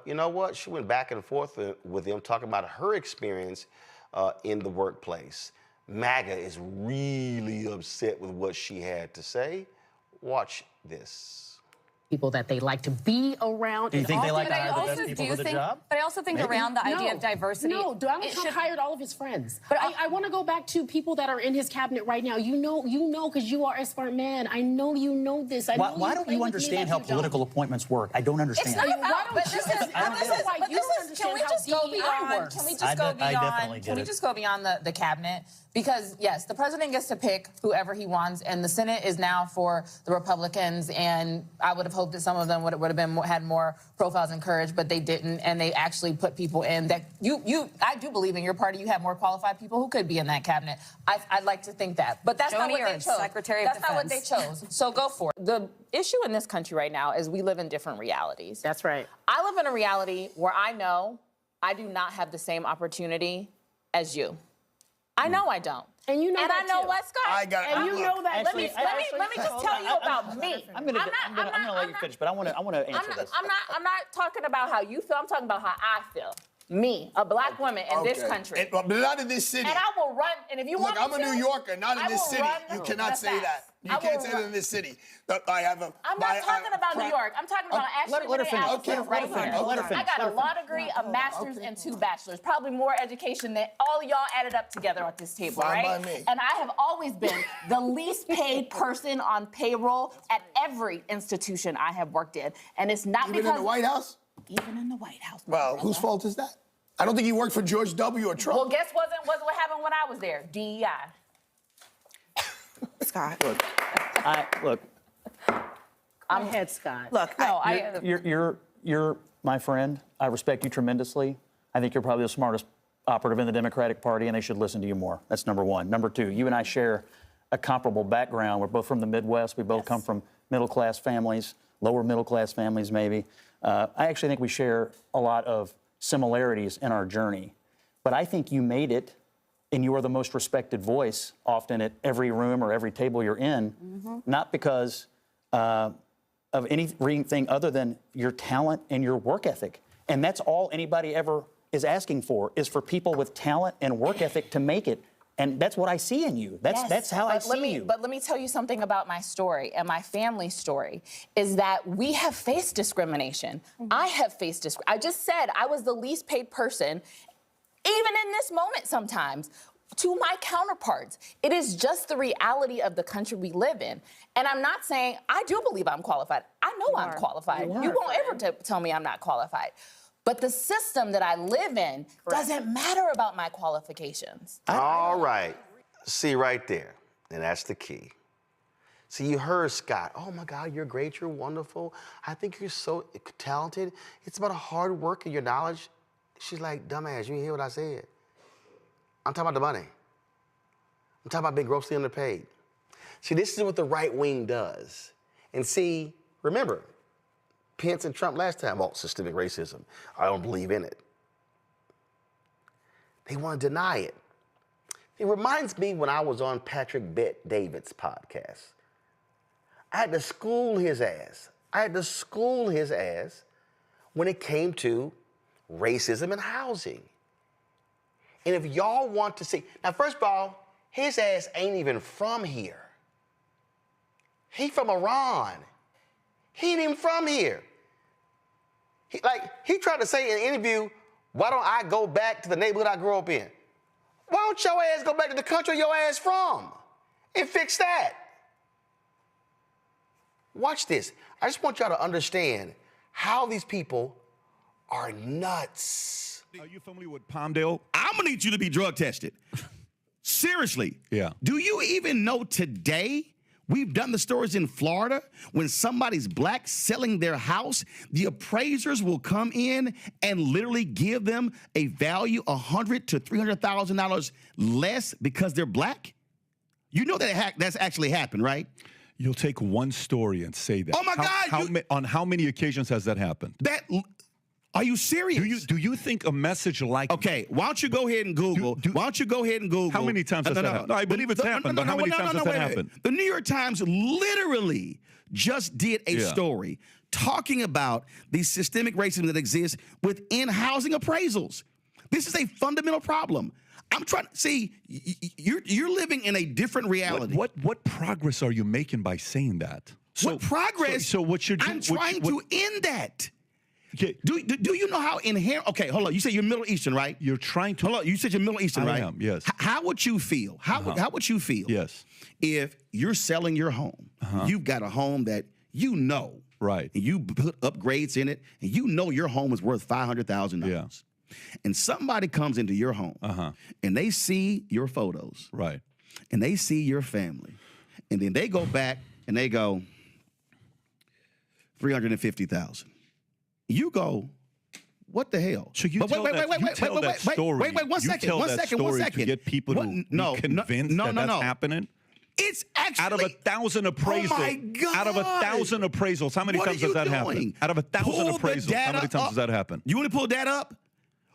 you know what? She went back and forth with him, talking about her experience in the workplace. MAGA is really upset with what she had to say. Watch this. People that they like to be around. Do you think they like to hire the also best people for the job? But I also think around the idea of diversity. No, Donald Trump hired all of his friends. But I want to go back to people that are in his cabinet right now. You know, because you are a smart man. I know you know this. Why don't you understand how political appointments work? I don't understand. It's not about, but this is, can we just go beyond, can we just go beyond the cabinet? Because, yes, the president gets to pick whoever he wants, and the Senate is now for the Republicans, and I would have hoped that some of them would have had more profiles and courage, but they didn't, and they actually put people in that I do believe in your party you have more qualified people who could be in that cabinet. I'd like to think that, but that's not what they chose. Secretary of Defense. That's not what they chose, so go for it. The issue in this country right now is we live in different realities. That's right. I live in a reality where I know I do not have the same opportunity as you. I know I don't. And you know and that I know too. what, Scott? I got it. And you know that. Let me just tell you about me. I'm gonna let you finish, but I want to answer this. I'm not talking about how you feel. I'm talking about how I feel. Me, a black woman in this country. But not in this city. And I will run. And if you want me I'm a New Yorker, not in this city. You cannot say that. You can't say that in this city. I'm not talking about New York. I'm talking about actually right here. I got a law degree, a master's, and 2 bachelors. Probably more education than all of y'all added up together at this table, Fine right? by me. And I have always been the least paid person on payroll at every institution I have worked in. And it's not Even in the White House? Even in the White House. Well, whose fault is that? I don't think you worked for George W. or Trump. Well, guess what happened when I was there? DEI. Scott. Look. I'm head Scott. Look, you're my friend. I respect you tremendously. I think you're probably the smartest operative in the Democratic Party, and they should listen to you more. That's number one. Number two, you and I share a comparable background. We're both from the Midwest. We both come from middle-class families, lower middle-class families maybe. I actually think we share a lot of similarities in our journey. But I think you made it, and you are the most respected voice often at every room or every table you're in, not because of anything other than your talent and your work ethic. And that's all anybody ever is asking for, is for people with talent and work ethic to make it. And that's what I see in you. That's how I see you. But let me tell you something about my story and my family's story, is that we have faced discrimination. I have faced discrimination. I just said I was the least paid person, even in this moment sometimes, to my counterparts. It is just the reality of the country we live in. And I'm not saying, I do believe I'm qualified. I know I'm qualified. You won't ever tell me I'm not qualified. But the system that I live in doesn't matter about my qualifications. All right. See right there. And that's the key. See, you heard Scott. Oh, my God, you're great. You're wonderful. I think you're so talented. It's about hard work and your knowledge. She's like, dumbass, you didn't hear what I said. I'm talking about the money. I'm talking about being grossly underpaid. See, this is what the right wing does. And see, remember, Pence and Trump last time, systemic racism. I don't believe in it. They want to deny it. It reminds me when I was on Patrick Bet-David's podcast. I had to school his ass. When it came to racism and housing. And if y'all want to see, now first of all, his ass ain't even from here. He from Iran. He ain't even from here. He tried to say in an interview, why don't I go back to the neighborhood I grew up in? Why don't your ass go back to the country your ass from and fix that? Watch this. I just want y'all to understand how these people are nuts. Are you familiar with Palmdale? I'm gonna need you to be drug tested. Seriously. Yeah. Do you even know today? We've done the stories in Florida. When somebody's black selling their house, the appraisers will come in and literally give them a value $100,000 to $300,000 less because they're black. You know that that's actually happened, right? You'll take one story and say that. Oh my God! On how many occasions has that happened? That Are you serious? Do you think a message like okay? Why don't you go ahead and Google? Why don't you go ahead and Google? How many times has that happened? No, I believe it's happened, but how many times has that happened? The New York Times literally just did a story talking about the systemic racism that exists within housing appraisals. This is a fundamental problem. I'm trying to see you're living in a different reality. What progress are you making by saying that? What progress? So what you're doing? I'm trying to end that. Okay. Do you know how inherent? Okay, hold on. You said you're Middle Eastern, right? You're trying to. Hold on. You said you're Middle Eastern, right? I am. Yes. How would you feel? How would you feel? Yes. If you're selling your home, you've got a home that you know, right? And you put upgrades in it, and you know your home is worth $500,000. Yeah. And somebody comes into your home, and they see your photos, right? And they see your family, and then they go back and they go $350,000. You go, what the hell? So you tell that story. Wait, one second. To get people to be convinced that that's happening. It's actually out of 1,000 appraisals. Oh my God. Out of 1,000 appraisals, how many times does that happen? Out of 1,000 appraisals, how many times does that happen? You want to pull that up?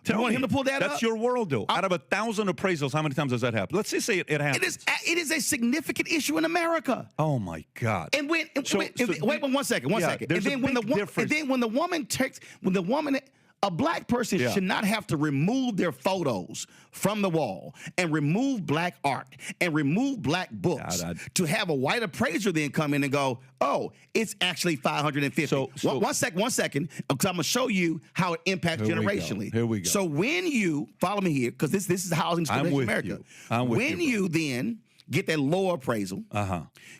Tell you want me. him to pull that up? That's your world, though. Out of 1,000 appraisals, how many times does that happen? Let's just say it happens. It is a significant issue in America. Oh my God! And wait, one second. And then when the woman, a black person should not have to remove their photos from the wall and remove black art and remove black books to have a white appraiser then come in and go, oh, it's actually 550. So one second, because I'm going to show you how it impacts generationally. Here we go. So when you follow me here, because this is housing in America. When you then get that lower appraisal,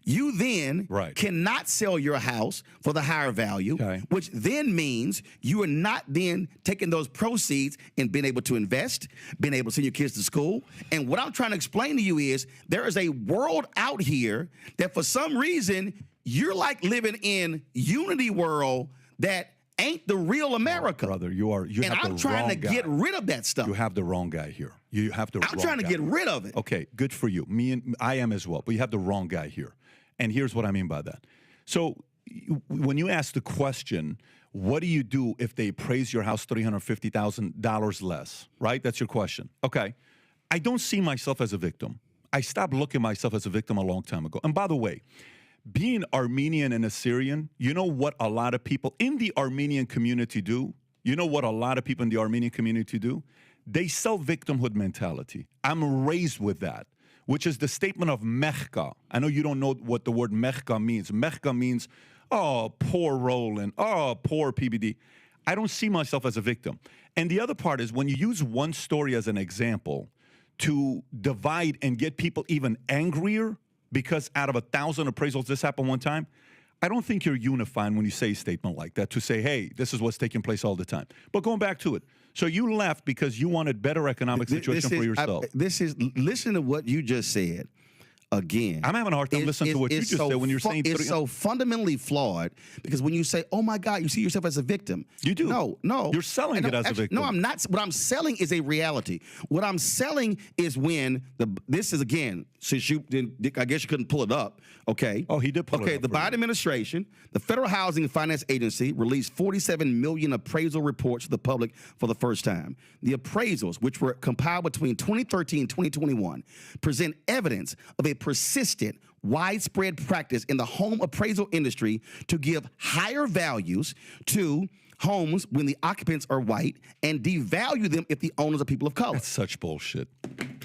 you then cannot sell your house for the higher value, which then means you are not then taking those proceeds and being able to invest, being able to send your kids to school. And what I'm trying to explain to you is there is a world out here that for some reason you're like living in Unity world that ain't the real America. Brother, you have the wrong guy. And I'm trying to get rid of that stuff. You have the wrong guy here. You have the wrong guy. I'm trying to get rid of it. Okay, good for you. I am as well. But you have the wrong guy here. And here's what I mean by that. So when you ask the question, what do you do if they appraise your house $350,000 less, right? That's your question. Okay. I don't see myself as a victim. I stopped looking at myself as a victim a long time ago. And by the way, being Armenian and Assyrian, you know what a lot of people in the Armenian community do? You know what a lot of people in the Armenian community do? They sell victimhood mentality. I'm raised with that, which is the statement of mechka. I know you don't know what the word mechka means. Mechka means, oh, poor Roland, oh, poor PBD. I don't see myself as a victim. And the other part is when you use one story as an example to divide and get people even angrier, because out of 1,000 appraisals, this happened one time, I don't think you're unifying when you say a statement like that to say, hey, this is what's taking place all the time. But going back to it, so you left because you wanted better economic situation for yourself. Listen to what you just said. Again, I'm having a hard time listening to what you just said when you're saying it's so fundamentally flawed because when you say, "Oh my God," you see yourself as a victim. You do. No, you're selling it as a victim. No, I'm not. What I'm selling is a reality. What I'm selling is when this is again. Since I guess you couldn't pull it up. Okay. Oh, he did pull it up. Okay. The Biden administration, the Federal Housing and Finance Agency, released 47 million appraisal reports to the public for the first time. The appraisals, which were compiled between 2013 and 2021, present evidence of a persistent, widespread practice in the home appraisal industry to give higher values to homes when the occupants are white and devalue them if the owners are people of color. That's such bullshit.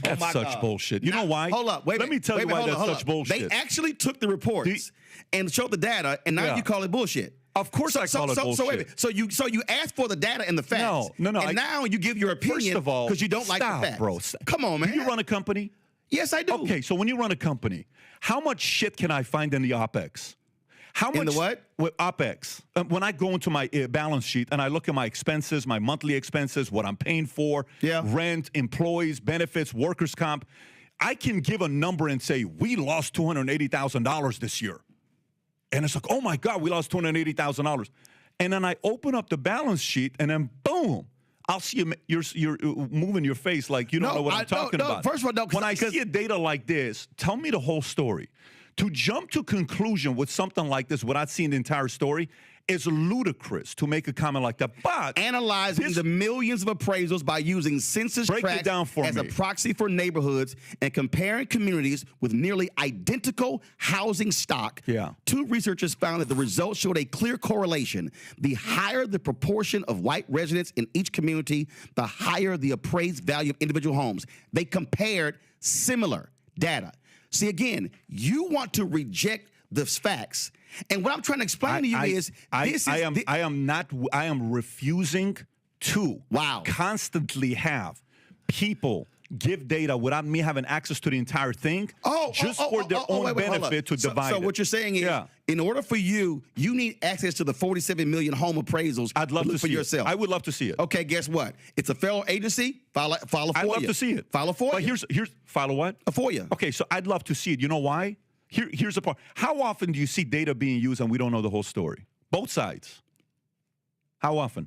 That's such bullshit. You know why? Hold up. Let me tell you why that's such bullshit. They actually took the reports and showed the data, and now you call it bullshit. Of course I call it bullshit. So you asked for the data and the facts. No. And now you give your opinion because you don't like the facts. Bro. Come on, man. Do you run a company? Yes, I do. Okay, so when you run a company, how much shit can I find in the OPEX? How much in the what? With OPEX. When I go into my balance sheet and I look at my expenses, my monthly expenses, what I'm paying for, rent, employees, benefits, workers' comp, I can give a number and say, we lost $280,000 this year. And it's like, oh my God, we lost $280,000. And then I open up the balance sheet and then boom, I'll see you're moving your face like you don't know what I'm talking about. First of all, when I see a data like this, tell me the whole story. To jump to conclusion with something like this without seeing the entire story, It's ludicrous to make a comment like that. But analyzing the millions of appraisals by using census tracts as a proxy for neighborhoods and comparing communities with nearly identical housing stock, two researchers found that the results showed a clear correlation. The higher the proportion of white residents in each community, the higher the appraised value of individual homes. They compared similar data. See, again, you want to reject the facts. And what I'm trying to explain to you is I am refusing to constantly have people give data without me having access to the entire thing for their own benefit to divide So what you're saying is, in order for you need access to the 47 million home appraisals. I'd love to see yourself. I would love to see it. Okay, guess what? It's a federal agency. File a FOIA. I'd love to see it. File a FOIA. But here's follow what? A FOIA. Okay, so I'd love to see it. You know why? Here's the part. How often do you see data being used and we don't know the whole story? Both sides. How often?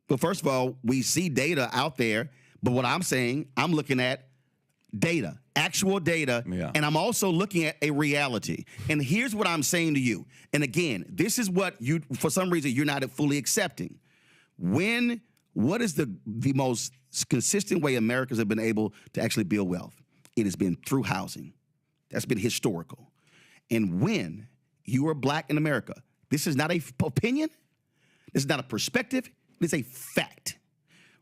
Well, first of all, we see data out there, but what I'm saying, I'm looking at data, actual data, and I'm also looking at a reality. And here's what I'm saying to you. And again, this is what you, for some reason, you're not fully accepting. What is the most consistent way Americans have been able to actually build wealth? It has been through housing. That's been historical. And when you are black in America, this is not an opinion, this is not a perspective, it's a fact.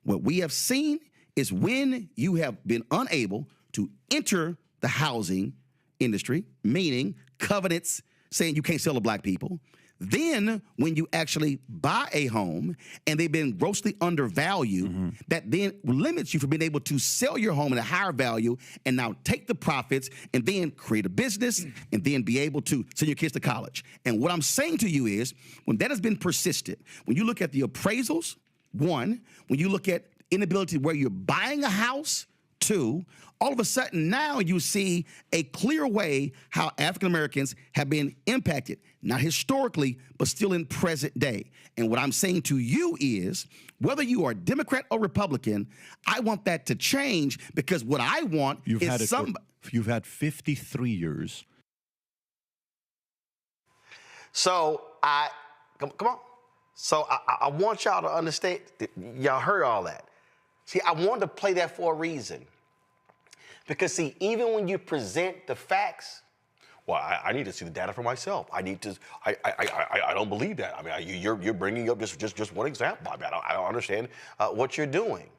What we have seen is when you have been unable to enter the housing industry, meaning covenants saying you can't sell to black people, then when you actually buy a home and they've been grossly undervalued, that then limits you from being able to sell your home at a higher value and now take the profits and then create a business and then be able to send your kids to college. And what I'm saying to you is when that has been persistent, when you look at the appraisals, one, when you look at inability where you're buying a house, two, all of a sudden now you see a clear way how African Americans have been impacted, not historically, but still in present day. And what I'm saying to you is, whether you are Democrat or Republican, I want that to change because what I want you've had 53 years. So come on. So I want y'all to understand. Y'all heard all that. See, I wanted to play that for a reason. Because, see, even when you present the facts, well, I need to see the data for myself. I need to. I don't believe that. I mean, you're bringing up just one example. I mean, I don't understand what you're doing.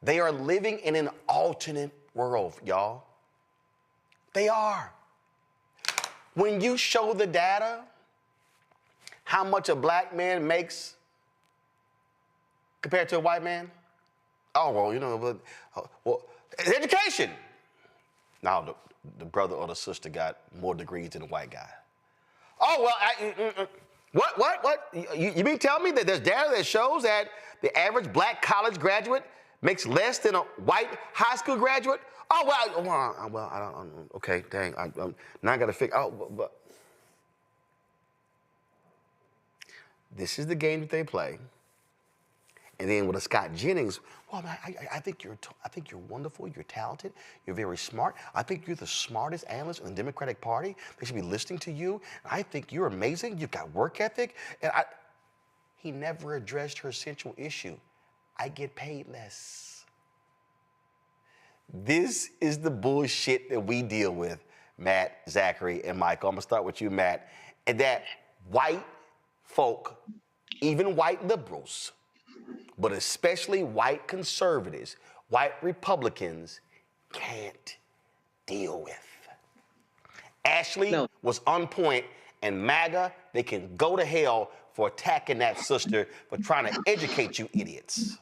They are living in an alternate world, y'all. They are. When you show the data, how much a black man makes compared to a white man? Oh, well, you know, well, education. Now, the brother or the sister got more degrees than the white guy. Oh, well, what? You mean tell me that there's data that shows that the average black college graduate makes less than a white high school graduate? Oh, well, I don't, okay, dang, now I got to figure out, but this is the game that they play. And then with a Scott Jennings, well, man, I think you're wonderful. You're talented. You're very smart. I think you're the smartest analyst in the Democratic Party. They should be listening to you. I think you're amazing. You've got work ethic. And he never addressed her central issue. I get paid less. This is the bullshit that we deal with, Matt, Zachary, and Michael. I'm gonna start with you, Matt. And that white folk, even white liberals, but especially white conservatives, white Republicans, can't deal with. Ashley was on point, and MAGA, they can go to hell for attacking that sister for trying to educate you idiots.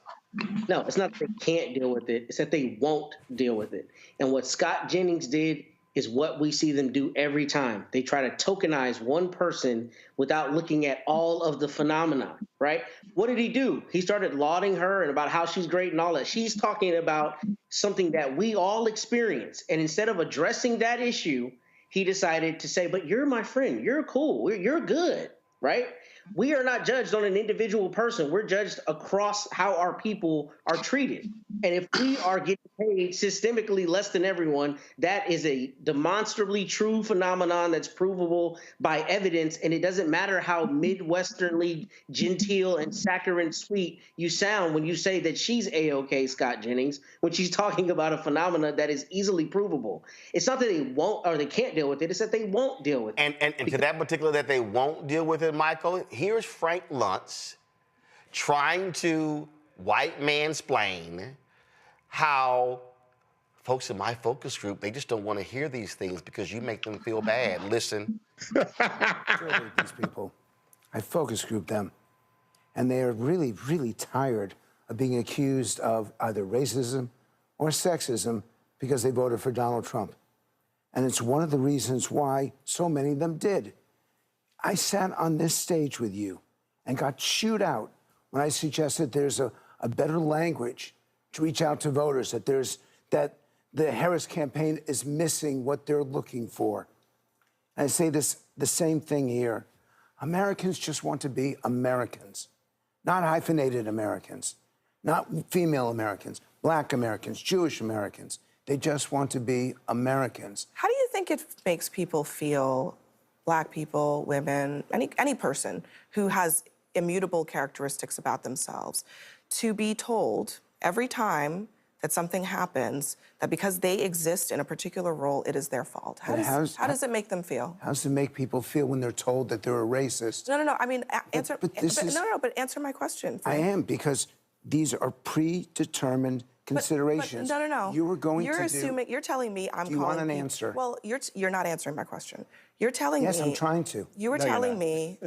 No, it's not that they can't deal with it. It's that they won't deal with it. And what Scott Jennings did is what we see them do every time. They try to tokenize one person without looking at all of the phenomena, right? What did he do? He started lauding her and about how she's great and all that. She's talking about something that we all experience. And instead of addressing that issue, he decided to say, but you're my friend. You're cool. You're good, right? We are not judged on an individual person. We're judged across how our people are treated. And if we are getting paid systemically less than everyone, that is a demonstrably true phenomenon that's provable by evidence. And it doesn't matter how Midwesternly genteel and saccharine sweet you sound when you say that she's A-OK, Scott Jennings, when she's talking about a phenomenon that is easily provable. It's not that they won't or they can't deal with it. It's that they won't deal with it. And to that particular that they won't deal with it, Michael, here's Frank Luntz trying to white mansplain how folks in my focus group, they just don't want to hear these things because you make them feel bad. Listen. These people, I focus group them, and they are really, really tired of being accused of either racism or sexism because they voted for Donald Trump. And it's one of the reasons why so many of them did. I sat on this stage with you and got chewed out when I suggested there's a better language to reach out to voters, that the Harris campaign is missing what they're looking for. And I say the same thing here. Americans just want to be Americans, not hyphenated Americans, not female Americans, Black Americans, Jewish Americans. They just want to be Americans. How do you think it makes people feel, Black people, women, any person who has immutable characteristics about themselves, to be told every time that something happens that because they exist in a particular role, it is their fault? How does it make them feel? How does it make people feel when they're told that they're a racist? No. I mean, answer. But answer my question. I am, because these are predetermined considerations. But no. You're telling me I'm calling. Do you want an answer? Well, you're not answering my question. You're telling me. Yes, I'm trying to. You were telling me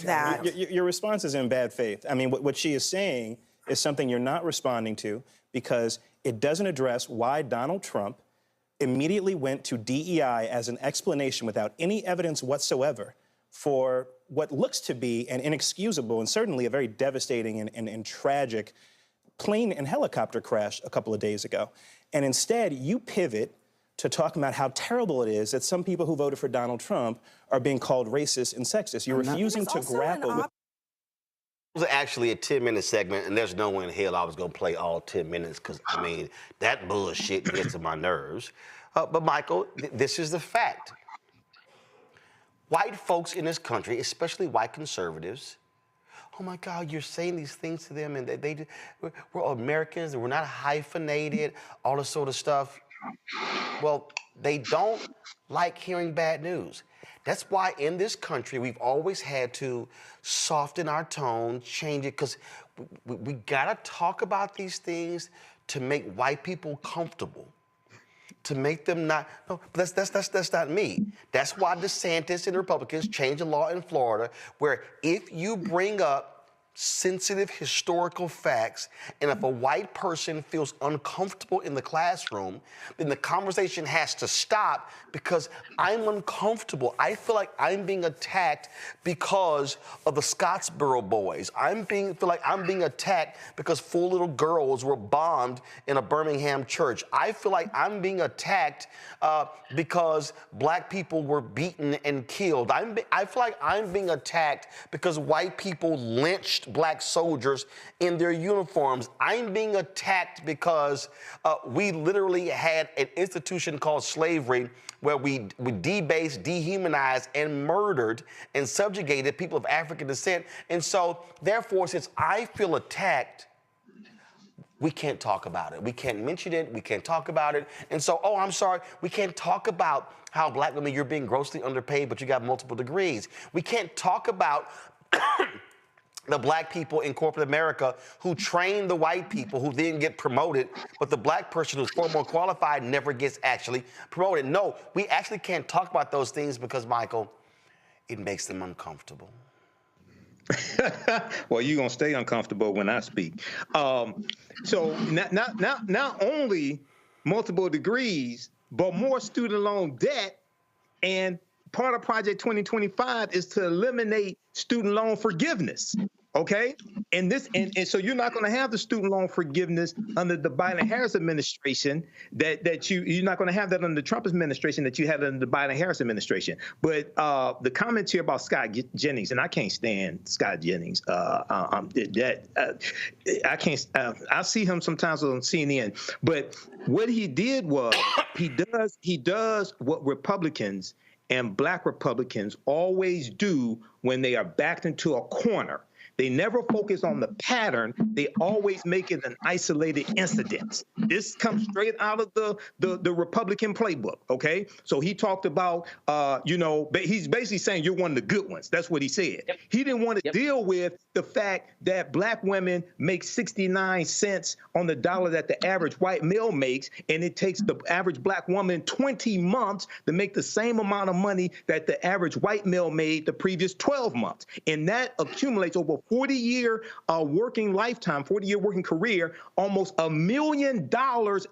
that your response is in bad faith. I mean, what she is saying is something you're not responding to because it doesn't address why Donald Trump immediately went to DEI as an explanation without any evidence whatsoever for what looks to be an inexcusable and certainly a very devastating and tragic plane and helicopter crash a couple of days ago. And instead, you pivot to talk about how terrible it is that some people who voted for Donald Trump are being called racist and sexist. You're refusing to grapple with. It was actually a 10-minute segment, and there's no way in hell I was going to play all 10 minutes because, I mean, that bullshit gets on my nerves. But, Michael, this is the fact. White folks in this country, especially white conservatives, oh, my God, you're saying these things to them, and we're Americans, and we're not hyphenated, all this sort of stuff. Well, they don't like hearing bad news. That's why in this country, we've always had to soften our tone, change it, because we gotta talk about these things to make white people comfortable, to make them not, no, but that's not me. That's why DeSantis and the Republicans changed the law in Florida, where if you bring up sensitive historical facts, and if a white person feels uncomfortable in the classroom, then the conversation has to stop because I'm uncomfortable. I feel like I'm being attacked because of the Scottsboro boys. feel like I'm being attacked because 4 little girls were bombed in a Birmingham church. I feel like I'm being attacked because Black people were beaten and killed. I feel like I'm being attacked because white people lynched Black soldiers in their uniforms. I'm being attacked because we literally had an institution called slavery where we debased, dehumanized, and murdered and subjugated people of African descent. And so, therefore, since I feel attacked, we can't talk about it. We can't mention it. We can't talk about it. And so, oh, I'm sorry, we can't talk about how Black women, you're being grossly underpaid, but you got multiple degrees. We can't talk about the Black people in corporate America who train the white people who then get promoted, but the Black person who's far more qualified never gets actually promoted. No, we actually can't talk about those things because, Michael, it makes them uncomfortable. Well, you're going to stay uncomfortable when I speak. So not only multiple degrees, but more student loan debt. And part of Project 2025 is to eliminate student loan forgiveness. Okay, and so you're not going to have the student loan forgiveness under the Biden-Harris administration you're not going to have that under the Trump administration that you had under the Biden-Harris administration. But the comments here about Scott Jennings, and I can't stand Scott Jennings. I can't. I see him sometimes on CNN, but what he did was he does what Republicans and Black Republicans always do when they are backed into a corner. They never focus on the pattern. They always make it an isolated incident. This comes straight out of the Republican playbook, okay? So he talked about, he's basically saying you're one of the good ones. That's what he said. Yep. He didn't want to deal with the fact that Black women make 69 cents on the dollar that the average white male makes, and it takes the average Black woman 20 months to make the same amount of money that the average white male made the previous 12 months. And that accumulates over 40-year working lifetime, 40-year working career, almost $1 million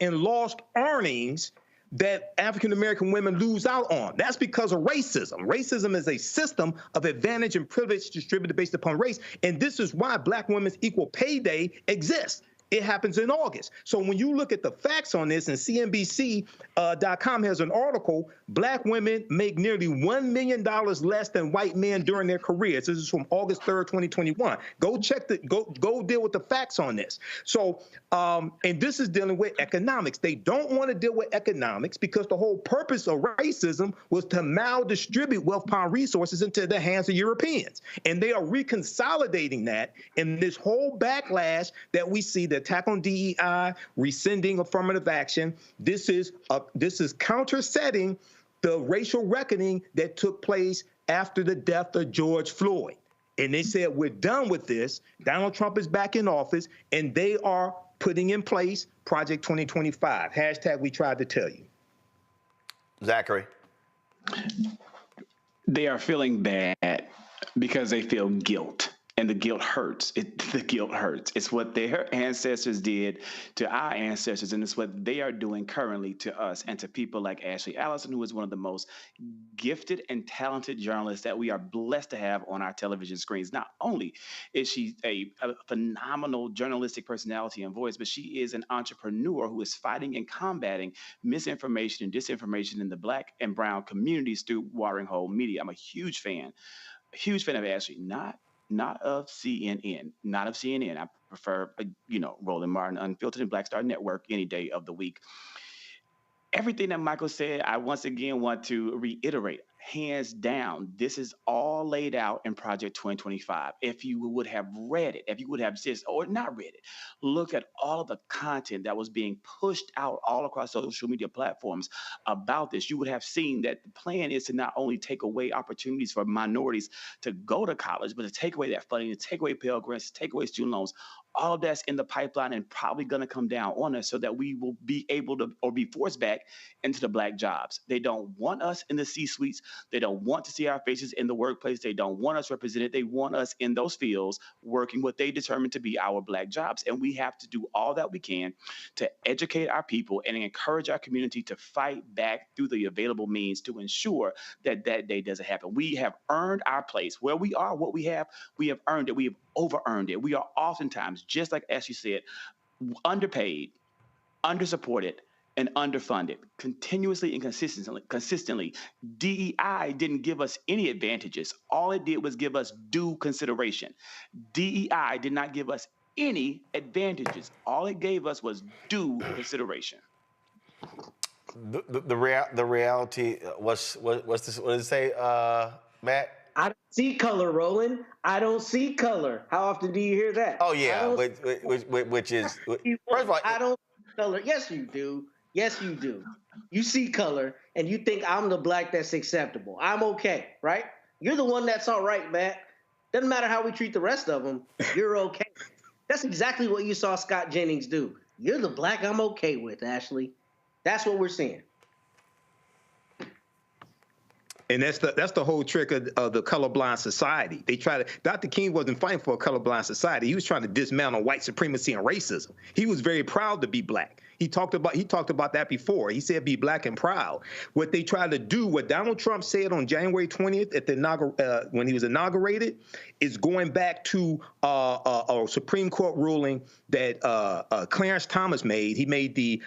in lost earnings that African-American women lose out on. That's because of racism. Racism is a system of advantage and privilege distributed based upon race. And this is why Black women's equal pay day exists. It happens in August. So when you look at the facts on this, and CNBC.com has an article, Black women make nearly $1 million less than white men during their careers. This is from August 3rd, 2021. Go deal with the facts on this. So, and this is dealing with economics. They don't want to deal with economics because the whole purpose of racism was to maldistribute wealth, power, and resources into the hands of Europeans. And they are reconsolidating that in this whole backlash that we see, the attack on DEI, rescinding affirmative action. This is countersetting the racial reckoning that took place after the death of George Floyd. And they said, we're done with this. Donald Trump is back in office, and they are putting in place Project 2025. Hashtag we tried to tell you. Zachary. They are feeling bad because they feel guilt. And the guilt hurts. The guilt hurts. It's what their ancestors did to our ancestors, and it's what they are doing currently to us and to people like Ashley Allison, who is one of the most gifted and talented journalists that we are blessed to have on our television screens. Not only is she a phenomenal journalistic personality and voice, but she is an entrepreneur who is fighting and combating misinformation and disinformation in the Black and Brown communities through Watering Hole Media. I'm a huge fan of Ashley, not of CNN, I prefer, Roland Martin, Unfiltered, and Black Star Network any day of the week. Everything that Michael said, I once again want to reiterate, hands down, this is all laid out in Project 2025. If you would have read it, if you would have just, or not read it, look at all of the content that was being pushed out all across social media platforms about this, you would have seen that the plan is to not only take away opportunities for minorities to go to college, but to take away that funding, to take away Pell Grants, to take away student loans. All of that's in the pipeline and probably going to come down on us so that we will be able to, or be forced back into the Black jobs. They don't want us in the C-suites. They don't want to see our faces in the workplace. They don't want us represented. They want us in those fields working what they determine to be our Black jobs. And we have to do all that we can to educate our people and encourage our community to fight back through the available means to ensure that that day doesn't happen. We have earned our place. Where we are, what we have earned it. We have over-earned it. We are oftentimes, just like Ashley said, underpaid, undersupported, and underfunded, continuously and consistently. DEI didn't give us any advantages. All it did was give us due consideration. DEI did not give us any advantages. All it gave us was due consideration. The reality, what's this? What does it say, Matt? I don't see color, Roland. I don't see color. How often do you hear that? Oh yeah, which is first of all, I don't see color. Yes, you do. Yes, you do. You see color, and you think I'm the Black that's acceptable. I'm okay, right? You're the one that's all right, Matt. Doesn't matter how we treat the rest of them. You're okay. That's exactly what you saw Scott Jennings do. You're the Black I'm okay with, Ashley. That's what we're seeing. And that's the whole trick of the colorblind society. Dr. King wasn't fighting for a colorblind society. He was trying to dismantle white supremacy and racism. He was very proud to be black. He talked about that before. He said be black and proud. What they tried to do, what Donald Trump said on January 20th at the when he was inaugurated, is going back to a Supreme Court ruling that Clarence Thomas made. He made the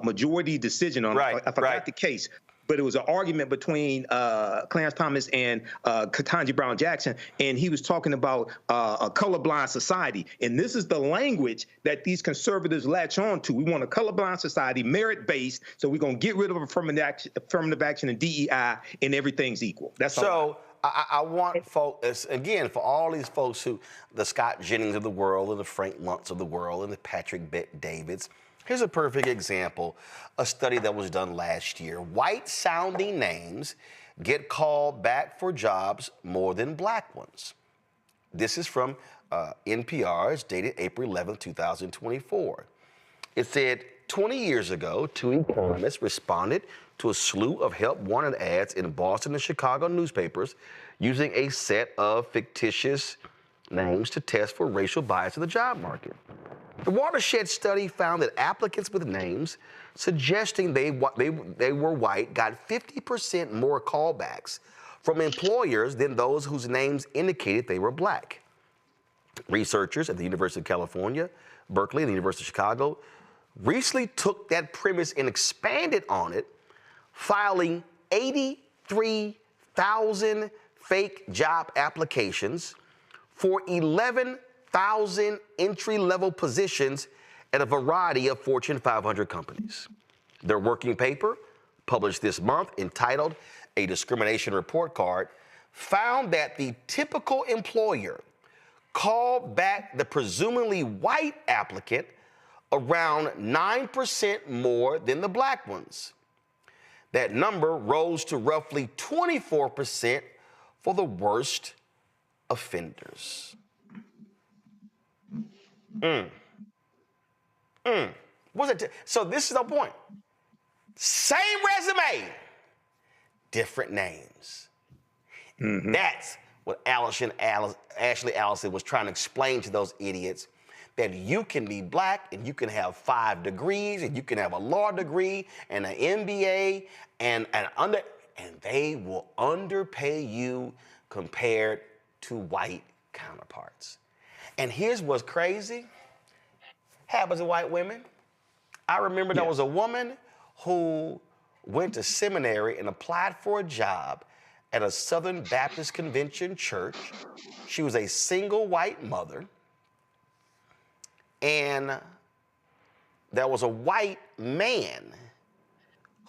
majority decision on it. I forgot the case. But it was an argument between Clarence Thomas and Ketanji Brown Jackson, and he was talking about a colorblind society. And this is the language that these conservatives latch on to. We want a colorblind society, merit-based, so we're going to get rid of affirmative action and DEI, and everything's equal. That's all. I want folks, again, for all these folks the Scott Jennings of the world, and the Frank Luntz of the world, and the Patrick Bet-Davids, here's a perfect example, a study that was done last year. White-sounding names get called back for jobs more than black ones. This is from NPR. It's dated April 11, 2024. It said 20 years ago, 2 economists responded to a slew of help-wanted ads in Boston and Chicago newspapers using a set of fictitious names to test for racial bias in the job market. The Watershed study found that applicants with names suggesting they were white got 50% more callbacks from employers than those whose names indicated they were black. Researchers at the University of California, Berkeley, and the University of Chicago recently took that premise and expanded on it, filing 83,000 fake job applications for 11,000 entry-level positions at a variety of Fortune 500 companies. Their working paper, published this month, entitled A Discrimination Report Card, found that the typical employer called back the presumably white applicant around 9% more than the black ones. That number rose to roughly 24% for the worst offenders. What's it? So this is the point. Same resume, different names. Mm-hmm. That's what Ashley Allison was trying to explain to those idiots, that you can be black and you can have 5 degrees and you can have a law degree and an MBA and they will underpay you compared to white counterparts. And here's what's crazy. Happens to white women. I remember there was a woman who went to seminary and applied for a job at a Southern Baptist Convention church. She was a single white mother. And there was a white man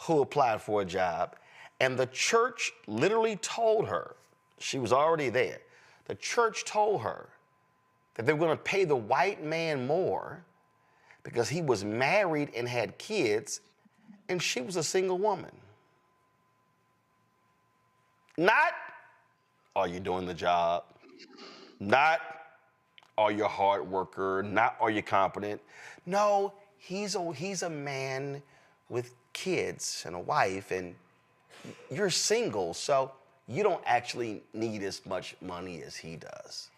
who applied for a job, and the church literally told her, she was already there, the church told her that they were going to pay the white man more because he was married and had kids, and she was a single woman. Not, are you doing the job? Not, are you a hard worker? Not, are you competent? No, he's a man with kids and a wife, and you're single, so you don't actually need as much money as he does.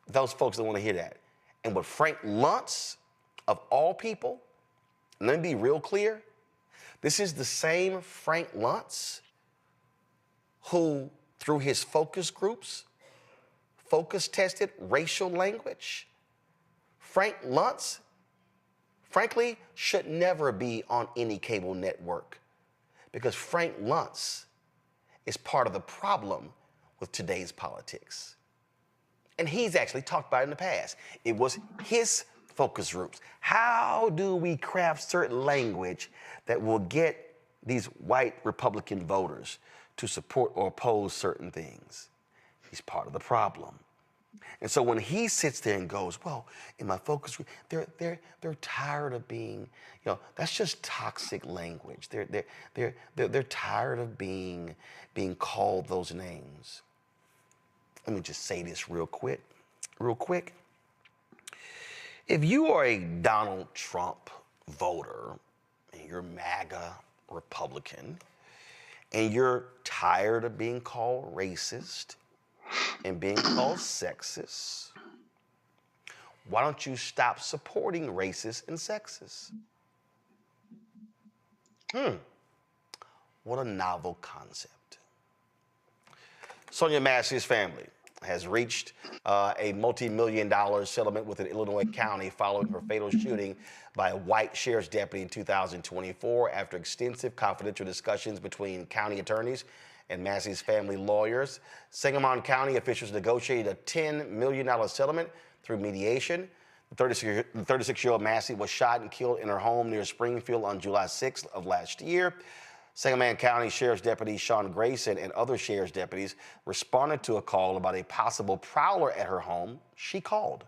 Those folks don't want to hear that. And what Frank Luntz, of all people, let me be real clear, this is the same Frank Luntz who, through his focus groups, focus-tested racial language. Frank Luntz, frankly, should never be on any cable network because Frank Luntz is part of the problem with today's politics. And he's actually talked about it in the past. It was his focus groups. How do we craft certain language that will get these white Republican voters to support or oppose certain things? He's part of the problem. And so when he sits there and goes, well, in my focus group, they're tired of being, that's just toxic language. They're tired of being called those names. Let me just say this real quick. If you are a Donald Trump voter and you're MAGA Republican, and you're tired of being called racist and being called sexist, why don't you stop supporting racists and sexists? What a novel concept. Sonia Massey's family has reached a multi-million-dollar settlement with an Illinois county following her fatal shooting by a white sheriff's deputy in 2024 after extensive confidential discussions between county attorneys and Massey's family lawyers. Sangamon County officials negotiated a $10 million settlement through mediation. The 36-year-old Massey was shot and killed in her home near Springfield on July 6th of last year. Sangamon County Sheriff's Deputy Sean Grayson and other sheriff's deputies responded to a call about a possible prowler at her home. She called.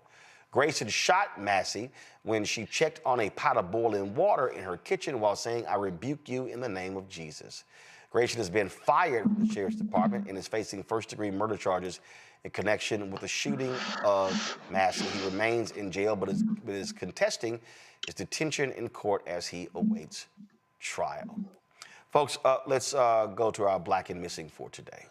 Grayson shot Massey when she checked on a pot of boiling water in her kitchen while saying, "I rebuke you in the name of Jesus." Grayson has been fired from the Sheriff's Department and is facing first-degree murder charges in connection with the shooting of Massey. He remains in jail but is contesting his detention in court as he awaits trial. Folks, let's go to our Black and Missing for today.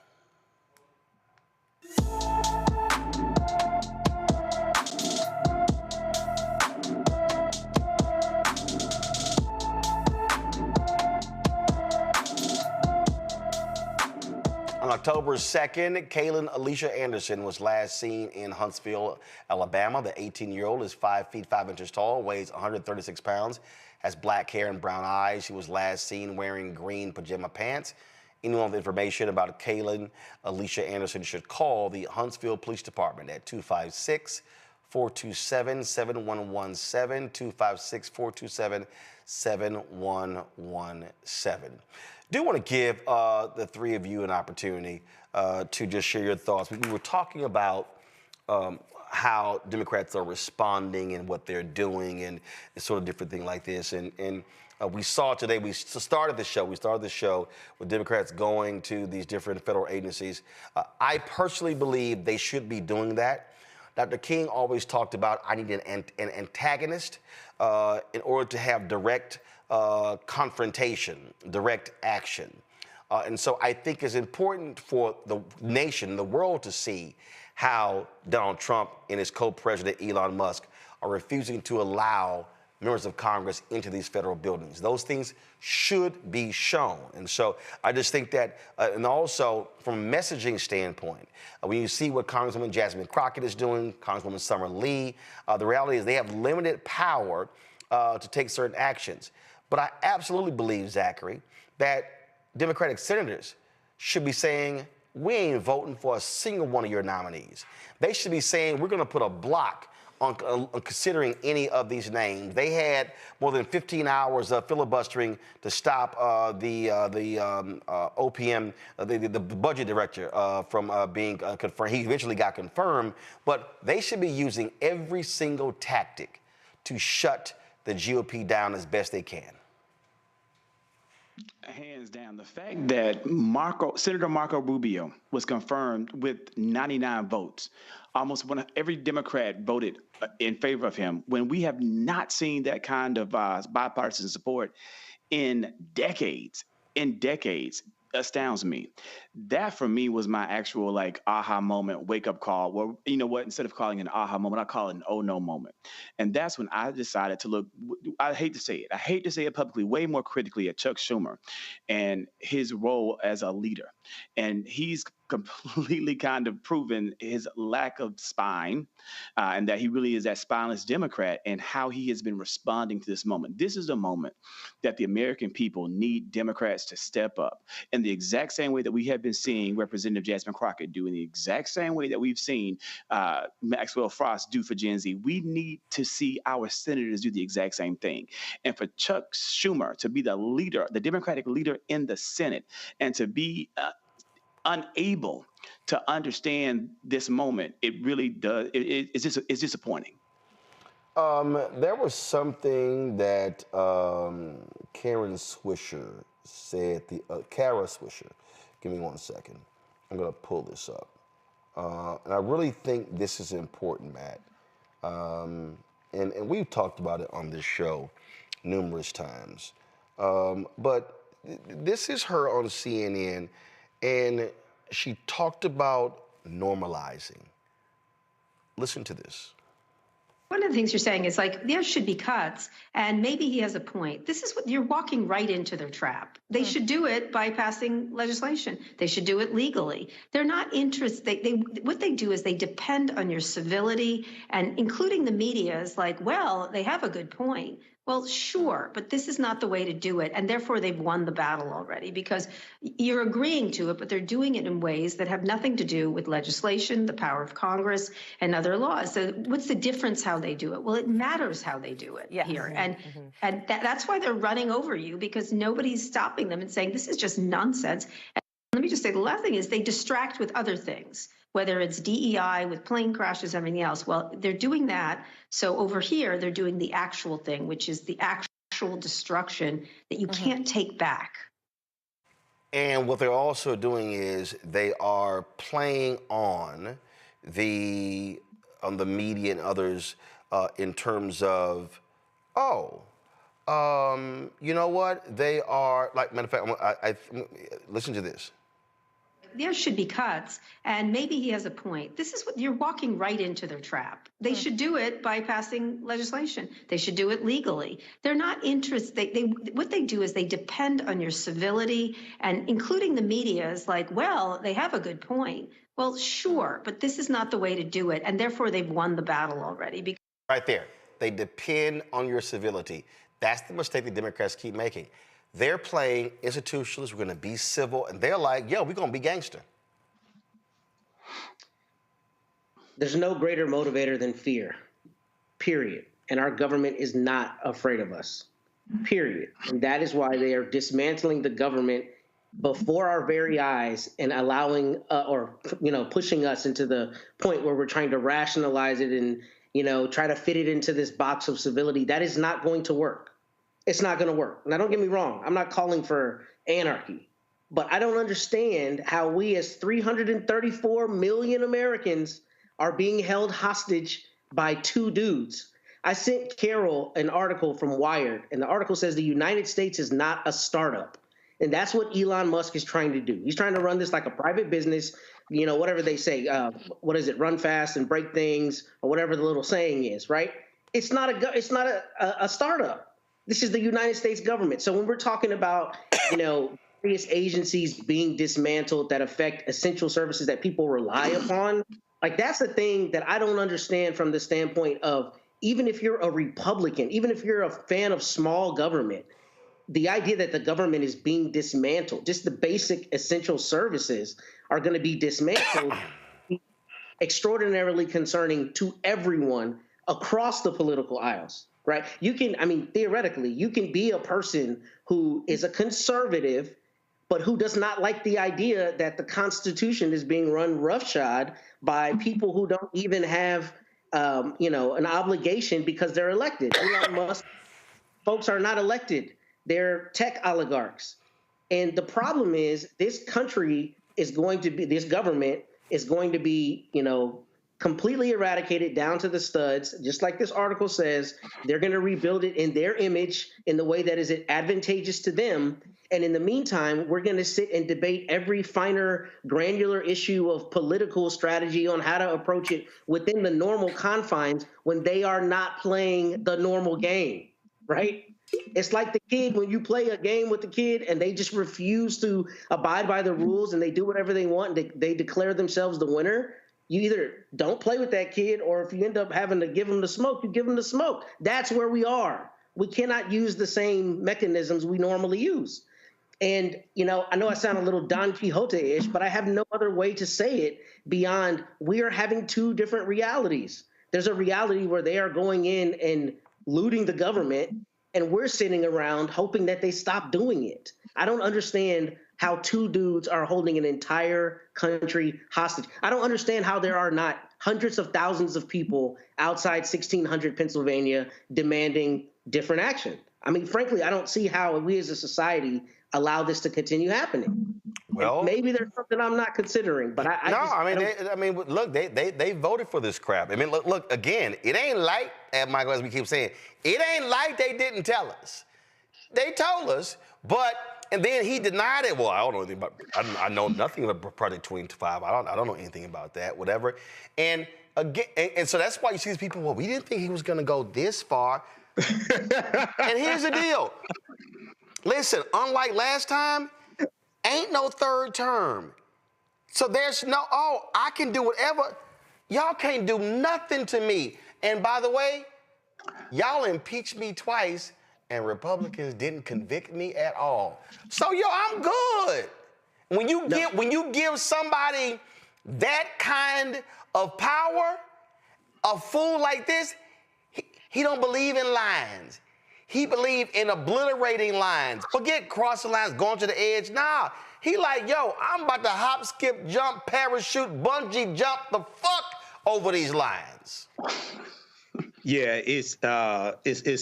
On October 2nd, Kaylin Alicia Anderson was last seen in Huntsville, Alabama. The 18-year-old is 5 feet 5 inches tall, weighs 136 pounds, has black hair and brown eyes. She was last seen wearing green pajama pants. Anyone with information about Kaylin Alicia Anderson should call the Huntsville Police Department at 256-427-7117, 256-427-7117. Do want to give the three of you an opportunity to just share your thoughts. We were talking about how Democrats are responding and what they're doing and sort of different things like this. And we saw today, we started the show with Democrats going to these different federal agencies. I personally believe they should be doing that. Dr. King always talked about, I need an antagonist in order to have direct confrontation, direct action. And so I think it's important for the nation, the world to see how Donald Trump and his co-president Elon Musk are refusing to allow members of Congress into these federal buildings. Those things should be shown. And so I just think that, and also from a messaging standpoint, when you see what Congresswoman Jasmine Crockett is doing, Congresswoman Summer Lee, the reality is they have limited power to take certain actions. But I absolutely believe, Zachary, that Democratic senators should be saying, we ain't voting for a single one of your nominees. They should be saying, we're going to put a block on considering any of these names. They had more than 15 hours of filibustering to stop the OPM, the budget director from being confirmed. He eventually got confirmed, but they should be using every single tactic to shut the GOP down as best they can. Hands down, the fact that Senator Marco Rubio was confirmed with 99 votes, almost every Democrat voted in favor of him, when we have not seen that kind of bipartisan support in decades, astounds me. That for me was my actual aha moment, wake up call, where, you know what, instead of calling it an aha moment, I call it an oh no moment. And that's when I decided to look, I hate to say it publicly, way more critically at Chuck Schumer and his role as a leader. And he's completely kind of proven his lack of spine and that he really is that spineless Democrat, and how he has been responding to this moment. This is a moment that the American people need Democrats to step up in the exact same way that we have been seeing Representative Jasmine Crockett do, in the exact same way that we've seen Maxwell Frost do for Gen Z. We need to see our senators do the exact same thing. And for Chuck Schumer to be the leader, the Democratic leader in the Senate, and to be unable to understand this moment, it really does. It's disappointing. There was something that Karen Swisher said. Kara Swisher. Give me 1 second. I'm going to pull this up. And I really think this is important, Matt. And we've talked about it on this show numerous times. But this is her on CNN, and she talked about normalizing. Listen to this. One of the things you're saying is like, there should be cuts, and maybe he has a point. This is what you're walking right into their trap. They should do it by passing legislation. They should do it legally. They're not interested. What they do is they depend on your civility, and including the media is like, well, they have a good point. Well, sure, but this is not the way to do it. And therefore, they've won the battle already because you're agreeing to it, but they're doing it in ways that have nothing to do with legislation, the power of Congress, and other laws. So what's the difference how they do it? Well, it matters how they do it here. And that's why they're running over you, because nobody's stopping them and saying, this is just nonsense. And let me just say, the last thing is they distract with other things, whether it's DEI with plane crashes, everything else. Well, they're doing that. So over here, they're doing the actual thing, which is the actual destruction that you can't take back. And what they're also doing is they are playing on the media and others in terms of, you know what? They are, like, matter of fact, listen to this. There should be cuts, and maybe he has a point. This is what you're walking right into their trap. They should do it by passing legislation. They should do it legally. They're not interested. What they do is they depend on your civility, and including the media is like, well, they have a good point. Well, sure, but this is not the way to do it, and therefore they've won the battle already. Right there. They depend on your civility. That's the mistake the Democrats keep making. They're playing institutionalists. We're going to be civil. And they're like, yo, we're going to be gangster. There's no greater motivator than fear, period. And our government is not afraid of us, period. And that is why they are dismantling the government before our very eyes and allowing pushing us into the point where we're trying to rationalize it and, try to fit it into this box of civility. That is not going to work. It's not going to work. Now, don't get me wrong. I'm not calling for anarchy, but I don't understand how we as 334 million Americans are being held hostage by two dudes. I sent Carol an article from Wired, and the article says the United States is not a startup. And that's what Elon Musk is trying to do. He's trying to run this like a private business, whatever they say. What is it? Run fast and break things, or whatever the little saying is, right? It's not a startup. This is the United States government. So when we're talking about, various agencies being dismantled that affect essential services that people rely upon, like that's the thing that I don't understand from the standpoint of, even if you're a Republican, even if you're a fan of small government, the idea that the government is being dismantled, just the basic essential services are going to be dismantled, extraordinarily concerning to everyone across the political aisles. Right? Theoretically, you can be a person who is a conservative, but who does not like the idea that the Constitution is being run roughshod by people who don't even have, an obligation because they're elected. Elon Musk, folks are not elected. They're tech oligarchs. And the problem is this government is going to be, completely eradicated down to the studs, just like this article says. They're going to rebuild it in their image in the way that is advantageous to them. And in the meantime, we're going to sit and debate every finer, granular issue of political strategy on how to approach it within the normal confines when they are not playing the normal game, right? It's like the kid, when you play a game with the kid and they just refuse to abide by the rules and they do whatever they want, they declare themselves the winner. You either don't play with that kid, or if you end up having to give them the smoke, you give them the smoke. That's where we are. We cannot use the same mechanisms we normally use. And, I know I sound a little Don Quixote-ish, but I have no other way to say it beyond we are having two different realities. There's a reality where they are going in and looting the government, and we're sitting around hoping that they stop doing it. I don't understand how two dudes are holding an entire country hostage. I don't understand how there are not hundreds of thousands of people outside 1600 Pennsylvania demanding different action. Frankly, I don't see how we as a society allow this to continue happening. Well, and maybe there's something I'm not considering, but look, they voted for this crap. Look, again, it ain't like, Michael, as we keep saying, it ain't like they didn't tell us. They told us, but And then he denied it. Well, I don't know anything about. I know nothing about Project 25. I don't know anything about that. Whatever. And again, and so that's why you see these people. Well, we didn't think he was going to go this far. And here's the deal. Listen, unlike last time, ain't no third term. So there's no, oh, I can do whatever. Y'all can't do nothing to me. And by the way, y'all impeached me twice, and Republicans didn't convict me at all. So I'm good. When you give somebody that kind of power, a fool like this, he don't believe in lines. He believe in obliterating lines. Forget crossing lines, going to the edge. Nah, he like, yo, I'm about to hop, skip, jump, parachute, bungee jump the fuck over these lines. Yeah, it's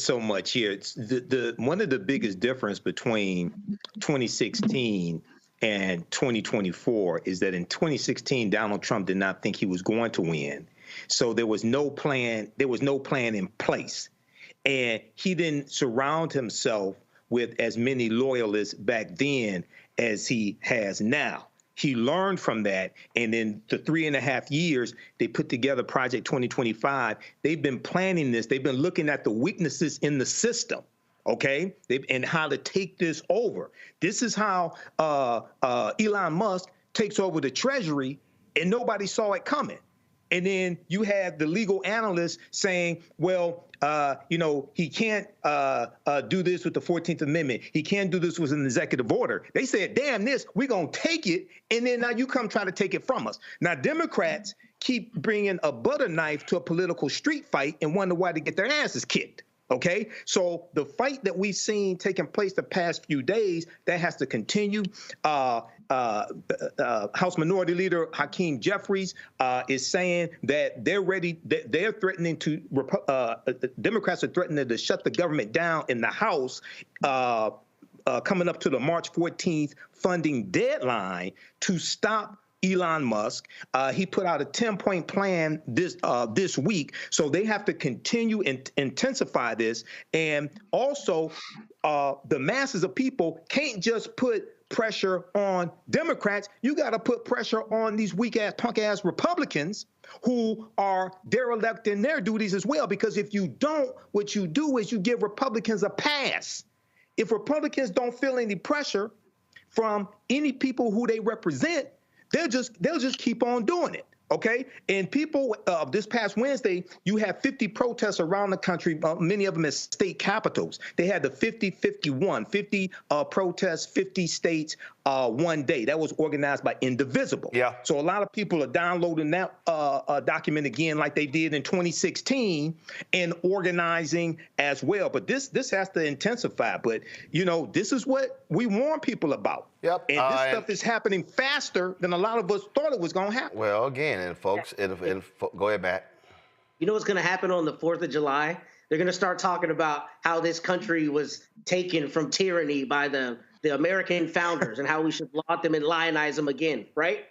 so much here. It's the one of the biggest difference between 2016 and 2024 is that in 2016, Donald Trump did not think he was going to win. So there was no plan. There was no plan in place. And he didn't surround himself with as many loyalists back then as he has now. He learned from that. And in the 3.5 years, they put together Project 2025. They've been planning this. They've been looking at the weaknesses in the system, okay, and how to take this over. This is how Elon Musk takes over the Treasury, and nobody saw it coming. And then you have the legal analysts saying, well, he can't do this with the 14th Amendment. He can't do this with an executive order. They said, damn this, we're going to take it. And then now you come try to take it from us. Now, Democrats keep bringing a butter knife to a political street fight and wonder why they get their asses kicked. Okay, so the fight that we've seen taking place the past few days, that has to continue. House Minority Leader Hakeem Jeffries is saying that they're ready. They're threatening to. Democrats are threatening to shut the government down in the House. Coming up to the March 14th funding deadline to stop Elon Musk. He put out a 10-point plan this week. So they have to continue and intensify this. And also, the masses of people can't just put pressure on Democrats. You got to put pressure on these weak-ass, punk-ass Republicans who are derelict in their duties as well. Because if you don't, what you do is you give Republicans a pass. If Republicans don't feel any pressure from any people who they represent, they'll just keep on doing it, okay? And people, this past Wednesday, you had 50 protests around the country, many of them at state capitals. They had the 50-51, 50 protests, 50 states, one day. That was organized by Indivisible. Yeah. So a lot of people are downloading that document again like they did in 2016 and organizing as well. But this has to intensify. But, this is what we warn people about. Yep. And this stuff is happening faster than a lot of us thought it was going to happen. Well, again, and folks, go ahead, Matt. You know what's going to happen on the 4th of July? They're going to start talking about how this country was taken from tyranny by the American founders and how we should laud them and lionize them again, right?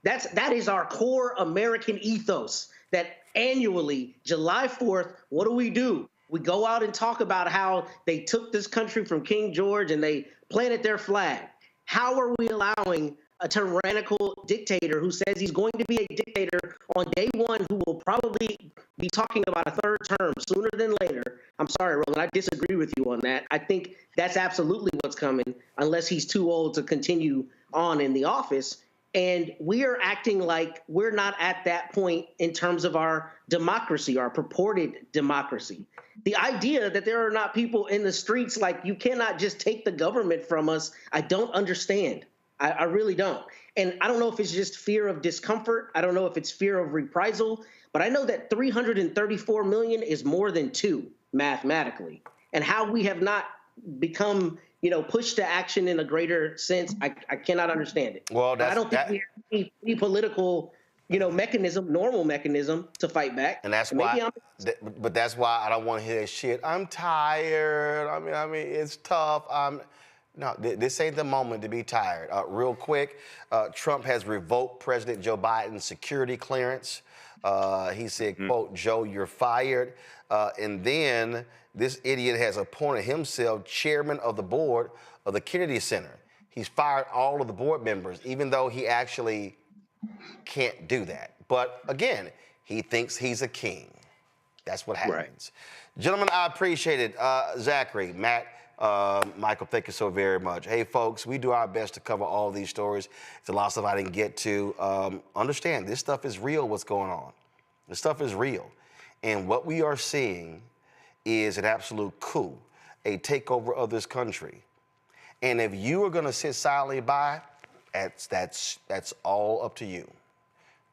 That is our core American ethos, that annually, July 4th, what do? We go out and talk about how they took this country from King George and they planted their flag. How are we allowing a tyrannical dictator who says he's going to be a dictator on day one, who will probably be talking about a third term sooner than later? I'm sorry, Roland, I disagree with you on that. I think that's absolutely what's coming, unless he's too old to continue on in the office. And we are acting like we're not at that point in terms of our democracy, our purported democracy. The idea that there are not people in the streets, like, you cannot just take the government from us, I don't understand. I really don't. And I don't know if it's just fear of discomfort. I don't know if it's fear of reprisal. But I know that 334 million is more than 2 mathematically. And how we have not become, pushed to action in a greater sense, I cannot understand it. Well, I don't think we have any political, normal mechanism to fight back. And that's why. But that's why I don't want to hear that shit. I'm tired. I mean, it's tough. No, this ain't the moment to be tired. Real quick, Trump has revoked President Joe Biden's security clearance. He said, quote, Joe, you're fired. And then this idiot has appointed himself chairman of the board of the Kennedy Center. He's fired all of the board members, even though he actually can't do that. But again, he thinks he's a king. That's what happens. Right. Gentlemen, I appreciate it. Zachary, Matt, Michael, thank you so very much. Hey, folks, we do our best to cover all these stories. It's a lot of stuff I didn't get to. Understand, this stuff is real, what's going on. This stuff is real. And what we are seeing is an absolute coup, a takeover of this country. And if you are going to sit silently by, that's all up to you.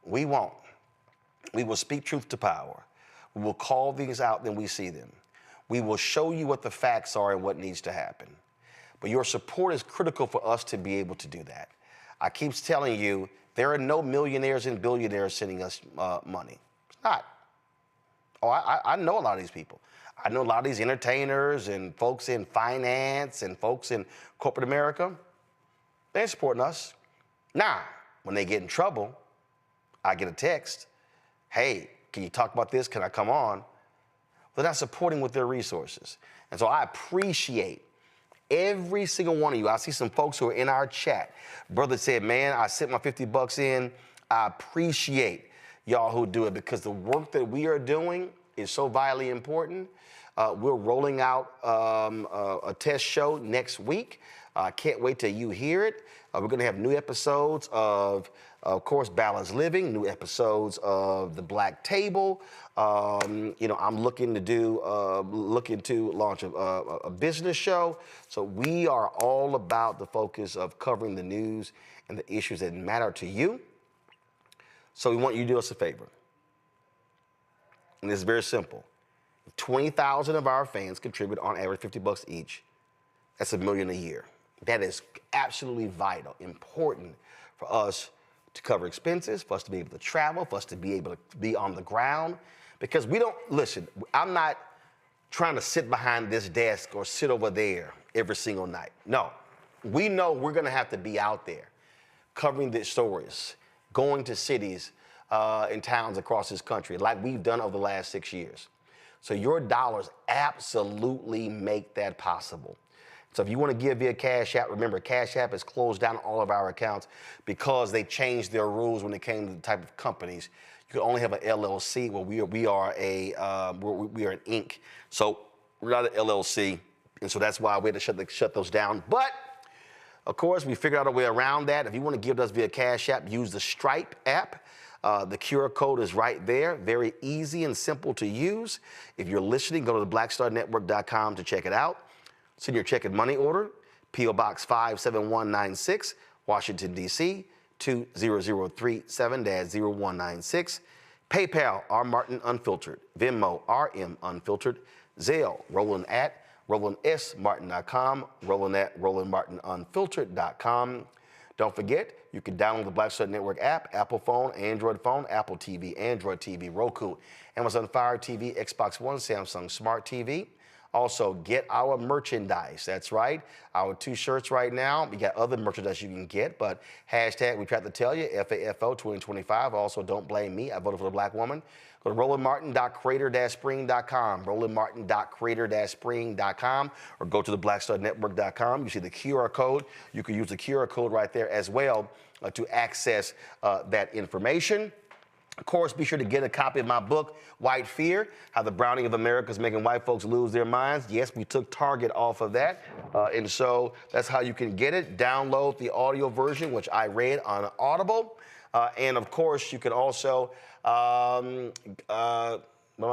We won't. We will speak truth to power. We will call things out when we see them. We will show you what the facts are and what needs to happen. But your support is critical for us to be able to do that. I keep telling you, there are no millionaires and billionaires sending us money. It's not. Oh, I know a lot of these people. I know a lot of these entertainers and folks in finance and folks in corporate America. They ain't supporting us. Now, when they get in trouble, I get a text. Hey, can you talk about this? Can I come on? They're not supporting with their resources. And so I appreciate every single one of you. I see some folks who are in our chat. Brother said, man, I sent my $50 in. I appreciate y'all who do it because the work that we are doing is so vitally important. We're rolling out a test show next week. I can't wait till you hear it. We're going to have new episodes of course, Balanced Living, new episodes of The Black Table. I'm looking to launch a business show. So we are all about the focus of covering the news and the issues that matter to you. So we want you to do us a favor. And it's very simple. 20,000 of our fans contribute on average $50 each. That's $1 million a year. That is absolutely vital, important for us to cover expenses, for us to be able to travel, for us to be able to be on the ground. Because listen, I'm not trying to sit behind this desk or sit over there every single night. No, we know we're gonna have to be out there covering the stories, going to cities and towns across this country like we've done over the last 6 years. So your dollars absolutely make that possible. So if you want to give via Cash App, remember Cash App has closed down all of our accounts because they changed their rules when it came to the type of companies. You can only have an LLC. Well, we are an Inc. So we're not an LLC, and so that's why we had to shut those down. But of course, we figured out a way around that. If you want to give us via Cash App, use the Stripe app. The QR code is right there. Very easy and simple to use. If you're listening, go to theblackstarnetwork.com to check it out. Send your check and money order, P.O. Box 57196, Washington, D.C., 20037-0196. PayPal, R. Martin Unfiltered. Venmo, RM Unfiltered. Zelle, RolandSMartin.com, Roland@RolandMartinUnfiltered.com. Don't forget, you can download the Black Star Network app, Apple phone, Android phone, Apple TV, Android TV, Roku, Amazon Fire TV, Xbox One, Samsung Smart TV. Also, get our merchandise. That's right. Our 2 shirts right now. We got other merchandise you can get, but hashtag, we tried to tell you, FAFO 2025. Also, don't blame me. I voted for the black woman. Go to RolandMartin.creator-spring.com, RolandMartin.creator-spring.com, or go to theblackstarnetwork.com. You see the QR code. You can use the QR code right there as well to access that information. Of course, be sure to get a copy of my book, White Fear, How the Browning of America is Making White Folks Lose Their Minds. Yes, we took Target off of that. And so that's how you can get it. Download the audio version, which I read on Audible. And of course, you can also, what am I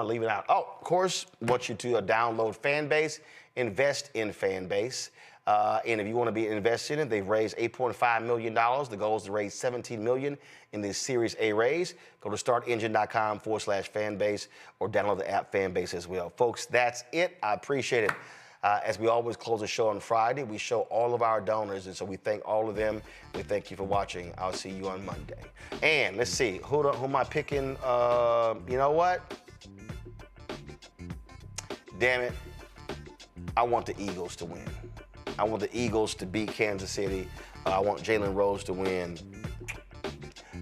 leaving out? Oh, of course, want you to download Fanbase, invest in Fanbase. And if you want to be invested in it, they've raised $8.5 million. The goal is to raise $17 million in this Series A raise. Go to startengine.com/fanbase or download the app Fanbase as well. Folks, that's it. I appreciate it. As we always close the show on Friday, we show all of our donors, and so we thank all of them. We thank you for watching. I'll see you on Monday. And let's see, who am I picking? You know what? Damn it. I want the Eagles to win. I want the Eagles to beat Kansas City. I want Jalen Rose to win.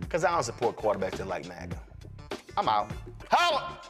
Because I don't support quarterbacks that like MAGA. I'm out. Holla!